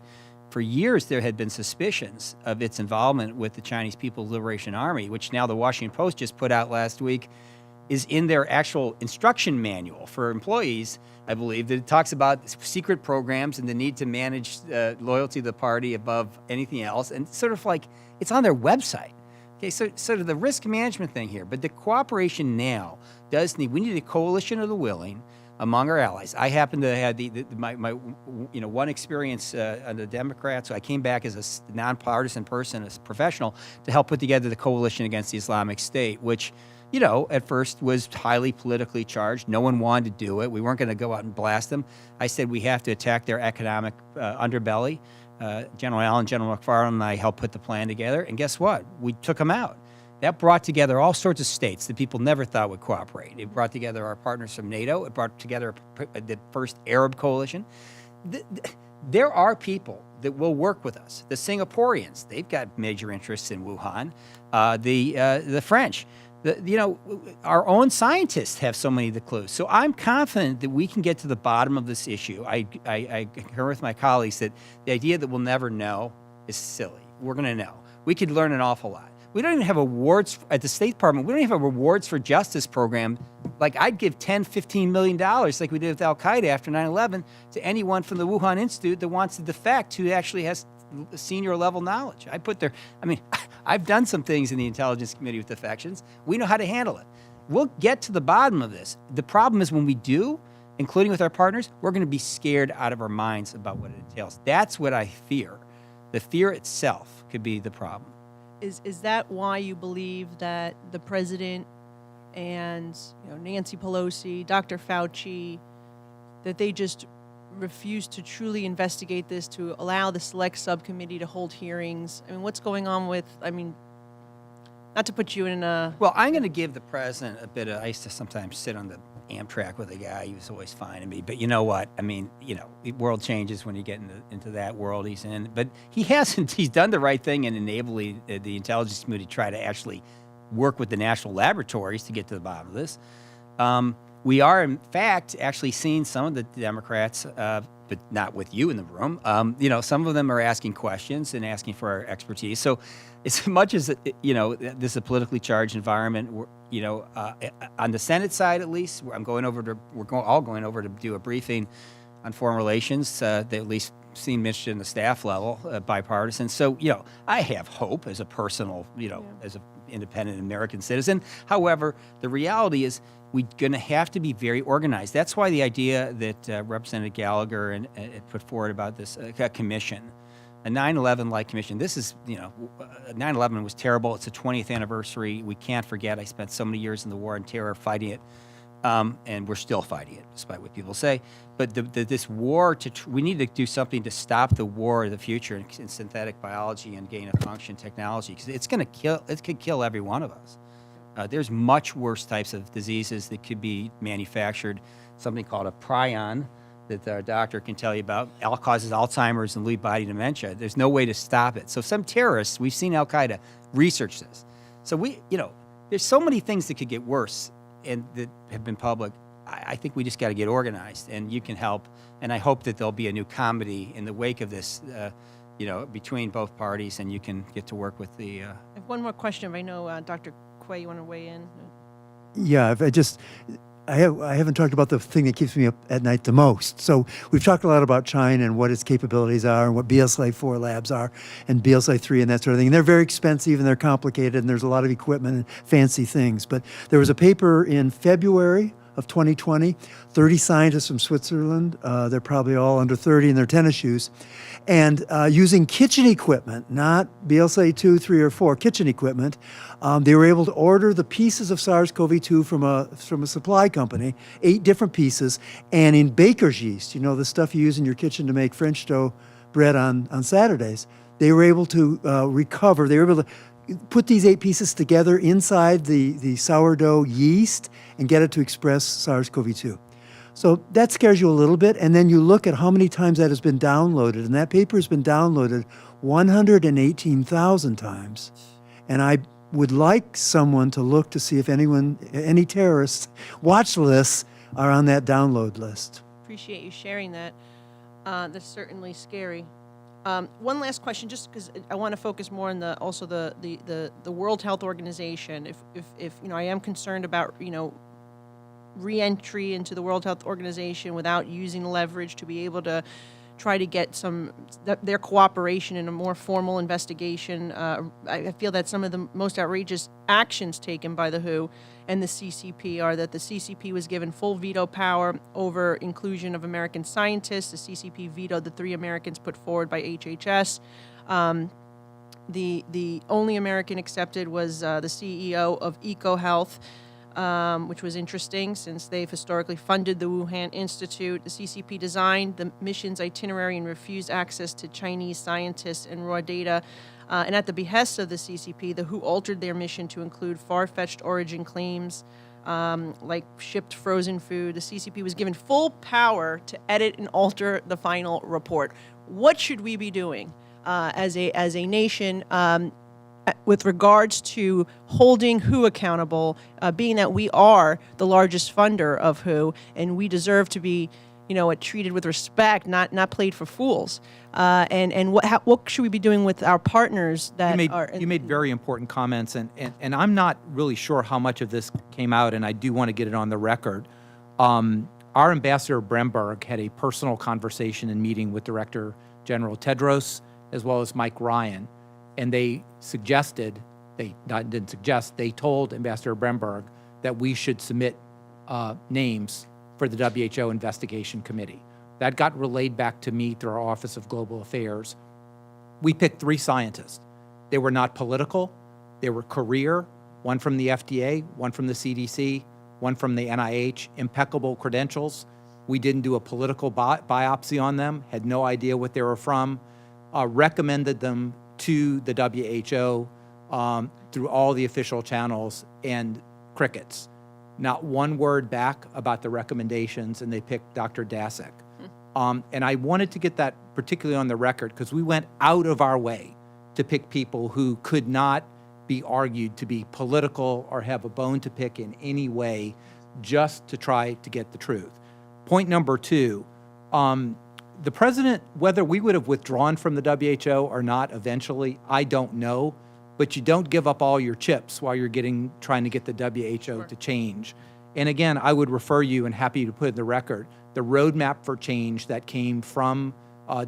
S10: for years there had been suspicions of its involvement with the Chinese People's Liberation Army, which now the Washington Post just put out last week, is in their actual instruction manual for employees, I believe, that it talks about secret programs and the need to manage loyalty to the party above anything else, and sort of like it's on their website. Okay, so sort of the risk management thing here, but the cooperation now does need, we need a coalition of the willing. among our allies. I happen to have my one experience on the Democrats. So I came back as a nonpartisan person, as a professional, to help put together the coalition against the Islamic State, which, at first was highly politically charged. No one wanted to do it. We weren't going to go out and blast them. I said we have to attack their economic underbelly. General Allen, General McFarland, and I helped put the plan together. And guess what? We took them out. That brought together all sorts of states that people never thought would cooperate. It brought together our partners from NATO. It brought together the first Arab coalition. There are people that will work with us. The Singaporeans, they've got major interests in Wuhan. The French. Our own scientists have so many of the clues. So I'm confident that we can get to the bottom of this issue. I concur with my colleagues that the idea that we'll never know is silly. We're going to know. We could learn an awful lot. We don't even have awards at the State Department. We don't even have a rewards for justice program. Like I'd give $10, $15 million like we did with Al-Qaeda after 9/11 to anyone from the Wuhan Institute that wants to defect who actually has senior level knowledge. I've done some things in the Intelligence Committee with defections. We know how to handle it. We'll get to the bottom of this. The problem is when we do, including with our partners, we're going to be scared out of our minds about what it entails. That's what I fear. The fear itself could be the problem.
S13: Is that why you believe that the president and Nancy Pelosi, Dr. Fauci, that they just refuse to truly investigate this, to allow the select subcommittee to hold hearings? I mean, what's going on with, not to put you in a...
S10: Well, I'm going to give the president a bit of, I used to sometimes sit on the Amtrak with a guy. He was always fine to me. But you know what? The world changes when you get into that world he's in. But he's done the right thing in enabling the Intelligence Committee to try to actually work with the national laboratories to get to the bottom of this. We are, in fact, actually seeing some of the Democrats, but not with you in the room. Some of them are asking questions and asking for our expertise. So as much as, this is a politically charged environment, on the Senate side, at least, we're all going over to do a briefing on foreign relations. They at least seem interested in the staff level, bipartisan. So, I have hope as a personal, as an independent American citizen. However, the reality is we're going to have to be very organized. That's why the idea that Representative Gallagher and put forward about this commission, a 9/11-like commission. This is, 9/11 was terrible. It's the 20th anniversary. We can't forget. I spent so many years in the war on terror fighting it, and we're still fighting it, despite what people say. But this war, we need to do something to stop the war of the future in synthetic biology and gain-of-function technology, because it's going to kill. It could kill every one of us. There's much worse types of diseases that could be manufactured. Something called a prion that our doctor can tell you about, causes Alzheimer's and Lewy body dementia. There's no way to stop it. So some terrorists, we've seen Al-Qaeda research this. So there's so many things that could get worse and that have been public. I think we just got to get organized, and you can help. And I hope that there'll be a new comedy in the wake of this, between both parties, and you can get to work with the...
S13: I have one more question. I know, Dr. Quay, you want to weigh in?
S11: Yeah, I haven't talked about the thing that keeps me up at night the most. So we've talked a lot about China and what its capabilities are and what BSI-4 labs are and BSI-3 and that sort of thing. And they're very expensive and they're complicated and there's a lot of equipment and fancy things. But there was a paper in February of 2020, 30 scientists from Switzerland, they're probably all under 30 in their tennis shoes, and using kitchen equipment, not BSI-2, 3, or 4, kitchen equipment, they were able to order the pieces of SARS-CoV-2 from a supply company, 8 different pieces, and in baker's yeast, the stuff you use in your kitchen to make French dough bread on Saturdays, they were able to recover, they were able to put these 8 pieces together inside the sourdough yeast and get it to express SARS-CoV-2. So that scares you a little bit, and then you look at how many times that has been downloaded, and that paper has been downloaded 118,000 times. And I would like someone to look to see if any terrorists watch lists are on that download list.
S13: Appreciate you sharing that. That's certainly scary. One last question, just because I want to focus more on the World Health Organization. If I am concerned about re-entry into the World Health Organization without using leverage to be able to try to get their cooperation in a more formal investigation. I feel that some of the most outrageous actions taken by the WHO and the CCP are that the CCP was given full veto power over inclusion of American scientists. The CCP vetoed the 3 Americans put forward by HHS. The only American accepted was the CEO of EcoHealth, which was interesting since they've historically funded the Wuhan Institute. The CCP designed the mission's itinerary and refused access to Chinese scientists and raw data. And at the behest of the CCP, the WHO altered their mission to include far-fetched origin claims like shipped frozen food. The CCP was given full power to edit and alter the final report. What should we be doing as a nation with regards to holding WHO accountable, being that we are the largest funder of WHO and we deserve to be, treated with respect, not played for fools? And what should we be doing with our partners that
S9: you made very important comments, and I'm not really sure how much of this came out, and I do want to get it on the record. Our ambassador Bremberg had a personal conversation and meeting with Director General Tedros as well as Mike Ryan, and they told Ambassador Bremberg that we should submit names for the WHO Investigation Committee. That got relayed back to me through our Office of Global Affairs. We picked 3 scientists. They were not political. They were career, one from the FDA, one from the CDC, one from the NIH, impeccable credentials. We didn't do a political biopsy on them, had no idea what they were from, recommended them to the WHO through all the official channels, and crickets. Not one word back about the recommendations, and they picked Dr. Daszak. And I wanted to get that particularly on the record because we went out of our way to pick people who could not be argued to be political or have a bone to pick in any way, just to try to get the truth. Point number 2, the president, whether we would have withdrawn from the WHO or not eventually, I don't know, but you don't give up all your chips while you're trying to get the WHO to change. And again, I would refer you, and happy to put in the record, the roadmap for change that came from,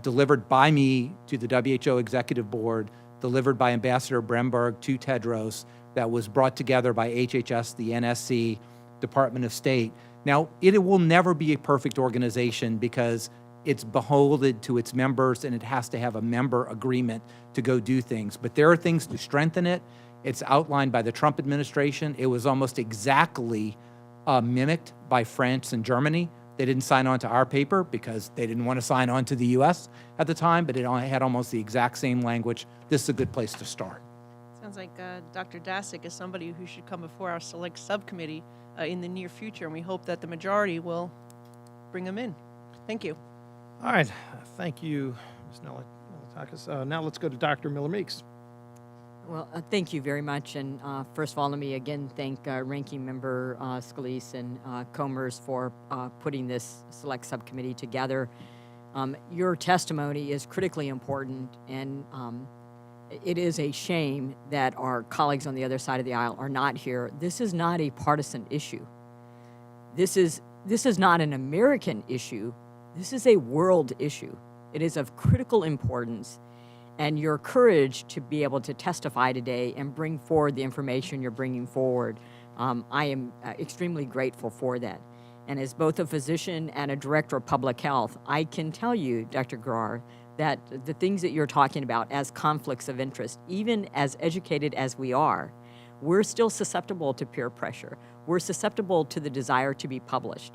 S9: delivered by me to the WHO Executive Board, delivered by Ambassador Bremberg to Tedros, that was brought together by HHS, the NSC, Department of State. Now, it will never be a perfect organization because it's beholden to its members and it has to have a member agreement to go do things. But there are things to strengthen it. It's outlined by the Trump administration. It was almost exactly mimicked by France and Germany. They didn't sign on to our paper because they didn't want to sign on to the US at the time, but it had almost the exact same language. This is a good place to start.
S13: Sounds like Dr. Daszak is somebody who should come before our select subcommittee in the near future, and we hope that the majority will bring him in. Thank you.
S1: All right. Thank you, Ms. Nelatakis. Now let's go to Dr. Miller-Meeks.
S7: Well, thank you very much. And first of all, let me again thank Ranking Member Scalise and Comers for putting this select subcommittee together. Your testimony is critically important, and it is a shame that our colleagues on the other side of the aisle are not here. This is not a partisan issue. This is not an American issue. This is a world issue. It is of critical importance, and your courage to be able to testify today and bring forward the information you're bringing forward, I am extremely grateful for that. And as both a physician and a director of public health, I can tell you, Dr. Grar, that the things that you're talking about as conflicts of interest, even as educated as we are, we're still susceptible to peer pressure. We're susceptible to the desire to be published,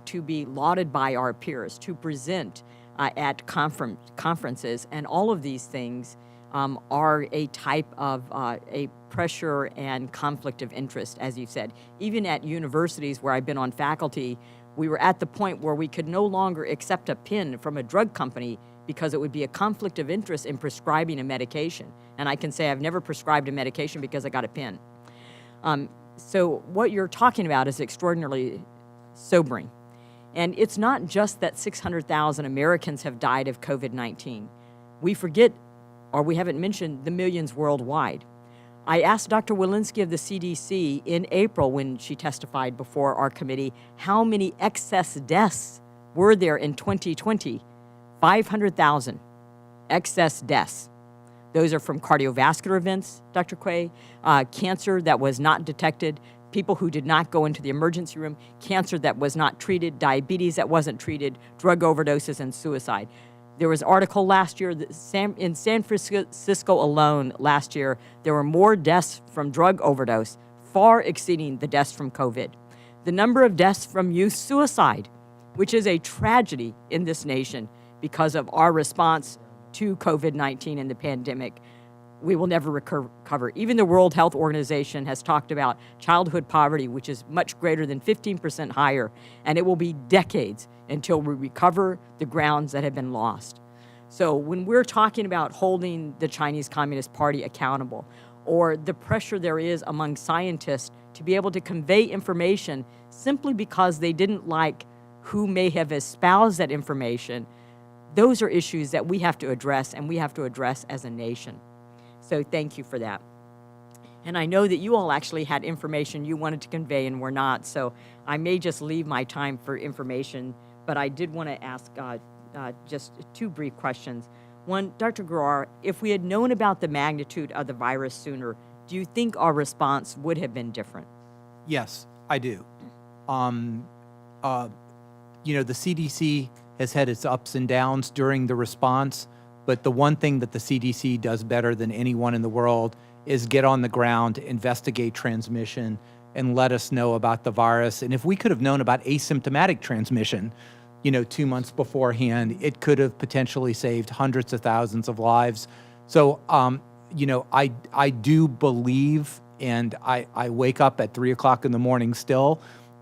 S7: to be lauded by our peers, to present at conferences, and all of these things are a type of a pressure and conflict of interest, as you said. Even at universities where I've been on faculty, we were at the point where we could no longer accept a pin from a drug company because it would be a conflict of interest in prescribing a medication. And I can say I've never prescribed a medication because I got a pin. So what you're talking about is extraordinarily sobering. And it's not just that 600,000 Americans have died of COVID-19. We forget, or we haven't mentioned, the millions worldwide. I asked Dr. Walensky of the CDC in April when she testified before our committee, how many excess deaths were there in 2020 500,000 excess deaths. Those are from cardiovascular events, Dr. Quay, cancer that was not detected, people who did not go into the emergency room, cancer that was not treated, diabetes that wasn't treated, drug overdoses, and suicide. There was an article last year that in San Francisco alone last year, there were more deaths from drug overdose, far exceeding the deaths from COVID. The number of deaths from youth suicide, which is a tragedy in this nation because of our response to COVID-19 and the pandemic, we will never recover. Even the World Health Organization has talked about childhood poverty, which is much greater than 15% higher, and it will be decades until we recover the grounds that have been lost. So when we're talking about holding the Chinese Communist Party accountable, or the pressure there is among scientists to be able to convey information simply because they didn't like who may have espoused that information, those are issues that we have to address, and we have to address as a nation. So thank you for that. And I know that you all actually had information you wanted to convey and were not, so I may just leave my time for information, but I did want to ask just two brief questions. One, Dr. Giroir, if we had known about the magnitude of the virus sooner, do you think our response would have been different?
S9: Yes, I do. The CDC has had its ups and downs during the response, but the one thing that the CDC does better than anyone in the world is get on the ground, investigate transmission, and let us know about the virus. And if we could have known about asymptomatic transmission, 2 months beforehand, it could have potentially saved hundreds of thousands of lives. So, I do believe, and I wake up at 3 o'clock in the morning still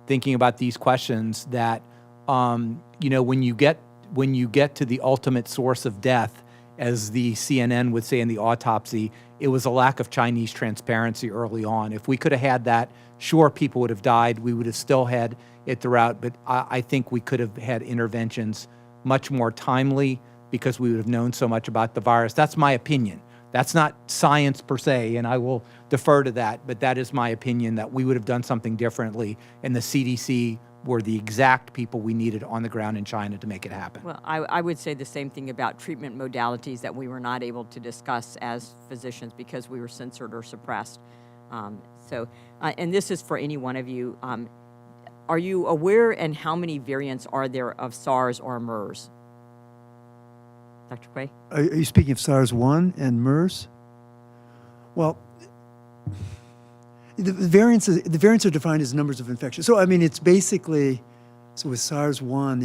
S9: thinking about these questions, that, when you get to the ultimate source of death, as the CNN would say in the autopsy, it was a lack of Chinese transparency early on. If we could have had that, sure, people would have died. We would have still had it throughout, but I think we could have had interventions much more timely because we would have known so much about the virus. That's my opinion. That's not science per se, and I will defer to that, but that is my opinion, that we would have done something differently, and the CDC were the exact people we needed on the ground in China to make it happen.
S7: Well, I would say the same thing about treatment modalities that we were not able to discuss as physicians because we were censored or suppressed. And this is for any one of you. Are you aware, and how many variants are there of SARS or MERS? Dr. Quay?
S11: Are you speaking of SARS-1 and MERS? Well, the variants are defined as numbers of infections. So, I mean, it's basically, so with SARS-1,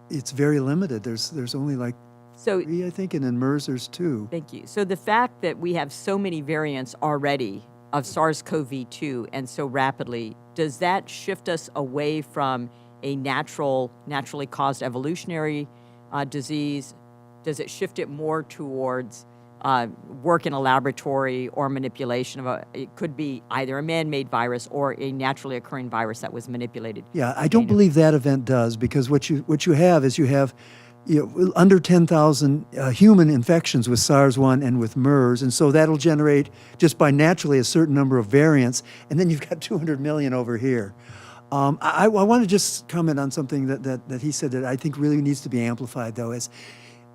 S11: it's very limited. There's only like 3, I think, and in MERS there's 2.
S7: Naturally So the fact that we have so many variants already of SARS-CoV-2 and so rapidly, does that shift us away from a naturally caused evolutionary disease? Does it shift it more towards work in a laboratory or manipulation of it could be either a man-made virus or a naturally occurring virus that was manipulated?
S11: Yeah, I don't believe that event does, because what you have is under 10,000 human infections with SARS-1 and with MERS, and so that'll generate just by naturally a certain number of variants, and then you've got 200 million over here. I want to just comment on something that he said that I think really needs to be amplified, though, is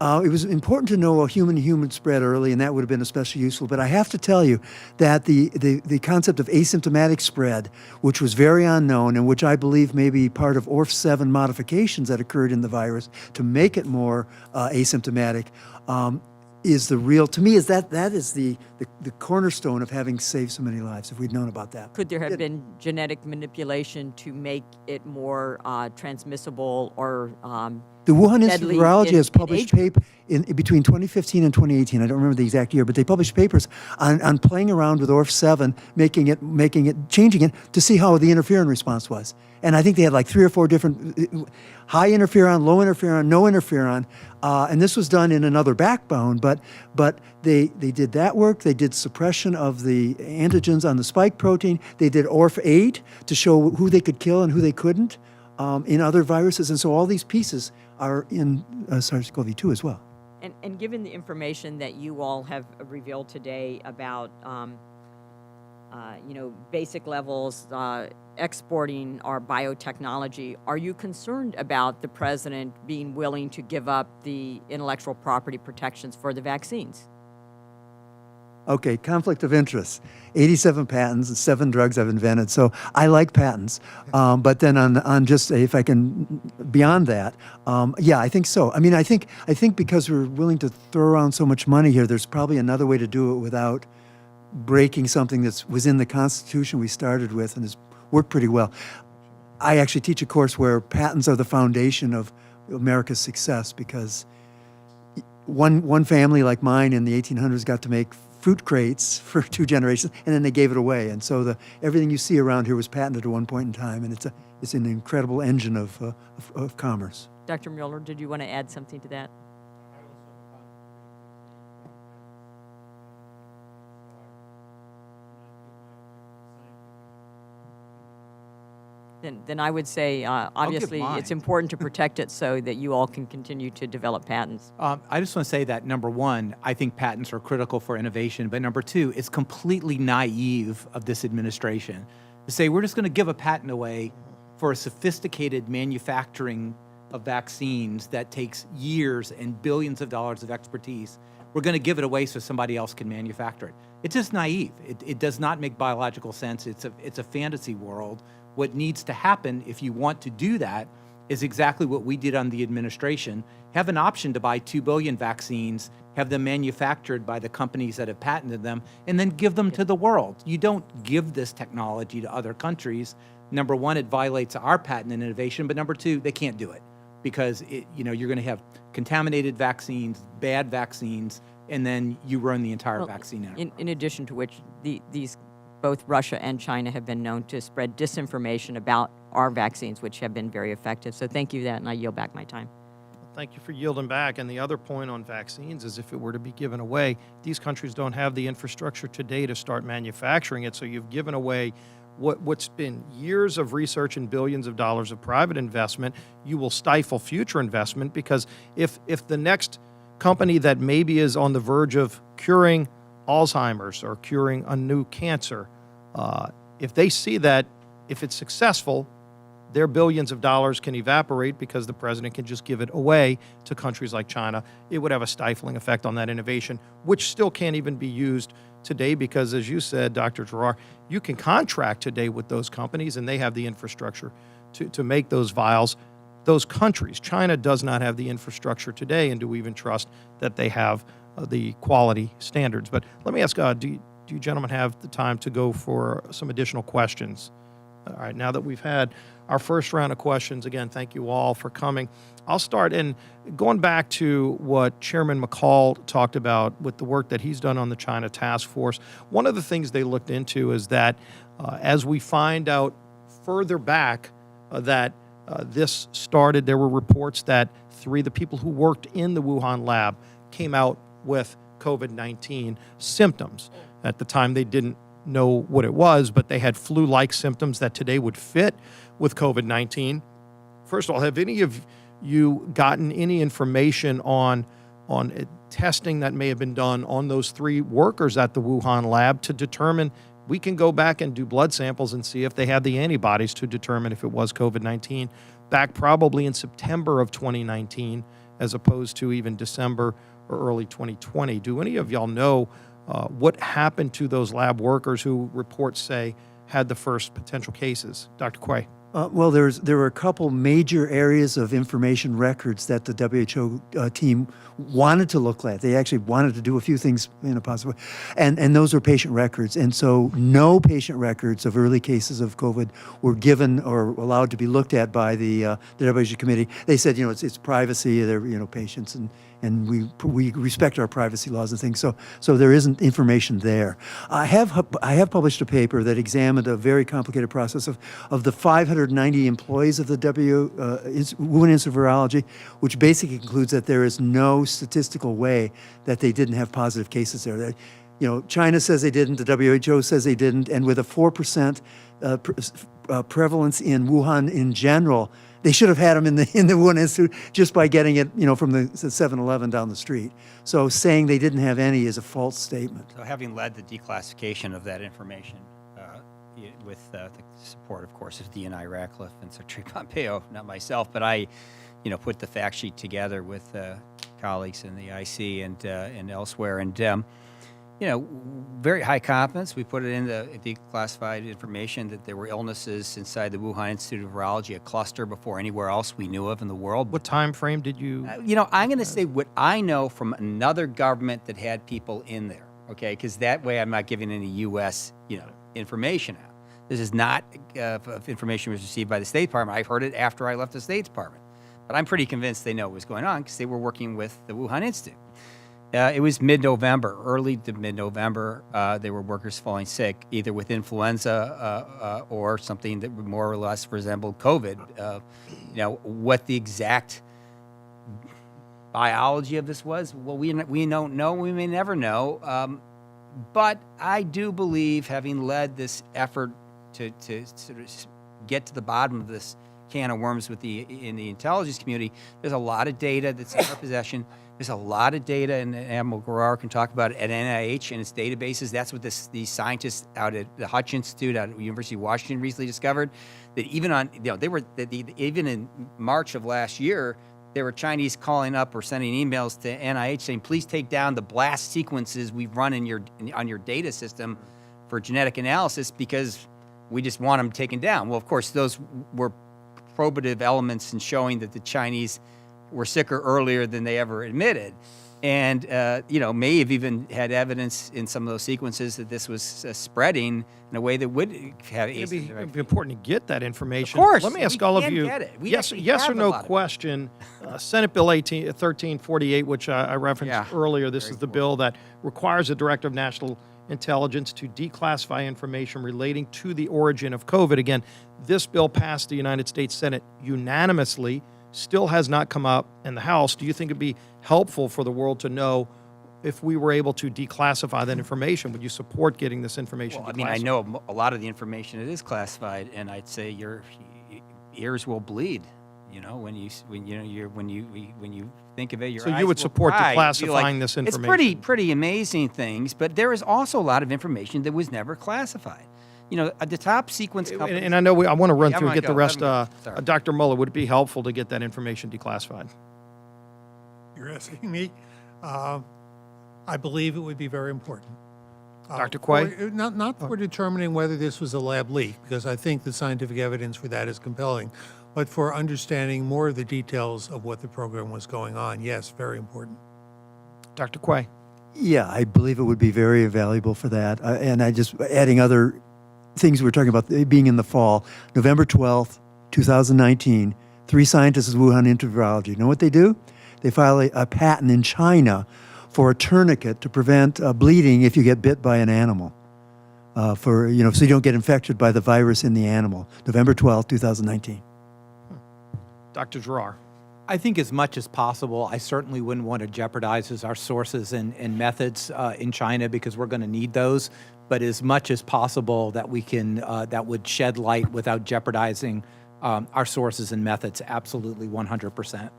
S11: it was important to know a human-to-human spread early, and that would have been especially useful. But I have to tell you that the concept of asymptomatic spread, which was very unknown and which I believe may be part of ORF7 modifications that occurred in the virus to make it more asymptomatic, is the real, to me, is that is the cornerstone of having saved so many lives, if we'd known about that.
S7: Could there have been genetic manipulation to make it more transmissible or
S11: the Wuhan Institute
S7: deadly
S11: of Virology has
S7: in
S11: published
S7: age
S11: paper between 2015 and 2018. I don't remember the exact year, but they published papers on playing around with ORF7, changing it to see how the interferon response was. And I think they had like 3 or 4 different high interferon, low interferon, no interferon, and this was done in another backbone. But they did that work. They did suppression of the antigens on the spike protein. They did ORF8 to show who they could kill and who they couldn't in other viruses. And so all these pieces are in SARS-CoV-2 as well.
S7: And given the information that you all have revealed today about basic levels, exporting our biotechnology. Are you concerned about the president being willing to give up the intellectual property protections for the vaccines?
S11: Okay, conflict of interest. 87 patents and 7 drugs I've invented. So I like patents. But then on just if I can beyond that, yeah, I think so. I mean, I think because we're willing to throw around so much money here, there's probably another way to do it without breaking something that was in the Constitution we started with and has worked pretty well. I actually teach a course where patents are the foundation of America's success because one family like mine in the 1800s got to make fruit crates for 2 generations, and then they gave it away. And so everything you see around here was patented at one point in time, and it's an incredible engine of commerce.
S7: Dr. Mueller, did you want to add something to that? Then I would say, obviously,
S9: mine.
S7: it's important to protect it so that you all can continue to develop patents.
S9: I just want to say that, number one, I think patents are critical for innovation. But number two, it's completely naive of this administration to say we're just going to give a patent away for a sophisticated manufacturing of vaccines that takes years and billions of dollars of expertise. We're going to give it away so somebody else can manufacture it. It's just naive. It does not make biological sense. It's a fantasy world. What needs to happen if you want to do that is exactly what we did on the administration. Have an option to buy 2 billion vaccines, have them manufactured by the companies that have patented them, and then give them to the world. You don't give this technology to other countries. Number one, it violates our patent and innovation, but number two, they can't do it because you're going to have contaminated vaccines, bad vaccines, and then you ruin the entire vaccine enterprise.
S7: In addition to which, both Russia and China have been known to spread disinformation about our vaccines, which have been very effective. So thank you for that, and I yield back my time.
S1: Thank you for yielding back. And the other point on vaccines is if it were to be given away, these countries don't have the infrastructure today to start manufacturing it. So you've given away what's been years of research and billions of dollars of private investment. You will stifle future investment because if the next company that maybe is on the verge of curing Alzheimer's or curing a new cancer, if they see that if it's successful, their billions of dollars can evaporate because the president can just give it away to countries like China. It would have a stifling effect on that innovation, which still can't even be used today because, as you said, Dr. Gerard, you can contract today with those companies and they have the infrastructure to make those vials. Those countries, China does not have the infrastructure today, and do we even trust that they have the quality standards? But let me ask, do you gentlemen have the time to go for some additional questions? All right, now that we've had our first round of questions, again, thank you all for coming. I'll start in going back to what Chairman McCall talked about with the work that he's done on the China Task Force. One of the things they looked into is that as we find out further back that this started, there were reports that 3 of the people who worked in the Wuhan lab came out with COVID-19 symptoms. At the time, they didn't know what it was, but they had flu-like symptoms that today would fit with COVID-19. First of all, have any of you gotten any information on testing that may have been done on those 3 workers at the Wuhan lab to determine? We can go back and do blood samples and see if they had the antibodies to determine if it was COVID-19 back probably in September of 2019 as opposed to even December or early 2020. Do any of y'all know what happened to those lab workers who reports say had the first potential cases? Dr. Quay.
S11: Well, there were a couple major areas of information records that the WHO team wanted to look at. They actually wanted to do a few things in a positive way, and those were patient records. And so no patient records of early cases of COVID were given or allowed to be looked at by the WHO committee. They said, it's privacy. They're patients, and we respect our privacy laws and things. So there isn't information there. I have published a paper that examined a very complicated process of the 590 employees of the Wuhan Institute of Virology, which basically concludes that there is no statistical way that they didn't have positive cases there. China says they didn't, the WHO says they didn't, and with a 4% prevalence in Wuhan in general, they should have had them in the Wuhan Institute just by getting it, from the 7-Eleven down the street. So saying they didn't have any is a false statement.
S10: So having led the declassification of that information, with the support, of course, of Dean Ratcliffe and Secretary Pompeo, not myself, but I, put the fact sheet together with colleagues in the IC and elsewhere, and very high confidence. We put it in the declassified information that there were illnesses inside the Wuhan Institute of Virology, a cluster before anywhere else we knew of in the world.
S1: What time frame did you?
S10: I'm going to say what I know from another government that had people in there, okay? Because that way I'm not giving any U.S., information out. This is not information was received by the State Department. I heard it after I left the State Department. But I'm pretty convinced they know what was going on because they were working with the Wuhan Institute. It was mid-November, early to mid-November. There were workers falling sick, either with influenza or something that more or less resembled COVID. What the exact biology of this was, well, we don't know. We may never know. But I do believe, having led this effort to sort of get to the bottom of this can of worms in the intelligence community, there's a lot of data that's in our possession. There's a lot of data, and Admiral Guerraro can talk about it, at NIH and its databases. That's what these scientists out at the Hutch Institute out at the University of Washington recently discovered. That even even in March of last year, there were Chinese calling up or sending emails to NIH saying, "Please take down the blast sequences we've run on your data system for genetic analysis because we just want them taken down." Well, of course, those were probative elements in showing that the Chinese were sicker earlier than they ever admitted. And, may have even had evidence in some of those sequences that this was spreading in a way that would have...
S1: It'd be important to get that information.
S10: Of course.
S1: Let me ask all of you,
S10: Get it.
S1: yes or no question, Senate Bill 1348, which I referenced earlier, this is the bill that requires the Director of National Intelligence to declassify information relating to the origin of COVID. Again, this bill passed the United States Senate unanimously, still has not come up in the House. Do you think it'd be helpful for the world to know if we were able to declassify that information? Would you support getting this information declassified?
S10: I know a lot of the information that is classified, and I'd say your ears will bleed. When you think of it, your
S1: so
S10: eyes
S1: you would
S10: will
S1: support
S10: cry.
S1: declassifying this information?
S10: It's pretty amazing things, but there is also a lot of information that was never classified. The top sequence companies...
S1: And I know I want to run
S10: Yeah,
S1: through
S10: I'm
S1: and get the
S10: gonna
S1: rest.
S10: go. Sorry.
S1: Dr. Muller, would it be helpful to get that information declassified?
S12: You're asking me? I believe it would be very important.
S1: Dr. Quay?
S12: Not for determining whether this was a lab leak, because I think the scientific evidence for that is compelling, but for understanding more of the details of what the program was going on. Yes, very important.
S1: Dr. Quay?
S11: Yeah, I believe it would be very valuable for that. And I just adding other things we were talking about being in the fall. November 12th, 2019, 3 scientists at Wuhan Institute of Virology. You know what they do? They file a patent in China for a tourniquet to prevent bleeding if you get bit by an animal. So you don't get infected by the virus in the animal. November 12th, 2019.
S1: Dr. Giroir?
S9: I think as much as possible. I certainly wouldn't want to jeopardize our sources and methods in China because we're going to need those. But as much as possible that we can, that would shed light without jeopardizing our sources and methods, absolutely 100%.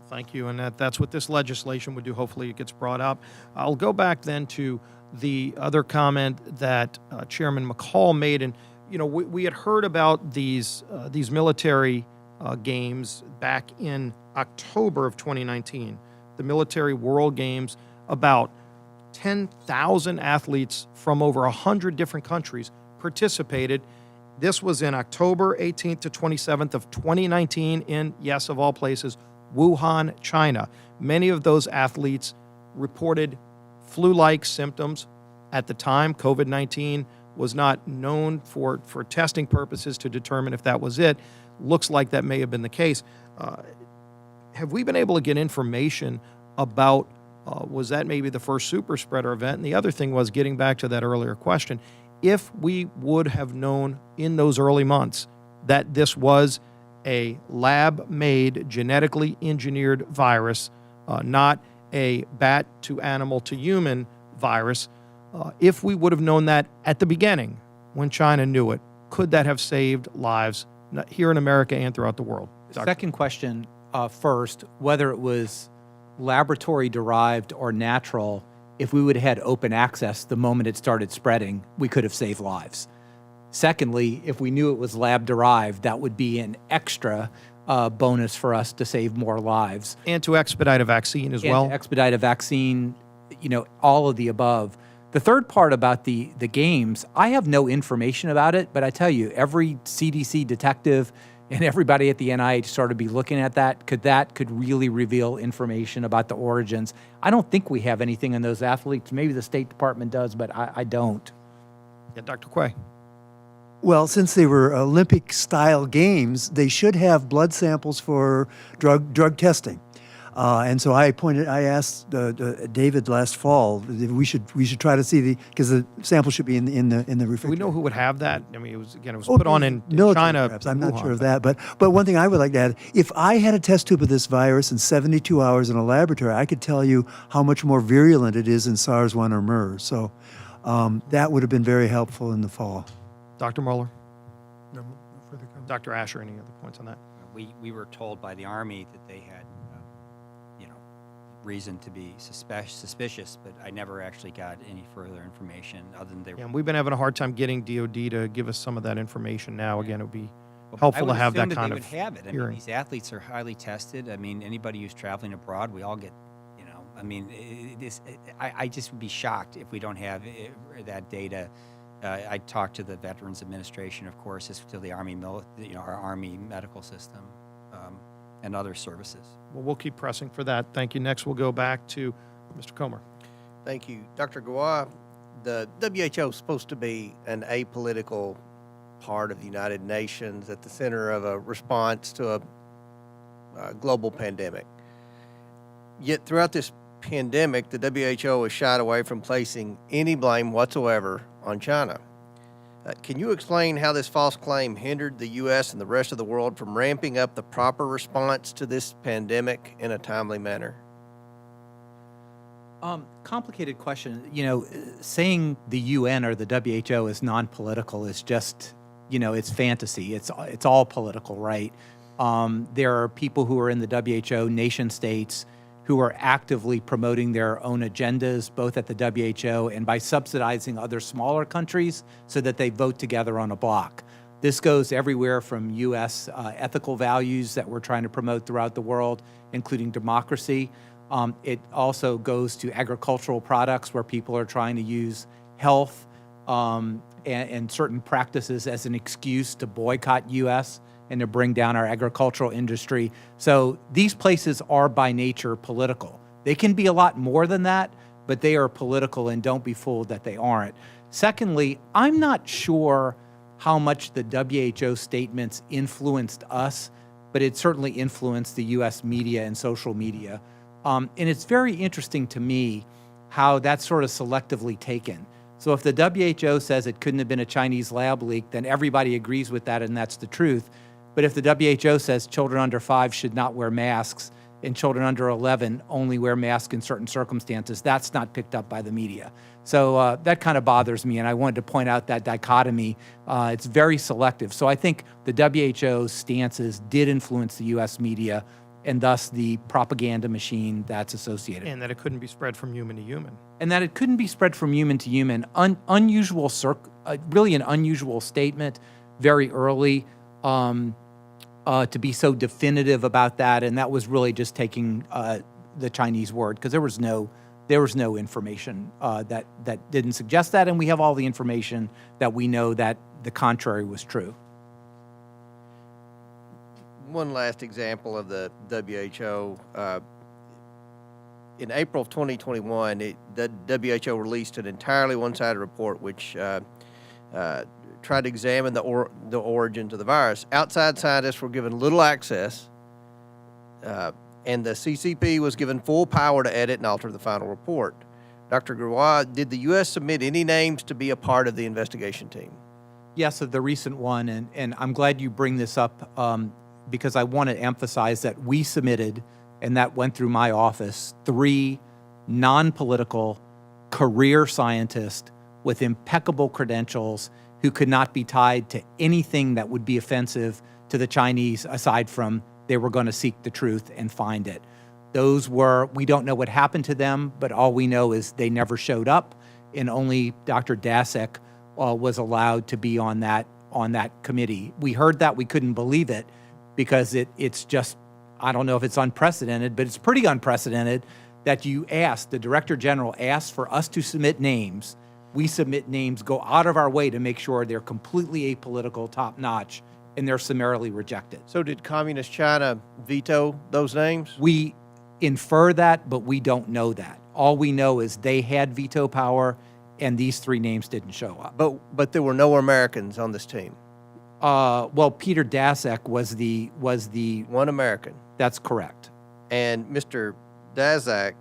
S1: Thank you, and that's what this legislation would do. Hopefully it gets brought up. I'll go back then to the other comment that Chairman McCall made, and we had heard about these military games back in October of 2019, the Military World Games. About 10,000 athletes from over 100 different countries participated. This was in October 18th to 27th of 2019 in, yes, of all places, Wuhan, China. Many of those athletes reported flu-like symptoms. At the time, COVID-19 was not known for testing purposes to determine if that was it. Looks like that may have been the case. Have we been able to get information about was that maybe the first super spreader event? And the other thing was, getting back to that earlier question, if we would have known in those early months that this was a lab-made, genetically engineered virus, not a bat to animal to human virus, if we would have known that at the beginning when China knew it, could that have saved lives here in America and throughout the world?
S9: Second question first, whether it was laboratory-derived or natural, if we would have had open access the moment it started spreading, we could have saved lives. Secondly, if we knew it was lab derived, that would be an extra bonus for us to save more lives.
S1: And to expedite a vaccine as
S9: And
S1: well.
S9: to expedite a vaccine, all of the above. The third part about the games, I have no information about it, but I tell you, every CDC detective and everybody at the NIH sort of be looking at that could really reveal information about the origins. I don't think we have anything in those athletes. Maybe the State Department does, but I don't.
S1: Yeah, Dr. Quay.
S11: Well, since they were Olympic-style games, they should have blood samples for drug testing. And so I asked David last fall if we should try to see because the sample should be in the refrigerator.
S1: Do we know who would have that? I mean, it was put on in
S11: military,
S1: China.
S11: Perhaps. I'm not
S1: Wuhan,
S11: sure of that, but one thing I would like to add: if I had a test tube of this virus in 72 hours in a laboratory, I could tell you how much more virulent it is in SARS-1 or MERS. So that would have been very helpful in the fall.
S1: Dr. Mueller,
S12: No further comment.
S1: Dr. Asher, any other points on that?
S10: We were told by the Army that they had, reason to be suspicious, but I never actually got any further information other than they were.
S1: Yeah, and we've been having a hard time getting DOD to give us some of that information now. Again, it would be helpful to have that kind of
S10: they would have it. I mean,
S1: hearing.
S10: these athletes are highly tested. I mean, anybody who's traveling abroad, we all get, I mean, I just would be shocked if we don't have that data. I talked to the Veterans Administration, of course, to the Army, our Army medical system, and other services.
S1: Well, we'll keep pressing for that. Thank you. Next, we'll go back to Mr. Comer.
S2: Thank you. Dr. Gawai, the WHO is supposed to be an apolitical part of the United Nations at the center of a response to a global pandemic. Yet throughout this pandemic, the WHO has shied away from placing any blame whatsoever on China. Can you explain how this false claim hindered the U.S. and the rest of the world from ramping up the proper response to this pandemic in a timely manner?
S9: Complicated question. Saying the UN or the WHO is non-political is just, it's fantasy. It's all political, right? There are people who are in the WHO, nation states, who are actively promoting their own agendas, both at the WHO and by subsidizing other smaller countries so that they vote together on a block. This goes everywhere from U.S. Ethical values that we're trying to promote throughout the world, including democracy. It also goes to agricultural products where people are trying to use health and certain practices as an excuse to boycott U.S. and to bring down our agricultural industry. So these places are by nature political. They can be a lot more than that, but they are political, and don't be fooled that they aren't. Secondly, I'm not sure how much the WHO statements influenced us, but it certainly influenced the US media and social media. And it's very interesting to me how that's sort of selectively taken. So if the WHO says it couldn't have been a Chinese lab leak, then everybody agrees with that, and that's the truth. But if the WHO says children under 5 should not wear masks and children under 11 only wear masks in certain circumstances, that's not picked up by the media. So that kind of bothers me, and I wanted to point out that dichotomy. It's very selective. So I think the WHO's stances did influence the U.S. media and thus the propaganda machine that's associated.
S1: And that it couldn't be spread from human to human.
S9: And that it couldn't be spread from human to human. Really an unusual statement very early. To be so definitive about that, and that was really just taking the Chinese word, because there was no information that didn't suggest that, and we have all the information that we know that the contrary was true.
S2: One last example of the WHO. In April of 2021, the WHO released an entirely one-sided report which tried to examine the origins of the virus. Outside scientists were given little access, and the CCP was given full power to edit and alter the final report. Dr. Gawai, did the U.S. submit any names to be a part of the investigation team?
S9: Yes, of the recent one, and I'm glad you bring this up because I want to emphasize that we submitted, and that went through my office, 3 non-political career scientists with impeccable credentials who could not be tied to anything that would be offensive to the Chinese, aside from they were going to seek the truth and find it. We don't know what happened to them, but all we know is they never showed up, and only Dr. Dasek was allowed to be on that committee. We heard that, we couldn't believe it, because it's just, I don't know if it's unprecedented, but it's pretty unprecedented that the Director General asks for us to submit names. We submit names, go out of our way to make sure they're completely apolitical, top-notch, and they're summarily rejected.
S2: So did Communist China veto those names?
S9: We infer that, but we don't know that. All we know is they had veto power, and these 3 names didn't show up.
S2: But there were no Americans on this team.
S9: Well, Peter Daszak was the
S2: One American.
S9: That's correct.
S2: And Mr. Daszak,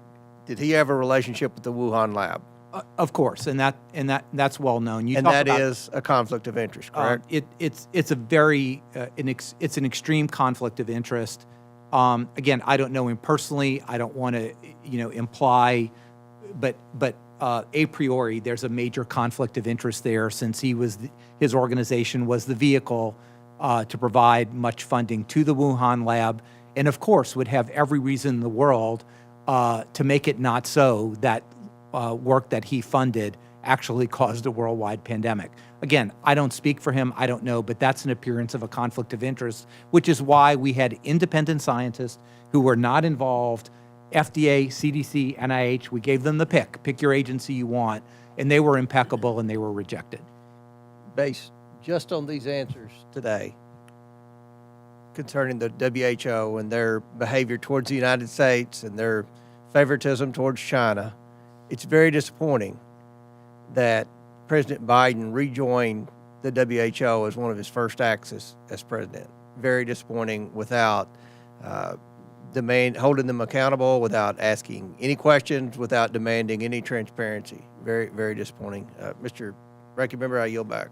S2: did he have a relationship with the Wuhan lab?
S9: Of course, and that's well known.
S2: And that is a conflict of interest, correct?
S9: It's a very it's an extreme conflict of interest. Again, I don't know him personally. I don't want to imply, but a priori there's a major conflict of interest there, since his organization was the vehicle to provide much funding to the Wuhan lab, and of course would have every reason in the world to make it not so that work that he funded actually caused a worldwide pandemic. Again, I don't speak for him, I don't know, but that's an appearance of a conflict of interest, which is why we had independent scientists who were not involved, FDA, CDC, NIH, we gave them the pick your agency you want, and they were impeccable and they were rejected.
S2: Based just on these answers today concerning the WHO and their behavior towards the United States and their favoritism towards China, it's very disappointing that President Biden rejoined the WHO as one of his first acts as president. Very disappointing, without holding them accountable, without asking any questions, without demanding any transparency. Very, very disappointing. Mr. Ranking Member, I yield back.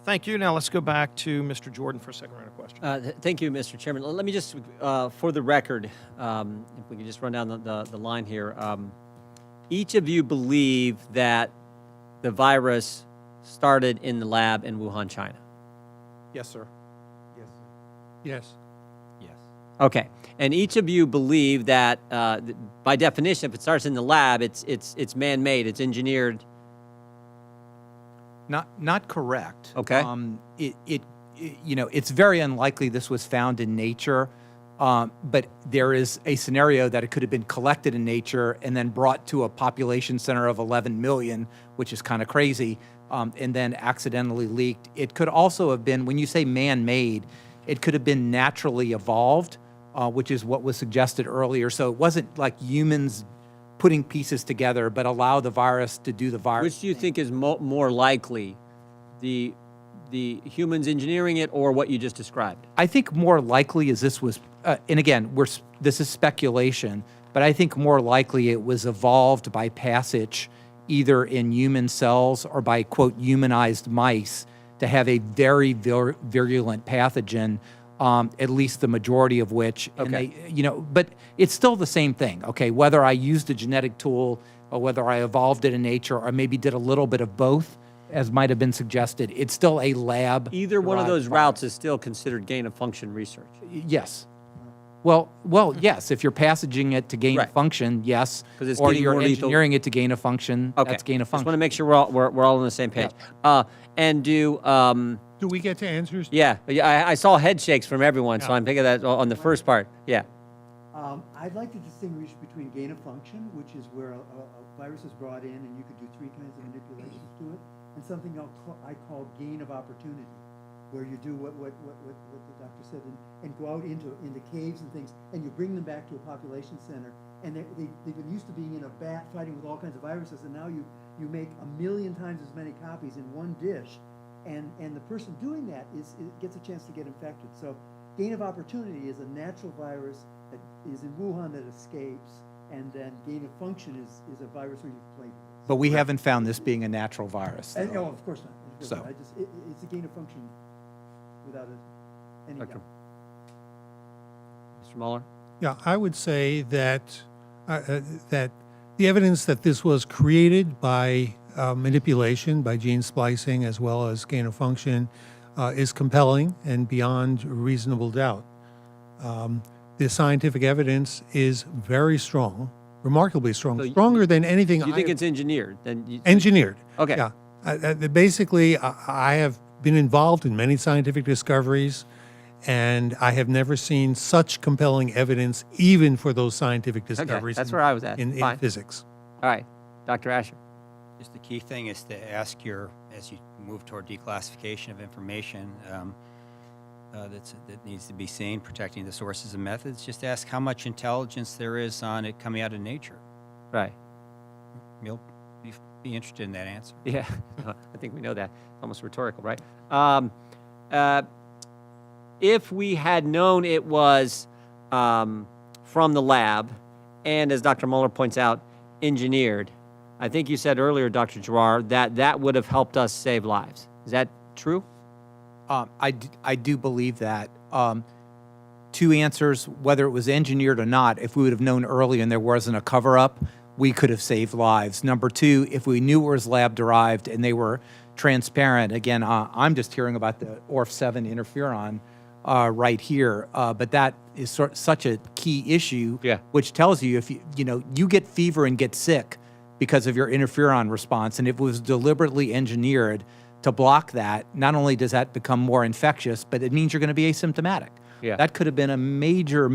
S1: Thank you. Now let's go back to Mr. Jordan for a second round of questions.
S6: Thank you, Mr. Chairman. Let me just, for the record, if we can just run down the line here. Each of you believe that the virus started in the lab in Wuhan, China?
S9: Yes, sir.
S12: Yes.
S6: Yes. Okay. And each of you believe that, by definition, if it starts in the lab, it's man-made, it's engineered.
S9: Not correct.
S6: Okay.
S9: It's very unlikely this was found in nature, but there is a scenario that it could have been collected in nature and then brought to a population center of 11 million, which is kind of crazy, and then accidentally leaked. It could also have been, when you say man-made, it could have been naturally evolved, which is what was suggested earlier. So it wasn't like humans putting pieces together, but allow the virus to do the virus.
S6: Which do you think is more likely, the humans engineering it or what you just described?
S9: I think more likely is this was, and again, this is speculation, but I think more likely it was evolved by passage either in human cells or by, quote, humanized mice to have a very virulent pathogen, at least the majority of which, and
S6: Okay.
S9: but it's still the same thing, okay? Whether I used a genetic tool or whether I evolved it in nature or maybe did a little bit of both, as might have been suggested, it's still a lab.
S6: Either one of
S9: derived
S6: those
S9: virus.
S6: routes is still considered gain-of-function research.
S9: Yes. Well, yes. If you're passaging it to gain a
S6: Right.
S9: function, yes.
S6: 'Cause it's
S9: or
S6: getting
S9: you're
S6: more lethal.
S9: engineering it to gain a function.
S6: Okay.
S9: That's gain of
S6: Just want to
S9: function.
S6: make sure we're all on the same page. And
S12: Do we get to answers?
S6: yeah, I saw head shakes from everyone, so I'm thinking that on the first part. Yeah.
S11: I'd like to distinguish between gain of function, which is where a virus is brought in and you could do 3 kinds of manipulations to it, and something I call gain of opportunity, where you do what the doctor said and go out into caves and things, and you bring them back to a population center, and they've been used to being in a vat fighting with all kinds of viruses, and now you make 1,000,000 times as many copies in one dish, and the person doing that gets a chance to get infected. So gain of opportunity is a natural virus that is in Wuhan that escapes, and then gain of function is a virus where you've played with it.
S9: But we haven't found this being a natural virus.
S11: And,
S9: though.
S11: no, of course not.
S9: So.
S11: It's a gain of function without any
S6: Okay.
S11: doubt.
S6: Mr. Mueller?
S12: Yeah, I would say that that the evidence that this was created by manipulation, by gene splicing, as well as gain of function, is compelling and beyond reasonable doubt. The scientific evidence is very strong, remarkably strong,
S6: So
S12: stronger than anything
S6: You think
S12: I
S6: it's engineered? Then
S12: engineered.
S6: Okay.
S12: Yeah. Basically, I have been involved in many scientific discoveries, and I have never seen such compelling evidence, even for those scientific discoveries.
S6: that's where I was at.
S12: In
S6: Fine.
S12: physics.
S6: All right, Dr. Asher.
S10: Just the key thing is to ask as you move toward declassification of information that needs to be seen, protecting the sources and methods, just ask how much intelligence there is on it coming out of nature.
S6: Right.
S10: You'll be interested in that answer.
S6: Yeah, I think we know that. Almost rhetorical, right? If we had known it was from the lab, and as Dr. Mueller points out, engineered, I think you said earlier, Dr. Giroir, that would have helped us save lives. Is that true?
S9: I do believe that. Two answers, whether it was engineered or not, if we would have known early and there wasn't a cover-up, we could have saved lives. Number two, if we knew it was lab-derived and they were transparent, again, I'm just hearing about the ORF7 interferon right here, but that is such a key issue, which tells you if you get fever and get sick because of your interferon response, and if it was deliberately engineered to block that, not only does that become more infectious, but it means you're going to be asymptomatic.
S6: Yeah.
S9: That could have been a major,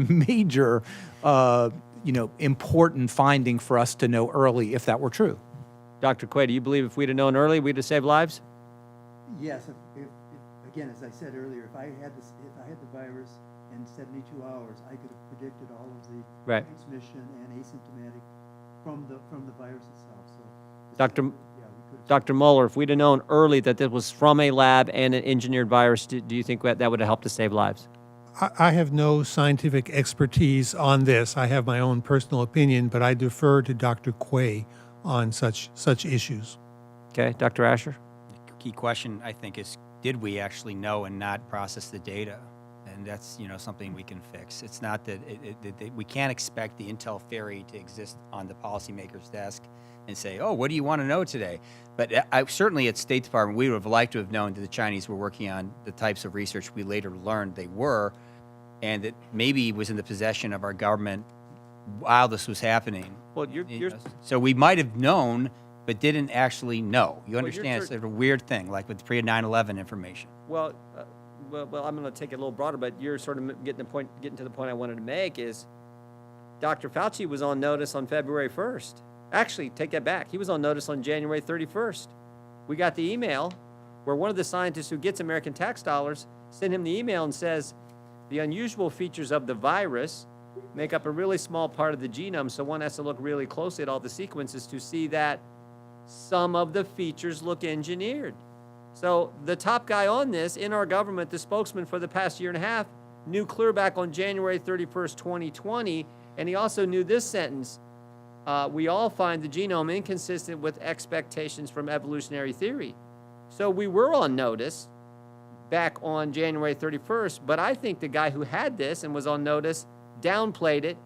S9: important finding for us to know early if that were true.
S6: Dr. Quay, do you believe if we'd have known early, we'd have saved lives?
S11: Yes. If again, as I said earlier, if I had the virus in 72 hours, I could have predicted all of the transmission and asymptomatic from the virus itself. So,
S6: Dr. Mueller, if we'd have known early that this was from a lab and an engineered virus, do you think that would have helped to save lives?
S12: I have no scientific expertise on this. I have my own personal opinion, but I defer to Dr. Quay on such issues.
S6: Okay, Dr. Asher?
S10: The key question, I think, is did we actually know and not process the data? And that's something we can fix. It's not that we can't expect the intel fairy to exist on the policymaker's desk and say, oh, what do you want to know today? But certainly at State Department, we would have liked to have known that the Chinese were working on the types of research we later learned they were, and that maybe was in the possession of our government while this was happening.
S6: Well,
S10: so we might have known, but didn't actually know. You understand? It's a weird thing, like with pre-9/11 information.
S6: Well, I'm going to take it a little broader, but you're sort of getting to the point I wanted to make is Dr. Fauci was on notice on February 1st. Actually, take that back. He was on notice on January 31st. We got the email where one of the scientists who gets American tax dollars sent him the email and says, the unusual features of the virus make up a really small part of the genome, so one has to look really closely at all the sequences to see that some of the features look engineered. So the top guy on this in our government, the spokesman for the past year and a half, knew clear back on January 31st, 2020, and he also knew this sentence, we all find the genome inconsistent with expectations from evolutionary theory. So we were on notice back on January 31st, but I think the guy who had this and was on notice downplayed it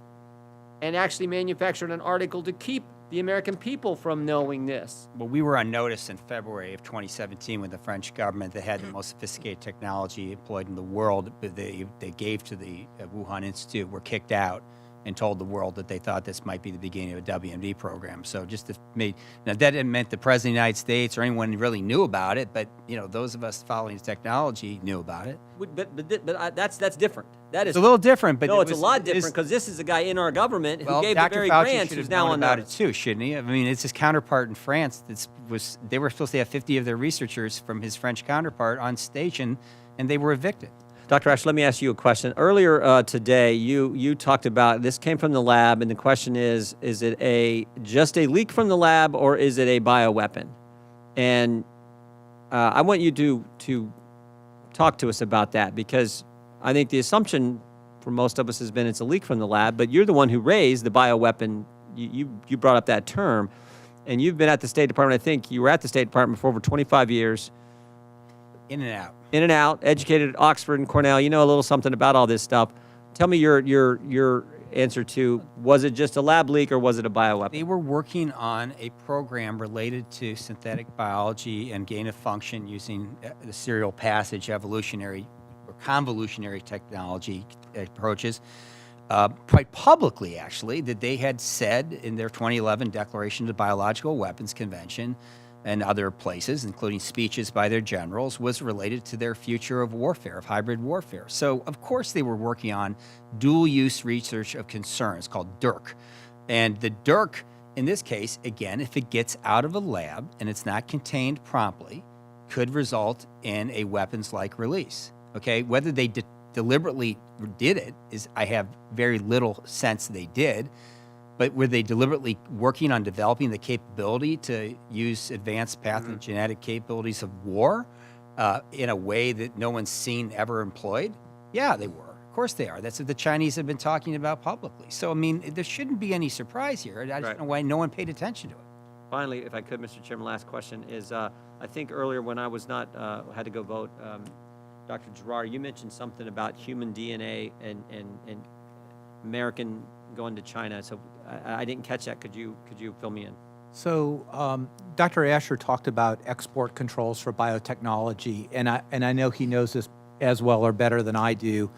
S6: and actually manufactured an article to keep the American people from knowing this.
S10: Well, we were on notice in February of 2017 when the French government that had the most sophisticated technology employed in the world, they gave to the Wuhan Institute, were kicked out and told the world that they thought this might be the beginning of a WMD program. So just now that didn't mean the President of the United States or anyone really knew about it, but those of us following the technology knew about it.
S6: But that's different. That is
S10: it's a little different, but
S6: no, it's a lot different because this is a guy in our government who gave
S10: Dr.
S6: the very
S10: Fauci
S6: grants
S10: should
S6: who's
S10: have
S6: now
S10: known
S6: on
S10: about
S6: notice.
S10: it too, shouldn't he? I mean, it's his counterpart in France. They were supposed to have 50 of their researchers from his French counterpart on station, and they were evicted.
S6: Dr. Ash, let me ask you a question. Earlier today, you talked about this came from the lab, and the question is it just a leak from the lab, or is it a bioweapon? And I want you to talk to us about that, because I think the assumption for most of us has been it's a leak from the lab, but you're the one who raised the bioweapon. You brought up that term, and you've been at the State Department. I think you were at the State Department for over 25 years.
S10: In and out.
S6: In and out, educated at Oxford and Cornell. You know a little something about all this stuff. Tell me your answer to, was it just a lab leak or was it a bioweapon?
S10: They were working on a program related to synthetic biology and gain of function using the serial passage evolutionary or convolutionary technology approaches. Quite publicly, actually, that they had said in their 2011 Declaration of the Biological Weapons Convention and other places, including speeches by their generals, was related to their future of warfare, of hybrid warfare. So, of course, they were working on dual-use research of concern. It's called DIRC. And the DIRC, in this case, again, if it gets out of a lab and it's not contained promptly, could result in a weapons-like release. Okay, whether they deliberately did it is, I have very little sense they did. But were they deliberately working on developing the capability to use advanced pathogenetic capabilities of war in a way that no one's seen ever employed? Yeah, they were. Of course they are. That's what the Chinese have been talking about publicly. So, I mean, there shouldn't be any surprise here. I just don't know why no one paid attention to it.
S6: Finally, if I could, Mr. Chairman, last question is, I think earlier when I was not, had to go vote, Dr. Gerard, you mentioned something about human DNA and American going to China. So I didn't catch that. Could you fill me in?
S9: So Dr. Asher talked about export controls for biotechnology, and I know he knows this as well or better than I do,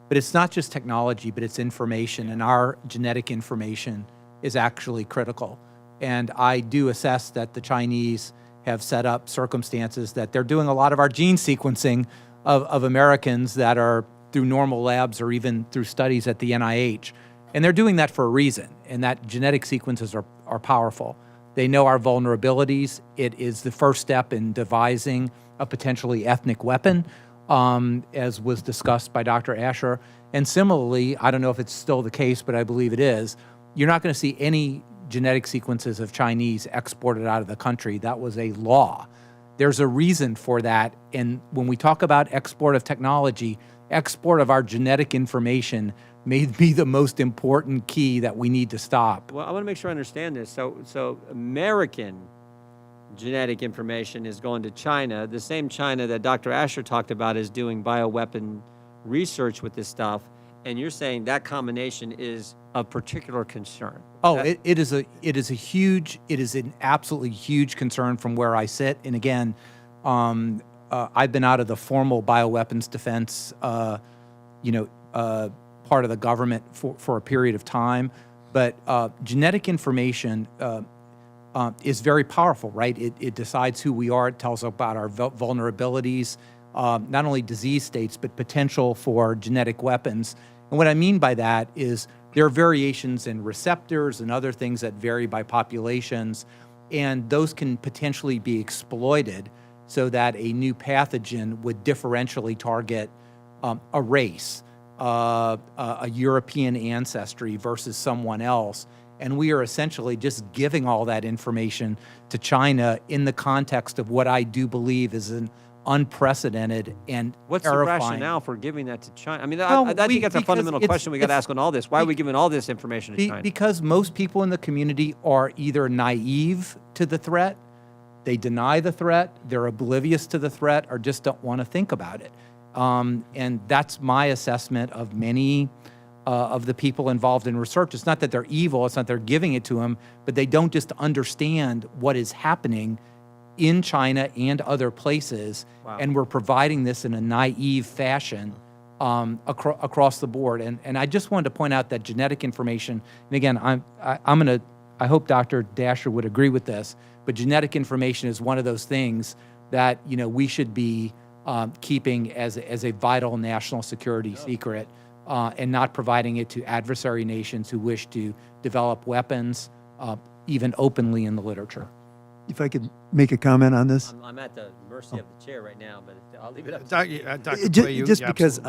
S9: but it's not just technology, but it's information, and our genetic information is actually critical. And I do assess that the Chinese have set up circumstances that they're doing a lot of our gene sequencing of Americans that are through normal labs or even through studies at the NIH. And they're doing that for a reason, and that genetic sequences are powerful. They know our vulnerabilities. It is the first step in devising a potentially ethnic weapon, as was discussed by Dr. Asher. And similarly, I don't know if it's still the case, but I believe it is, you're not going to see any genetic sequences of Chinese exported out of the country. That was a law. There's a reason for that. And when we talk about export of technology, export of our genetic information may be the most important key that we need to stop.
S6: Well, I want to make sure I understand this. So American genetic information is going to China. The same China that Dr. Asher talked about is doing bioweapon research with this stuff. And you're saying that combination is of particular concern.
S9: Oh, it is an absolutely huge concern from where I sit. And again, I've been out of the formal bioweapons defense, part of the government for a period of time. But genetic information is very powerful, right? It decides who we are. It tells us about our vulnerabilities, not only disease states, but potential for genetic weapons. And what I mean by that is there are variations in receptors and other things that vary by populations, and those can potentially be exploited so that a new pathogen would differentially target a race, a European ancestry versus someone else. And we are essentially just giving all that information to China in the context of what I do believe is an unprecedented and
S6: What's
S9: terrifying.
S6: the rationale for giving that to China? I mean, I think that's a fundamental question we got to ask on all this. Why are we giving all this information to China?
S9: Because most people in the community are either naive to the threat, they deny the threat, they're oblivious to the threat, or just don't want to think about it. And that's my assessment of many of the people involved in research. It's not that they're evil, it's not they're giving it to them, but they don't just understand what is happening in China and other places, and we're providing this in a naive fashion across the board. And I just wanted to point out that genetic information, and again, I hope Dr. Dasher would agree with this, but genetic information is one of those things that we should be keeping as a vital national security secret, and not providing it to adversary nations who wish to develop weapons, even openly in the literature.
S11: If I could make a comment on this.
S6: I'm at the mercy of the chair right now, but I'll leave it up.
S11: Just because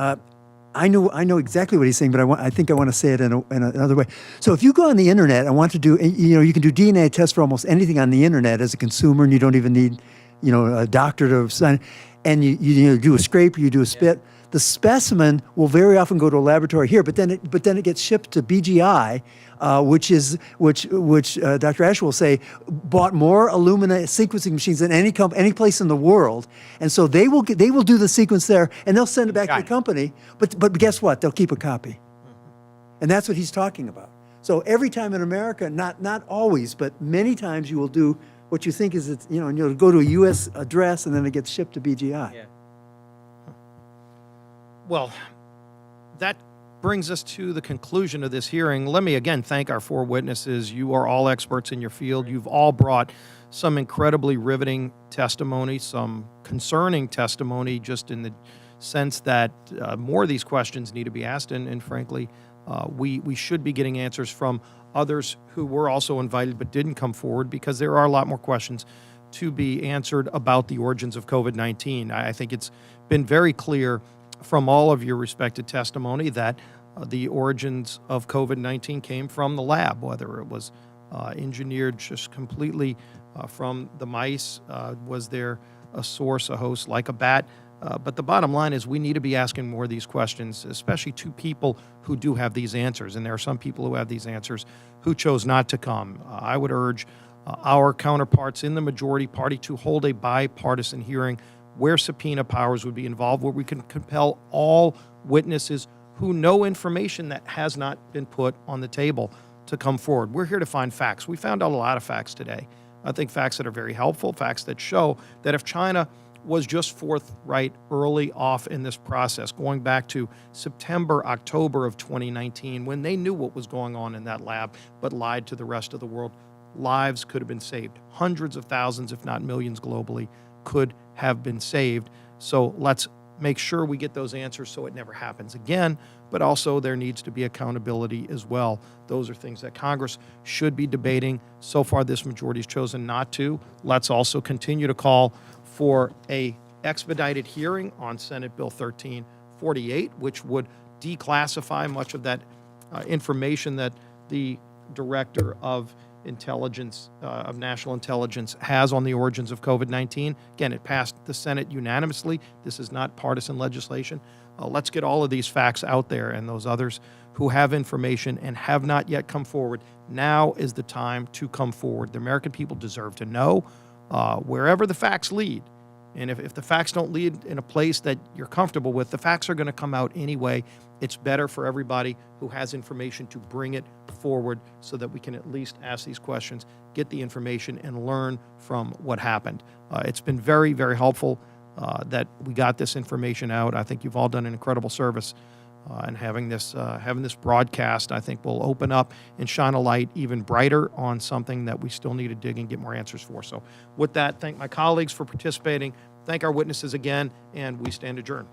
S11: I know exactly what he's saying, but I think I want to say it in another way. So if you go on the internet and want to do, you can do DNA tests for almost anything on the internet as a consumer, and you don't even need, a doctor to sign. And you do a scrape, you do a spit. Yeah. The specimen will very often go to a laboratory here, but then it gets shipped to BGI, which Dr. Asher will say bought more Illumina sequencing machines than any place in the world, and so they will do the sequence there, and they'll send it back to the company. But guess what? They'll keep a copy, and that's what he's talking about. So every time in America, not always, but many times you will do what you think is and you'll go to a U.S. address, and then it gets shipped to BGI.
S6: Yeah.
S1: Well, that brings us to the conclusion of this hearing. Let me again thank our 4 witnesses. You are all experts in your field. You've all brought some incredibly riveting testimony, some concerning testimony, just in the sense that more of these questions need to be asked. And frankly, we should be getting answers from others who were also invited but didn't come forward, because there are a lot more questions to be answered about the origins of COVID-19. I think it's been very clear from all of your respected testimony that the origins of COVID-19 came from the lab, whether it was engineered just completely from the mice. Was there a source, a host like a bat? But the bottom line is we need to be asking more of these questions, especially to people who do have these answers. And there are some people who have these answers who chose not to come. I would urge our counterparts in the majority party to hold a bipartisan hearing where subpoena powers would be involved, where we can compel all witnesses who know information that has not been put on the table to come forward. We're here to find facts. We found out a lot of facts today. I think facts that are very helpful, facts that show that if China was just forthright early off in this process, going back to September, October of 2019, when they knew what was going on in that lab, but lied to the rest of the world, lives could have been saved. Hundreds of thousands, if not millions globally, could have been saved. So let's make sure we get those answers so it never happens again, but also there needs to be accountability as well. Those are things that Congress should be debating. So far, this majority has chosen not to. Let's also continue to call for a expedited hearing on Senate Bill 1348, which would declassify much of that information that the Director of Intelligence, of National Intelligence has on the origins of COVID-19. Again, it passed the Senate unanimously. This is not partisan legislation. Let's get all of these facts out there, and those others who have information and have not yet come forward, now is the time to come forward. The American people deserve to know wherever the facts lead. And if the facts don't lead in a place that you're comfortable with, the facts are going to come out anyway. It's better for everybody who has information to bring it forward so that we can at least ask these questions, get the information, and learn from what happened. It's been very, very helpful that we got this information out. I think you've all done an incredible service. And having this broadcast, I think, will open up and shine a light even brighter on something that we still need to dig and get more answers for. So with that, thank my colleagues for participating. Thank our witnesses again, and we stand adjourned.